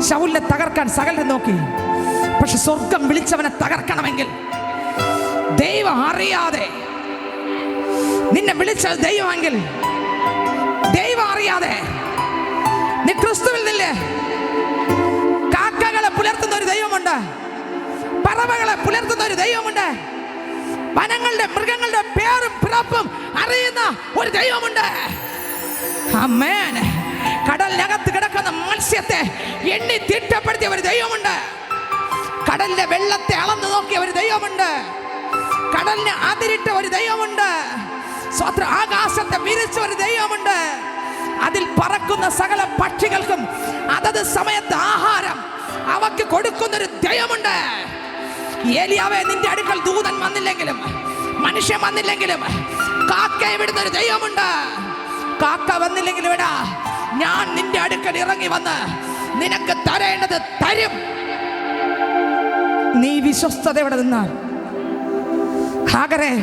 S1: ശൗലിനെ തകർക്കാൻ സകലരെ നോക്കി, പക്ഷെ സ്വർഗം വിളിച്ചവനെ തകർക്കണമെങ്കിൽ ദൈവം അറിയാതെ, നിന്നെ വിളിച്ചത് ദൈവമെങ്കിൽ ദൈവം അറിയാതെ നീ ക്രിസ്തുവിൽ നില്ലേ. കാക്കകളെ പുലർത്തുന്ന ഒരു ദൈവമുണ്ട്, പറവകളെ പുലർത്തുന്ന ഒരു ദൈവമുണ്ട്, വനങ്ങളുടെ മൃഗങ്ങളുടെ പേരും പിറപ്പും അറിയുന്ന ഒരു ദൈവമുണ്ട്. ആമേൻ. കടലിനകത്ത് കിടക്കുന്ന മത്സ്യത്തെ എണ്ണി തിട്ടപ്പെടുത്തിയ ഒരു ദൈവമുണ്ട്. കടലിന്റെ വെള്ളത്തെ അളന്നു നോക്കിയ ഒരു ദൈവമുണ്ട്. കടലിനെ അതിരിട്ട ഒരു ദൈവമുണ്ട്. സ്വത്ര ആകാശത്തെ വിരിച്ച ഒരു ദൈവമുണ്ട്. അതിൽ പറക്കുന്ന സകല പക്ഷികൾക്കും അതത് സമയത്ത് ആഹാരം അവക്ക് കൊടുക്കുന്നൊരു ദൈവമുണ്ട്. ഏലിയാവേ, നിന്റെ അടുക്കൽ ദൂതൻ വന്നില്ലെങ്കിലും മനുഷ്യൻ വന്നില്ലെങ്കിലും കാക്കയെ വിടുന്നൊരു ദൈവമുണ്ട്. കാക്ക വന്നില്ലെങ്കിലും വിടാ, ഞാൻ നിന്റെ അടുക്കൽ ഇറങ്ങി വന്ന് നിനക്ക് തരേണ്ടത് തരും. നീ വിശ്വസ്തതയോടെ നിന്നാൽ. ഹാഗറേ,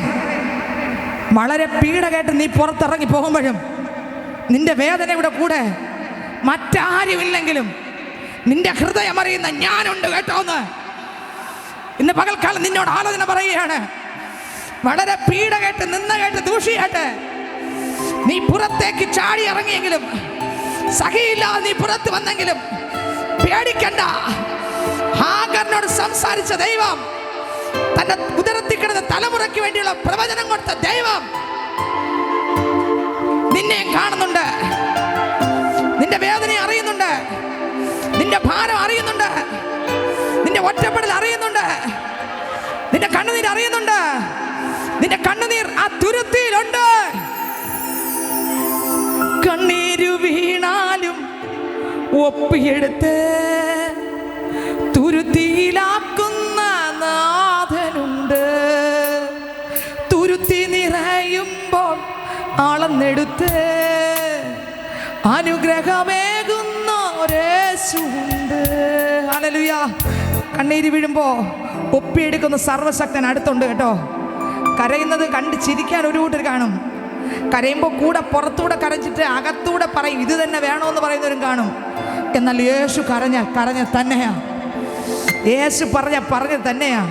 S1: വളരെ പീഡ കേട്ട് നീ പുറത്തിറങ്ങി പോകുമ്പോഴും നിന്റെ വേദനയുടെ കൂടെ മറ്റാരുമില്ലെങ്കിലും നിന്റെ ഹൃദയം അറിയുന്ന ഞാനുണ്ട് കേട്ടോന്ന് ഇന്ന് പകൽക്കാലം നിന്നോട് ആലോചന പറയുകയാണ്. വളരെ പീഡ കേട്ട് നിന്ന കേട്ട് ദൂഷിയായിട്ട് നീ പുറത്തേക്ക് ചാടി ഇറങ്ങിയെങ്കിലും, സഹിയില്ലാതെ നീ പുറത്ത് വന്നെങ്കിലും പേടിക്കണ്ട. ഹാഗറിനോട് സംസാരിച്ച ദൈവം, തന്റെ ഉദരത്തിൽ കിടന്ന തലമുറയ്ക്ക് വേണ്ടിയുള്ള പ്രവചനം കൊടുത്ത ദൈവം നിന്നെ കാണുന്നുണ്ട്. നിന്റെ വേദന അറിയുന്നുണ്ട്, നിന്റെ ഭാരം അറിയുന്നുണ്ട്, നിന്റെ ഒറ്റപ്പെടൽ അറിയുന്നുണ്ട്, നിന്റെ കണ്ണുനീര് അറിയുന്നുണ്ട്.
S2: നിന്റെ കണ്ണുനീർ ആ തുരുത്തിയിലുണ്ട്. കണ്ണീരു വീണാലും ഒപ്പിയെടുത്ത് തുരുത്തിയിലാക്കുന്ന നാഥനുണ്ട്. തുരുത്തി നിറയുമ്പോൾ അളന്നെടുത്ത് അനുഗ്രഹമേകുന്ന ഒരേശുണ്ട്. ഹല്ലേലൂയ. കണ്ണീര് വീഴുമ്പോ ഒപ്പിയെടുക്കുന്ന സർവശക്തൻ അടുത്തുണ്ട് കേട്ടോ. കരയുന്നത് കണ്ട് ചിരിക്കാൻ ഒരു കൂട്ടർ കാണും. കരയുമ്പോൾ കൂടെ പുറത്തൂടെ കരഞ്ഞിട്ട് അകത്തൂടെ പറയും ഇത് തന്നെ വേണമെന്ന് പറയുന്നവരും കാണും. എന്നാൽ യേശു കരഞ്ഞ തന്നെയാ. യേശു പറഞ്ഞ തന്നെയാ.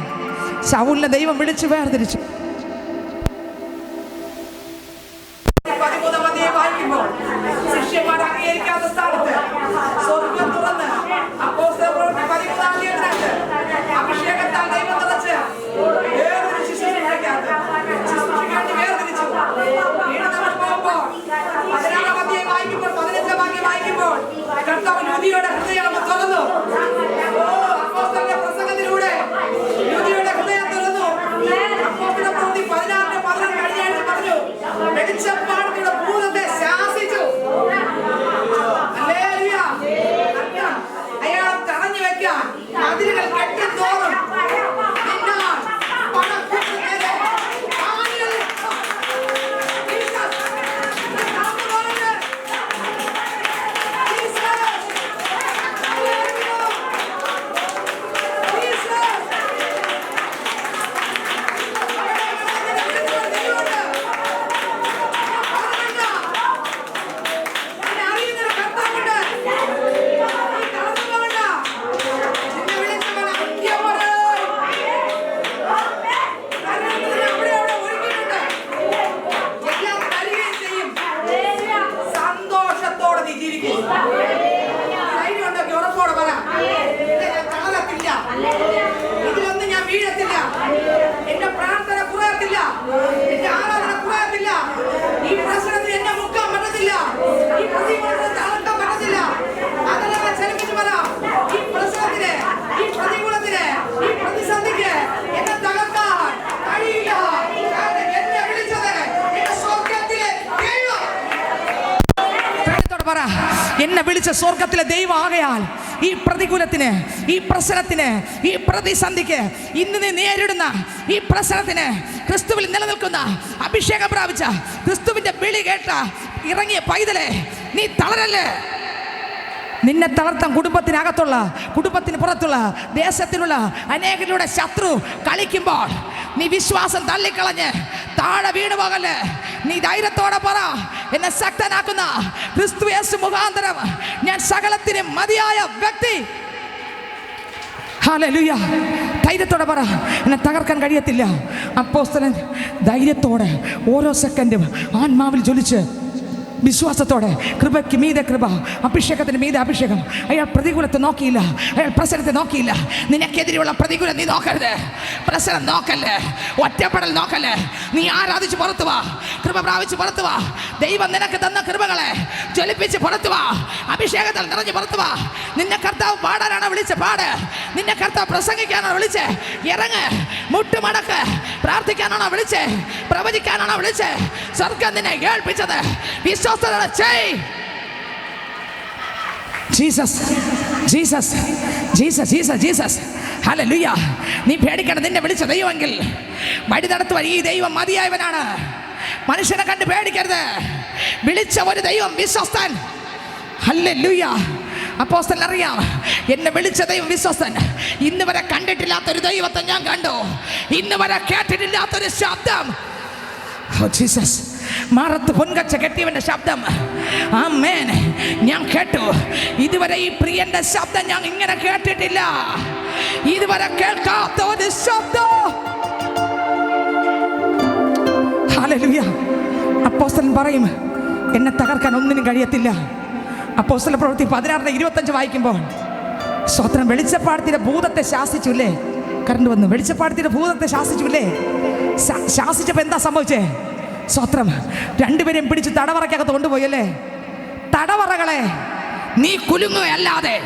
S2: ശൗലിനെ ദൈവം വിളിച്ച് വേർതിരിച്ചു. ശിഷ്യന്മാർ അംഗീകരിക്കാത്ത സ്ഥാനത്ത് സ്വർഗ്ഗം തുറന്ന് അപ്പോസ്തലപ്രവൃത്തി 13-ാം അഭിഷേകത്താൽ ദൈവം നിറച്ച് വേർതിരിച്ചു. ശുശ്രൂഷയ്ക്കായി വേർതിരിച്ചു. വീണ്ടും പോകുമ്പോൾ 16-ാം അധ്യായം വായിക്കുമ്പോൾ 15-ാം വാക്യം വായിക്കുമ്പോൾ കർത്താവ് ലുദിയുടെ ഹൃദയം തുറന്നു. അപ്പോസ്തലന്റെ പ്രസംഗത്തിലൂടെ ലുദിയുടെ ഹൃദയം തുറന്നു. അപ്പോസ്തലപ്രവൃത്തി 16-12 കഴിഞ്ഞ ആഴ്ച പറഞ്ഞു വെളിച്ചപ്പാടത്തിന്റെ ഭൂതത്തെ ശാസിച്ചു. അയാൾ തടഞ്ഞു വെക്കാൻ അതിരുകൾ കെട്ടിത്തോറും ഇതിലൊന്നും ഞാൻ വീഴത്തില്ല. എന്റെ പ്രാർത്ഥന കുറയത്തില്ല. എന്റെ ആരാധന കുറയത്തില്ല. ഈ പ്രശ്നത്തിൽ എന്നെ മുക്കാൻ പറ്റത്തില്ല. ഈ പ്രതികൂലത്തെ തളർക്കാൻ പറ്റത്തില്ല. അതെല്ലാം ചലിപ്പിച്ച് പറ. ഈ പ്രശ്നത്തിന്, ഈ പ്രതികൂലത്തിന്, ഈ പ്രതിസന്ധിക്ക് എന്നെ തകർക്കാൻ കഴിയില്ല. എന്നെ വിളിച്ചത് എന്റെ സ്വർഗ്ഗത്തിലെ ദൈവം. പറ, എന്നെ വിളിച്ച സ്വർഗ്ഗത്തിലെ ദൈവം ആകയാൽ ഈ പ്രതികൂലത്തിന്, ഈ പ്രശ്നത്തിന്, ഈ പ്രതിസന്ധിക്ക്, ഇന്ന് നീ നേരിടുന്ന ഈ പ്രശ്നത്തിന് ക്രിസ്തുവിൽ നിലനിൽക്കുന്ന അഭിഷേകം പ്രാപിച്ച ക്രിസ്തുവിന്റെ വിളി കേട്ട ഇറങ്ങിയ പൈതലെ നീ തളരല്ലേ. നിന്നെ തളർത്താൻ കുടുംബത്തിനകത്തുള്ള, കുടുംബത്തിന് പുറത്തുള്ള, ദേശത്തിലുള്ള അനേകരുടെ ശത്രു കളിക്കുമ്പോൾ നീ വിശ്വാസം തള്ളിക്കളഞ്ഞ് താഴെ വീണു പോകല്ലേ. നീ ധൈര്യത്തോടെ പറ, എന്നെ ശക്തനാക്കുന്ന ക്രിസ്തു യേശു മുഖാന്തരം ഞാൻ സകലത്തിന് മതിയായ വ്യക്തി. ഹല്ലേലൂയ. ധൈര്യത്തോടെ പറ, എന്നെ തകർക്കാൻ കഴിയത്തില്ല. അപ്പോസ്തലൻ ധൈര്യത്തോടെ ഓരോ സെക്കൻഡും ആത്മാവിൽ ജ്വലിച്ച് വിശ്വാസത്തോടെ കൃപയ്ക്ക് മീതെ കൃപ, അഭിഷേകത്തിന് മീതെ അഭിഷേകം. അയാൾ പ്രതികൂലത്തെ നോക്കിയില്ല, അയാൾ പ്രശ്നത്തെ നോക്കിയില്ല. നിനക്കെതിരെയുള്ള പ്രതികൂലം നീ നോക്കരുത്. പ്രശ്നം നോക്കല്ലേ, ഒറ്റപ്പെടൽ നോക്കല്ലേ. നീ ആരാധിച്ച് പുറത്തു വാ, കൃപ പ്രാപിച്ച് പുറത്തു വാ. ദൈവം നിനക്ക് തന്ന കൃപകളെ ജ്വലിപ്പിച്ച് പുറത്തു വാ. അഭിഷേകത്താൽ നിറഞ്ഞ് പുറത്തു വാ. നിന്നെ കർത്താവ് പാടാനാണ് വിളിച്ച് പാട്. നിന്നെ കർത്താവ് പ്രസംഗിക്കാനാണ് വിളിച്ച് ഇറങ്ങ്. മുട്ടുമടക്ക്. പ്രാർത്ഥിക്കാനാണോ വിളിച്ച്, പ്രവചിക്കാനാണോ വിളിച്ച്? സ്വർഗ്ഗം നിന്നെ കേൾപ്പിച്ചത് Jesus, Jesus, Jesus, Jesus, Jesus. Hallelujah. നീ പേടിക്കണം. നിന്നെ വിളിച്ച ദൈവമെങ്കിൽ വഴി നടത്തുവാൻ ഈ ദൈവം മതിയായവനാണ്. മനുഷ്യനെ കണ്ട് പേടിക്കരുത്. വിളിച്ച ഒരു ദൈവം വിശ്വസ്തൻ. ഹല്ലേലൂയ. അപ്പോസ്തലൻ അറിയാം, എന്നെ വിളിച്ച ദൈവം വിശ്വസ്തൻ. ഇന്ന് വരെ കണ്ടിട്ടില്ലാത്തൊരു ദൈവത്തെ ഞാൻ കണ്ടു. ഇന്ന് വരെ കേട്ടിട്ടില്ലാത്തൊരു ശബ്ദം. ജീസസ്. മാറത്ത് പൊൻകച്ച കെട്ടിയവന്റെ ശബ്ദം, ആമേൻ, ഞാൻ കേട്ടു. ഇതുവരെ ഈ പ്രിയന്റെ ശബ്ദം ഞാൻ ഇങ്ങനെ കേട്ടിട്ടില്ല. ഇതുവരെ കേൾക്കാത്ത ഒരു ശബ്ദം. ഹല്ലേലൂയ. അപ്പോസ്തലൻ പറയും, എന്നെ തകർക്കാൻ ഒന്നിനും കഴിയത്തില്ല. അപ്പോസ്തലപ്രവൃത്തി 16-25 വായിക്കുമ്പോൾ സ്വത്രം വെളിച്ചപ്പാടത്തിന്റെ ഭൂതത്തെ ശാസിച്ചുല്ലേ. കറണ്ട് വന്നു. വെളിച്ചപ്പാടത്തിന്റെ ഭൂതത്തെ ശാസിച്ചുല്ലേ. ശാസിച്ചപ്പോൾ എന്താ സംഭവിച്ചേ? സ്വത്രം രണ്ടുപേരെയും പിടിച്ച് തടവറയ്ക്കകത്ത് കൊണ്ടുപോയല്ലേ. തടവറകളെ നീ കുലുങ്ങുകയല്ലാതെ,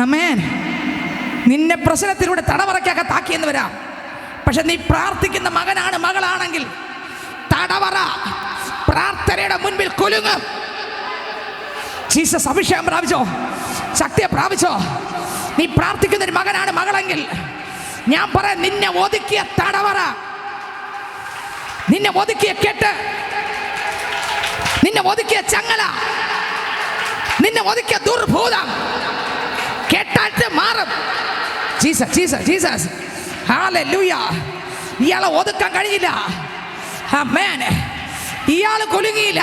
S2: ആമേൻ, നിന്നെ പ്രശ്നത്തിലൂടെ തടവറയ്ക്കകത്താക്കിയെന്ന് വരാം.
S1: പക്ഷെ നീ പ്രാർത്ഥിക്കുന്ന മകനാണ് മകളാണെങ്കിൽ തടവറ പ്രാർത്ഥനയുടെ മുൻപിൽ കുലുങ്ങും. ജീസസ് അഭിഷേകം പ്രാപിച്ചോ, ശക്തിയെ പ്രാപിച്ചോ. നീ പ്രാർത്ഥിക്കുന്ന ഒരു മകനാണ് മകളെങ്കിൽ ഞാൻ പറയാം, നിന്നെ ഒതുക്കിയ തടവറ, നിന്നെ ഒതുക്കിയ കെട്ട്, നിന്നെ ഒതുക്കിയ ചങ്ങല, നിന്നെ ഒതുക്കിയ ദുർഭൂതം കെട്ടാറ്റ് മാറും. Jesus Jesus Jesus hallelujah. ഇയാളെ ഒതുക്കാൻ കഴിയില്ല. ആമേൻ. ഇയാൾ കുലുങ്ങിയില്ല,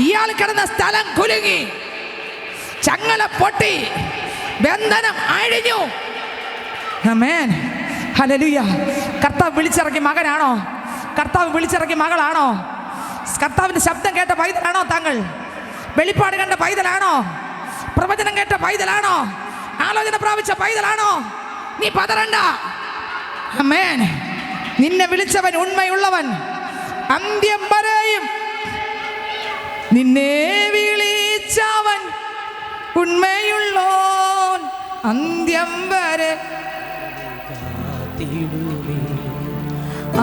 S1: ഇയാൾ കിടന്ന സ്ഥലം കുലുങ്ങി, ചങ്ങല പൊട്ടി, ബന്ധനം അഴിഞ്ഞു. ആമേൻ. ഹല്ലേലൂയ. കർത്താവ് വിളിച്ചിറക്കിയ മകനാണോ? കർത്താവ് വിളിച്ചിറക്കിയ മകളാണോ? കർത്താവിന്റെ ശബ്ദം കേട്ട പൈതലാണോ താങ്കൾ? വെളിപ്പാട് കണ്ട പൈതലാണോ? പ്രവചനം കേട്ട പൈതലാണോ? ആലോചന പ്രാപിച്ച പൈതലാണോ? നീ പതറണ്ട. ആമേൻ. നിന്നെ വിളിച്ചവൻ ഉണ്മയുള്ളവൻ, അന്ത്യം വരെയും. നിന്നെ വിളിച്ചവൻ ഉണ്മയുള്ളോൻ, അന്ത്യം വരെ,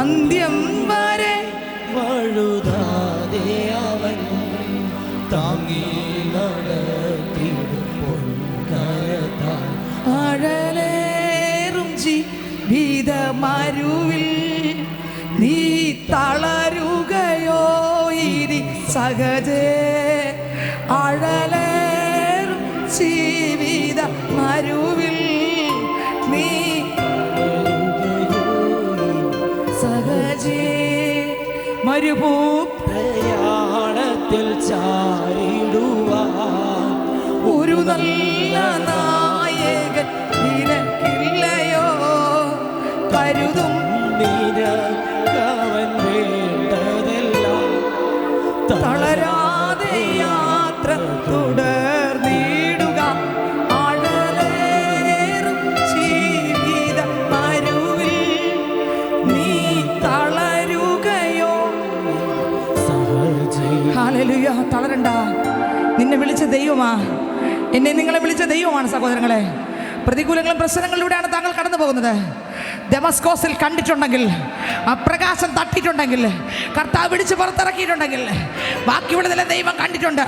S1: അന്ത്യം വരെ
S3: വഴുതാതെ അവൻ താങ്ങി നടത്തിടും പൊൻകരത്താൽ.
S1: അഴലേറും ജീവിതമരുവിൽ നീ തളരുകയോ ഇനി സഹജേ? അഴലേറും ജീവിതമരുവിൽ നീ സഹജേ.
S3: മരുഭൂപ്രയാണത്തിൽ ചാരിടുവാൻ
S1: ഒരു നല്ല നായകൻ നിനക്കില്ലയോ? കരുതും
S3: നിനക്കവൻ വേണ്ടതെല്ലാം.
S1: തളരാതെ യാത്ര തുടർന്നിടുക. അഴലേറും ജീവിത മരുവിൽ നീ തളരുകയോ? ഹല്ലേലൂയ. തളരണ്ട. നിന്നെ വിളിച്ച ദൈവമാ, എന്നെ നിങ്ങളെ വിളിച്ച ദൈവമാണ് സഹോദരങ്ങളെ. പ്രതികൂലങ്ങളും പ്രശ്നങ്ങളിലൂടെയാണ് താങ്കൾ കടന്നു പോകുന്നത്. ദമസ്കോസിൽ കണ്ടിട്ടുണ്ടെങ്കിൽ, ആ പ്രകാശം തട്ടിയിട്ടുണ്ടെങ്കിൽ, കർത്താവ് പിടിച്ച് പുറത്തിറക്കിയിട്ടുണ്ടെങ്കിൽ, ബാക്കിയുള്ളതെല്ലാം ദൈവം കണ്ടിട്ടുണ്ട്.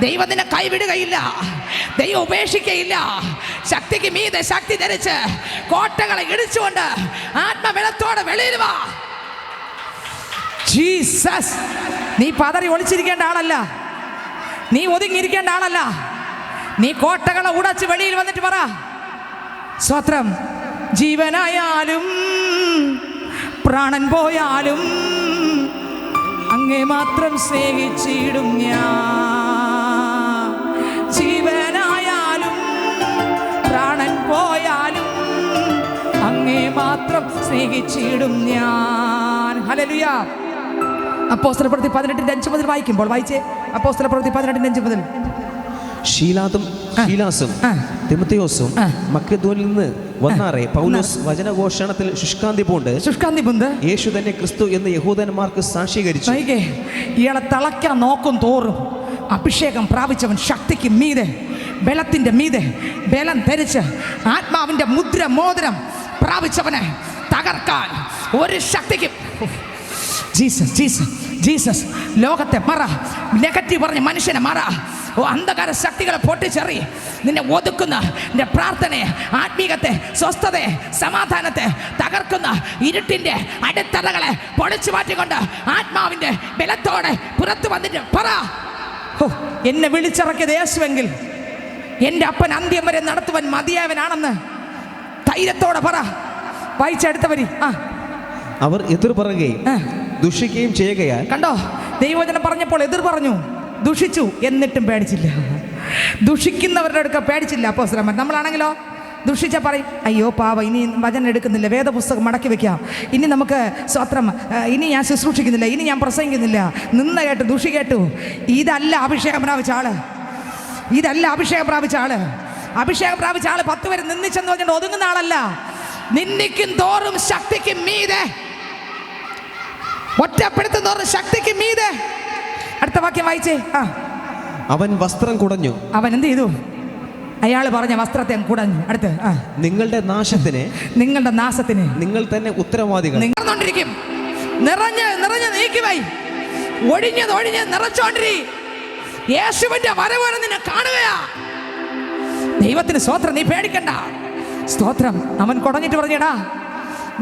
S1: ദൈവം നിന്നെ കൈവിടുകയില്ല, ദൈവം ഉപേക്ഷിക്കയില്ല. ശക്തിക്ക് മീതെ ശക്തി ധരിച്ച് കോട്ടകളെ ഇടിച്ചുകൊണ്ട് ആത്മബലത്തോടെ വെളിയിൽ വാ. ജീസസ്. നീ പതറി ഒളിച്ചിരിക്കേണ്ട ആളല്ല, നീ ഒതുങ്ങിയിരിക്കേണ്ട ആളല്ല. നീ കോട്ടകളെ ഉടച്ച് വെളിയിൽ വന്നിട്ട് പറ, സ്വത്രം. ജീവനായാലും പ്രാണൻ പോയാലും അങ്ങേ മാത്രം സ്നേഹിച്ചിടും ഞാൻ. ജീവനായാലും പ്രാണൻ പോയാലും അങ്ങേ മാത്രം സ്നേഹിച്ചിടും ഞാൻ. ഹല്ലേലൂയ. അപ്പോസ്തലപ്രവൃത്തി 18:5 മുതൽ വായിക്കുമ്പോൾ വായിച്ചേ. അപ്പോസ്തലപ്രവൃത്തി 18:5 മുതൽ.
S3: ശീലാസും തിമോഥെയോസും മക്കെദോനിൽ നിന്ന് വന്നാറേ പൗലോസ് വചനഘോഷണത്തിൽ ശുഷ്കാന്തി പൂണ്ട് യേശു തന്നെ ക്രിസ്തു എന്ന് യഹൂദന്മാർക്ക് സാക്ഷീകരിച്ചു.
S1: ഇയാളെ തളയ്ക്കാൻ നോക്കും തോറും അഭിഷേകം പ്രാപിച്ചവൻ ശക്തിക്ക് മീതെ, ബലത്തിന്റെ മീതെ ബലം ധരിച്ച് ആത്മാവിന്റെ മുദ്ര മോതിരം പ്രാപിച്ചവനെ തകർക്കാൻ ഒരു ശക്തിക്കും. Jesus Jesus Jesus. ലോകത്തെ മറ, നെഗറ്റീവ് പറഞ്ഞ് മനുഷ്യനെ മറ, അന്ധകാര ശക്തികളെ പൊട്ടിച്ചെറി. നിന്നെ ഒതുക്കുന്ന നിന്റെ പ്രാർത്ഥനയെ, ആത്മീകത്തെ, സ്വസ്ഥതയെ, സമാധാനത്തെ തകർക്കുന്ന ഇരുട്ടിന്റെ അടിത്തറകളെ പൊളിച്ചു മാറ്റിക്കൊണ്ട് ആത്മാവിന്റെ ബലത്തോടെ പുറത്തു വന്നിട്ട് പറ, എന്നെ വിളിച്ചിറക്കിയത് യേശുവെങ്കിൽ എൻ്റെ അപ്പൻ അന്ത്യം വരെ നടത്തുവാൻ മതിയായവനാണെന്ന് ധൈര്യത്തോടെ പറ. വായിച്ചെടുത്തവരി.
S3: അവർ എതിർ പറയുകയും ദുഷിക്കുകയും ചെയ്യുകയാൽ.
S1: കണ്ടോ, ദൈവവചനം പറഞ്ഞപ്പോൾ എതിർ പറഞ്ഞു, ദുഷിച്ചു, എന്നിട്ടും പേടിച്ചില്ല. ദുഷിക്കുന്നവരുടെ അടുക്ക പേടിച്ചില്ല അപ്പോസ്തലന്മാർ. നമ്മളാണെങ്കിലോ ദുഷിച്ച പറയും, അയ്യോ പാവ, ഇനി വചനം എടുക്കുന്നില്ല, വേദപുസ്തകം മടക്കി വെക്കാം, ഇനി നമുക്ക് സ്വത്രം, ഇനി ഞാൻ ശുശ്രൂഷിക്കുന്നില്ല, ഇനി ഞാൻ പ്രസംഗിക്കുന്നില്ല, നിന്ന് കേട്ടു, ദുഷി കേട്ടു. ഇതല്ല അഭിഷേകം പ്രാപിച്ച ആള്, ഇതല്ല അഭിഷേകം പ്രാപിച്ച ആള്. അഭിഷേകം പ്രാപിച്ച ആള് 10 പേര് നിന്ദിച്ചെന്ന് പറഞ്ഞിട്ട് ഒതുങ്ങുന്ന ആളല്ല. നിന്ദിക്കും തോറും ശക്തിക്കും മീതെ, ഒറ്റപ്പെടുത്തും തോറും ശക്തിക്ക് മീതെ. അടുത്ത വാക്യം വായിച്ചേ.
S3: അവൻ വസ്ത്രം കുടഞ്ഞു.
S1: അവൻ എന്ത് ചെയ്തു?
S2: അയാൾ പറഞ്ഞ വസ്ത്രത്തെ കുടഞ്ഞു. അടുത്ത്
S3: നിങ്ങളുടെ നാശത്തിന് നിങ്ങൾ തന്നെ ഉത്തരവാദികൾ.
S2: നിങ്ങൾക്കൊണ്ടിരിക്കും നിറഞ്ഞ് നീക്കിവൈ, ഒഴിഞ്ഞ് നിറച്ചോണ്ടിരി. യേശുവിന്റെ വരവ് നിന്നെ കാണുകയാ. ദൈവത്തിന് സ്തോത്രം. നീ പേടിക്കണ്ട. സ്തോത്രം. അവൻ കുടഞ്ഞിട്ട് പറഞ്ഞടാ,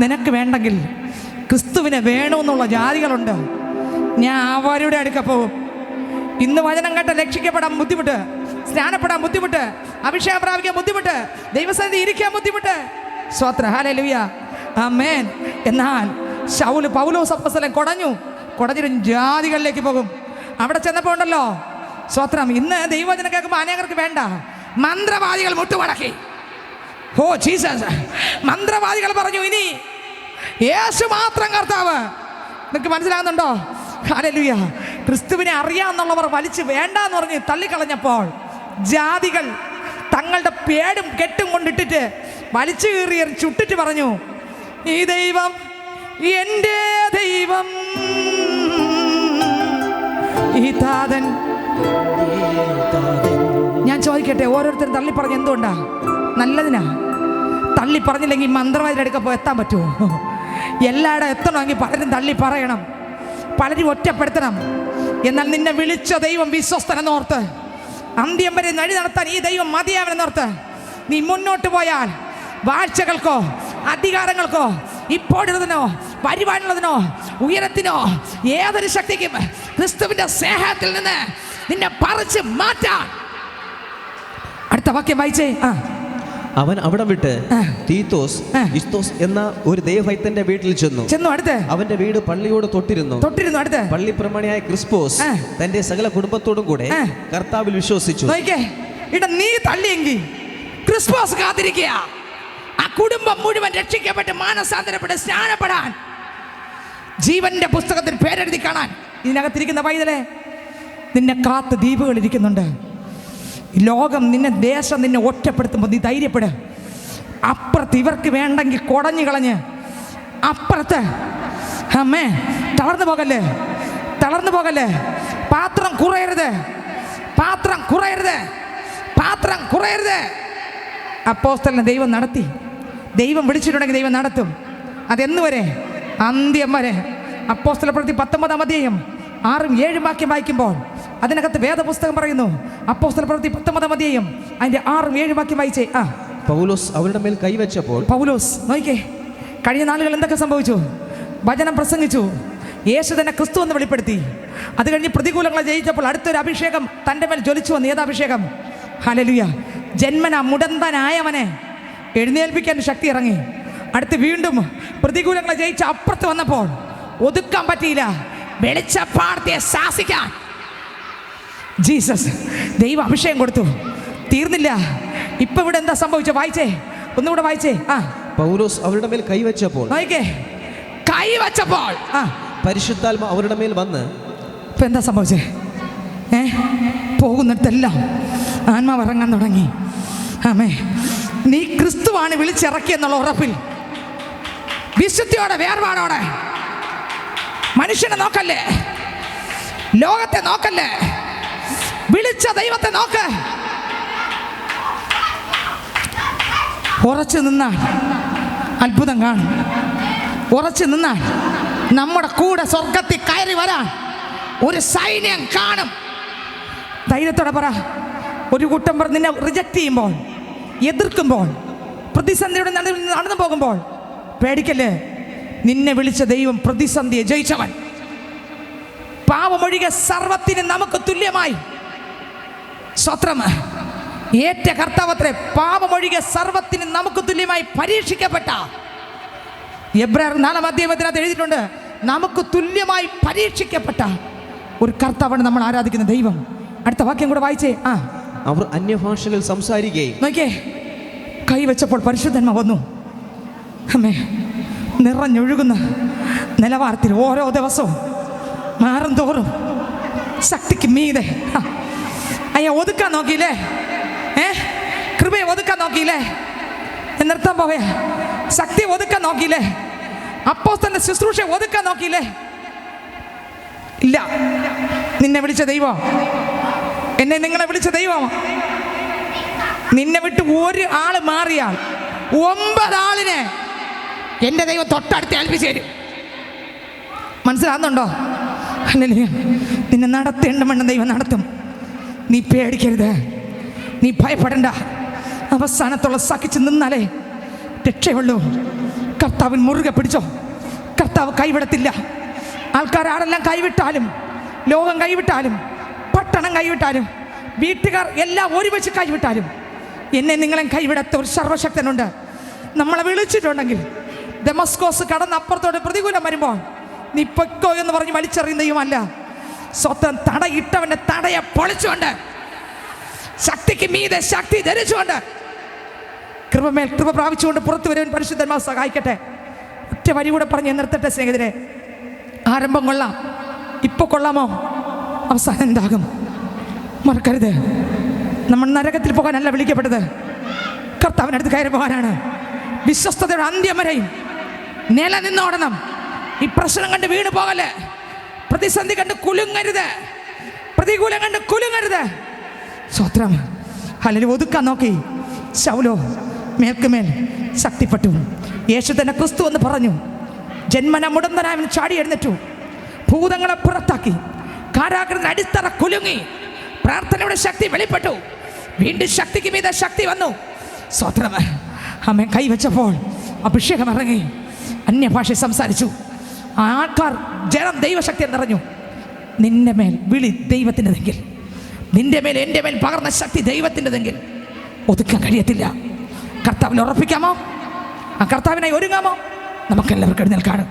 S2: നിനക്ക് വേണ്ടെങ്കിൽ ക്രിസ്തുവിനെ വേണമെന്നുള്ള ജാതികളുണ്ട്, ഞാൻ അവരുടെ അടുക്ക പോവും. ഇന്ന് വചനം കേട്ട് രക്ഷിക്കപ്പെടാൻ ബുദ്ധിമുട്ട്, സ്നാനപ്പെടാൻ ബുദ്ധിമുട്ട്, അഭിഷേകം പ്രാപിക്കാൻ ബുദ്ധിമുട്ട്, ദൈവസന്നിധി ഇരിക്കാൻ ബുദ്ധിമുട്ട്. സ്തോത്രം. ഹല്ലേലൂയ. ആമേൻ. എന്നാൽ പൗലോസ് അപ്പോസ്തലൻ കുടഞ്ഞിട്ട് ജാതികളിലേക്ക് പോകും. അവിടെ ചെന്നപ്പോൾ ഉണ്ടല്ലോ, സ്തോത്രം. ഇന്ന് ദൈവവചനം കേൾക്കുമ്പോൾ അനേകർക്ക് വേണ്ട. മന്ത്രവാദികൾ മുട്ടുമടക്കി. Oh Jesus. മന്ത്രവാദികൾ പറഞ്ഞു, ഇനി യേശു മാത്രം കർത്താവ്. നിങ്ങൾക്ക് മനസ്സിലാകുന്നുണ്ടോ? ഹല്ലേലൂയ. ക്രിസ്തുവിനെ അറിയാമെന്നുള്ളവർ വലിച്ച് വേണ്ടാന്ന് പറഞ്ഞ് തള്ളിക്കളഞ്ഞപ്പോൾ ജാതികൾ തങ്ങളുടെ പേടും കെട്ടും കൊണ്ടിട്ടിട്ട് വലിച്ചു കീറി ചുട്ടിട്ട് പറഞ്ഞു, ഈ ദൈവം എൻ്റെ ദൈവം, ഈ താതൻ. ഞാൻ ചോദിക്കട്ടെ, ഓരോരുത്തരും തള്ളി പറഞ്ഞ് എന്തുകൊണ്ടാ? നല്ലതിനാ. തള്ളി പറഞ്ഞില്ലെങ്കിൽ മന്ത്രവാദിയുടെ അടുക്കപ്പോൾ എത്താൻ പറ്റുമോ? എല്ലായിടും എത്തണമെങ്കിൽ പലരും തള്ളി പറയണം, പലരും ഒറ്റപ്പെടുത്തണം. എന്നാൽ നിന്നെ വിളിച്ച ദൈവം വിശ്വസ്തനെന്നോർത്ത്, അന്ത്യം വരെ നഴി നടത്താൻ ഈ ദൈവം മതിയാവനെന്നോർത്ത് നീ മുന്നോട്ട് പോയാൽ വാഴ്ചകൾക്കോ അധികാരങ്ങൾക്കോ ഇപ്പോഴുള്ളതിനോ വരുവാനുള്ളതിനോ ഉയരത്തിനോ ഏതൊരു ശക്തിക്കും ക്രിസ്തുവിന്റെ സ്നേഹത്തിൽ നിന്ന് നിന്നെ പറിച്ച് മാറ്റാൻ. അടുത്ത വാക്യം വായിച്ചേ.
S3: അവൻ അവിടെ വിട്ട് തീത്തോസ് ഇസ്തോസ് എന്ന ഒരു ദൈവഭക്തന്റെ വീട്ടിൽ ചെന്നു.
S2: അടുത്ത്
S3: അവന്റെ വീട് പള്ളിയോട് തൊട്ടിരുന്നു.
S2: അടുത്ത്
S3: പള്ളി പ്രമാണിയായ ക്രിസ്പോസ് തന്റെ സകല കുടുംബത്തോടും കൂടെ കർത്താവിൽ വിശ്വസിച്ചു.
S2: നീ തള്ളിയെങ്കിൽ ക്രിസ്പോസ് കാത്തിരിക്കുക. ആ കുടുംബം മുഴുവൻ രക്ഷിക്കപ്പെട്ട് മാനസാന്തരപ്പെട്ട് സ്നാനപ്പെടാൻ, ജീവന്റെ പുസ്തകത്തിൽ പേരെഴുതി കാണാൻ. ഇതിനകത്തിരിക്കുന്ന പൈതലെ, നിന്നെ കാത്ത് ദ്വീപുകൾ ഇരിക്കുന്നുണ്ട്. ലോകം നിന്നെ, ദേശം നിന്നെ ഒറ്റപ്പെടുത്തുമ്പോൾ നീ ധൈര്യപ്പെട്. അപ്പുറത്ത് ഇവർക്ക് വേണ്ടെങ്കിൽ കുടഞ്ഞു കളഞ്ഞ് അപ്പുറത്ത്. അമ്മേ, തളർന്നു പോകല്ലേ. പാത്രം കുറയരുത്. അപ്പോസ്തലനെ ദൈവം നടത്തി. ദൈവം വിളിച്ചിട്ടുണ്ടെങ്കിൽ ദൈവം നടത്തും. അതെന്നു വരെ? അന്ത്യം വരെ. അപ്പോസ്തലപ്രവൃത്തി 19-ാം അധ്യായം 6-7 വാക്യം വായിക്കുമ്പോൾ അതിനകത്ത് വേദപുസ്തകം പറയുന്നു. അപ്പോസ്തലപ്രവൃത്തി 19-ാം അധ്യായം അതിന്റെ 6-7 വാക്യം വായിച്ചേ.
S3: പൗലോസ് അവരുടെ മേൽ കൈവച്ചപ്പോൾ,
S2: പൗലോസ് നോക്കിക്കേ, കഴിഞ്ഞ നാളുകൾ എന്തൊക്കെ സംഭവിച്ചു? വചനം പ്രസംഗിച്ചു, യേശു തന്നെ ക്രിസ്തു എന്ന് വെളിപ്പെടുത്തി. അത് കഴിഞ്ഞ് പ്രതികൂലങ്ങളെ ജയിച്ചപ്പോൾ അടുത്തൊരു അഭിഷേകം തൻ്റെ മേൽ ജ്വലിച്ചു വന്നു. ഏതഭിഷേകം? ഹല്ലേലൂയ. ജന്മന മുടന്തനായവനെ എഴുന്നേൽപ്പിക്കാൻ ശക്തി ഇറങ്ങി. അടുത്ത് വീണ്ടും പ്രതികൂലങ്ങളെ ജയിച്ച് അപ്പുറത്ത് വന്നപ്പോൾ ഒതുക്കാൻ പറ്റിയില്ല. വെളിച്ചപ്പാടത്തെ ശാസിക്കാൻ ജീസസ് ദൈവം അഭിഷേകം കൊടുത്തു. തീർന്നില്ല. ഇപ്പൊ ഇവിടെ എന്താ സംഭവിച്ച? വായിച്ചേ, ഒന്നുകൂടെ വായിച്ചേ.
S3: പൗലോസ് അവരുടെ മേൽ കൈവച്ചപ്പോൾ പരിശുദ്ധാത്മ അവരുടെ മേൽ വന്ന്.
S2: ഇപ്പൊ എന്താ സംഭവിച്ചേ? പോകുന്നിടത്തെല്ലാം ആത്മാവ് ഇറങ്ങാൻ തുടങ്ങി. ആമേ. നീ ക്രിസ്തുവാണ് വിളിച്ചിറക്കിയെന്നുള്ള ഉറപ്പിൽ, വിശുദ്ധിയോടെ, വേർപാടോടെ, മനുഷ്യനെ നോക്കല്ലേ, ലോകത്തെ നോക്കല്ലേ, വിളിച്ച ദൈവത്തെ നോക്ക്. ഉറച്ചു നിന്നാൽ അത്ഭുതം കാണും. ഉറച്ചു നിന്നാൽ നമ്മുടെ കൂടെ സ്വർഗത്തിൽ കയറി വരാൻ ഒരു സൈന്യം കാണും. ധൈര്യത്തോടെ പറ. ഒരു കൂട്ടം പേർ നിന്നെ റിജക്റ്റ് ചെയ്യുമ്പോൾ, എതിർക്കുമ്പോൾ, പ്രതിസന്ധിയുടെ നടന്നു പോകുമ്പോൾ പേടിക്കല്ലേ. നിന്നെ വിളിച്ച ദൈവം പ്രതിസന്ധിയെ ജയിച്ചവൻ. പാപമൊഴികെ സർവത്തിന് നമുക്ക് തുല്യമായി. സ്വത്രം ഏറ്റ കർത്താവത്രേ. പാപമൊഴികെ സർവത്തിന് നമുക്ക് തുല്യമായി പരീക്ഷിക്കപ്പെട്ട, എബ്രായർ 4-ാം അധ്യായത്തിനകത്ത് എഴുതിയിട്ടുണ്ട്, നമുക്ക് തുല്യമായി പരീക്ഷിക്കപ്പെട്ട ഒരു കർത്താവാണ് നമ്മൾ ആരാധിക്കുന്ന ദൈവം. അടുത്ത വാക്യം കൂടെ വായിച്ചേ.
S3: അവർ അന്യഭാഷകൾ സംസാരിക്കുകയും.
S2: നോക്കിയേ, കൈവച്ചപ്പോൾ പരിശുദ്ധന്മാർ വന്നു. അമ്മേ, നിറഞ്ഞൊഴുകുന്ന നിലവാരത്തിൽ ഓരോ ദിവസവും മാറും തോറും ശക്തിക്ക് മീതെ ഒതുക്കാൻ നോക്കിയില്ലേ? കൃപയെ ഒതുക്കാൻ നോക്കിയില്ലേ? നിർത്താൻ പോവേ. ശക്തിയെ ഒതുക്കാൻ നോക്കിയില്ലേ? അപ്പോസ്തലന്റെ ശുശ്രൂഷയെ ഒതുക്കാൻ നോക്കിയില്ലേ? ഇല്ല. നിന്നെ വിളിച്ച ദൈവം, എന്നെ നിങ്ങളെ വിളിച്ച ദൈവം നിന്നെ വിട്ട് ഒരു ആള് മാറിയാൽ 9 ആളിനെ എൻ്റെ ദൈവം തൊട്ടടുത്ത് ഏൽപ്പിച്ചു തരും. മനസ്സിലാകുന്നുണ്ടോ? ഹല്ലേലൂയ. നിന്നെ നടത്തേണ്ട മണ്ണം ദൈവം നടത്തും. നീ പേടിക്കരുത്, നീ ഭയപ്പെടണ്ട. അവസാനത്തോളം സഹിച്ച് നിന്നാലേ രക്ഷയുള്ളൂ. കർത്താവിൻ മുറുകെ പിടിച്ചോ. കർത്താവ് കൈവിടത്തില്ല. ആൾക്കാർ ആരെല്ലാം കൈവിട്ടാലും, ലോകം കൈവിട്ടാലും, പട്ടണം കൈവിട്ടാലും, വീട്ടുകാർ എല്ലാം ഒരുമിച്ച് കൈവിട്ടാലും, എന്നെ നിങ്ങളെ കൈവിടാത്ത ഒരു സർവശക്തനുണ്ട്. നമ്മളെ വിളിച്ചിട്ടുണ്ടെങ്കിൽ ദമസ്കോസ് കടന്ന് അപ്പുറത്തോട് പ്രതികൂലം വരുമ്പോൾ നീ പൊയ്ക്കോ എന്ന് പറഞ്ഞ് വലിച്ചെറിയുന്നതുമല്ല. സ്വന്തം തടയിട്ടവൻ്റെ തടയെ പൊളിച്ചുകൊണ്ട്, ശക്തിക്ക് മീതെ ശക്തി ധരിച്ചുകൊണ്ട്, കൃപമേൽ കൃപ പ്രാപിച്ചുകൊണ്ട് പുറത്തു വരുവാൻ പരിശുദ്ധന്മാർ സഹായിക്കട്ടെ. ഒറ്റ വരി കൂടെ പറഞ്ഞ് നിർത്തട്ടെ സ്നേഹിതരെ. ആരംഭം കൊള്ളാം, ഇപ്പോൾ കൊള്ളാമോ? അവസാനം എന്താകും? മറക്കരുത്, നമ്മൾ നരകത്തിൽ പോകാനല്ല വിളിക്കപ്പെട്ടത്, കർത്താവിനടുത്ത് കയറി പോകാനാണ്. വിശ്വസ്തതയുടെ അന്ത്യം വരെയും നിലനിന്നോടണം. ഈ പ്രശ്നം കണ്ട് വീണ് പോകല്ലേ, പ്രതിസന്ധി കണ്ട് കുലുങ്ങരുത്, പ്രതികൂലം കണ്ട് കുലുങ്ങരുത്. സ്വത്രം അല്ലെങ്കിൽ ഒതുക്കാൻ നോക്കി ശൗലോ മേൽക്കുമേൽ ശക്തിപ്പെട്ടു. യേശു തന്നെ ക്രിസ്തു എന്ന് പറഞ്ഞു. ജന്മന മുടന്തനായവൻ ചാടി എഴുന്നേറ്റു, ഭൂതങ്ങളെ പുറത്താക്കി, കാരാഗ്രഹത്തിന്റെ അടിത്തറ കുലുങ്ങി, പ്രാർത്ഥനയുടെ ശക്തി വെളിപ്പെട്ടു. വീണ്ടും ശക്തിക്ക് മീതെ ശക്തി വന്നു. സ്വത്രം അമ്മ കൈവച്ചപ്പോൾ അഭിഷേകം ഇറങ്ങി, അന്യഭാഷ സംസാരിച്ചു. ആൾക്കാർ ജനം ദൈവശക്തി നിറഞ്ഞു. നിന്റെ മേൽ വിളി ദൈവത്തിൻ്റെതെങ്കിൽ, നിന്റെ മേൽ എൻ്റെ മേൽ പകർന്ന ശക്തി ദൈവത്തിൻ്റെതെങ്കിൽ ഒതുക്കാൻ കഴിയത്തില്ല. കർത്താവിനെ ഉറപ്പിക്കാമോ? ആ കർത്താവിനായി ഒരുങ്ങാമോ? നമുക്കെല്ലാവർക്കും എഴുന്നേൽക്കാണ്.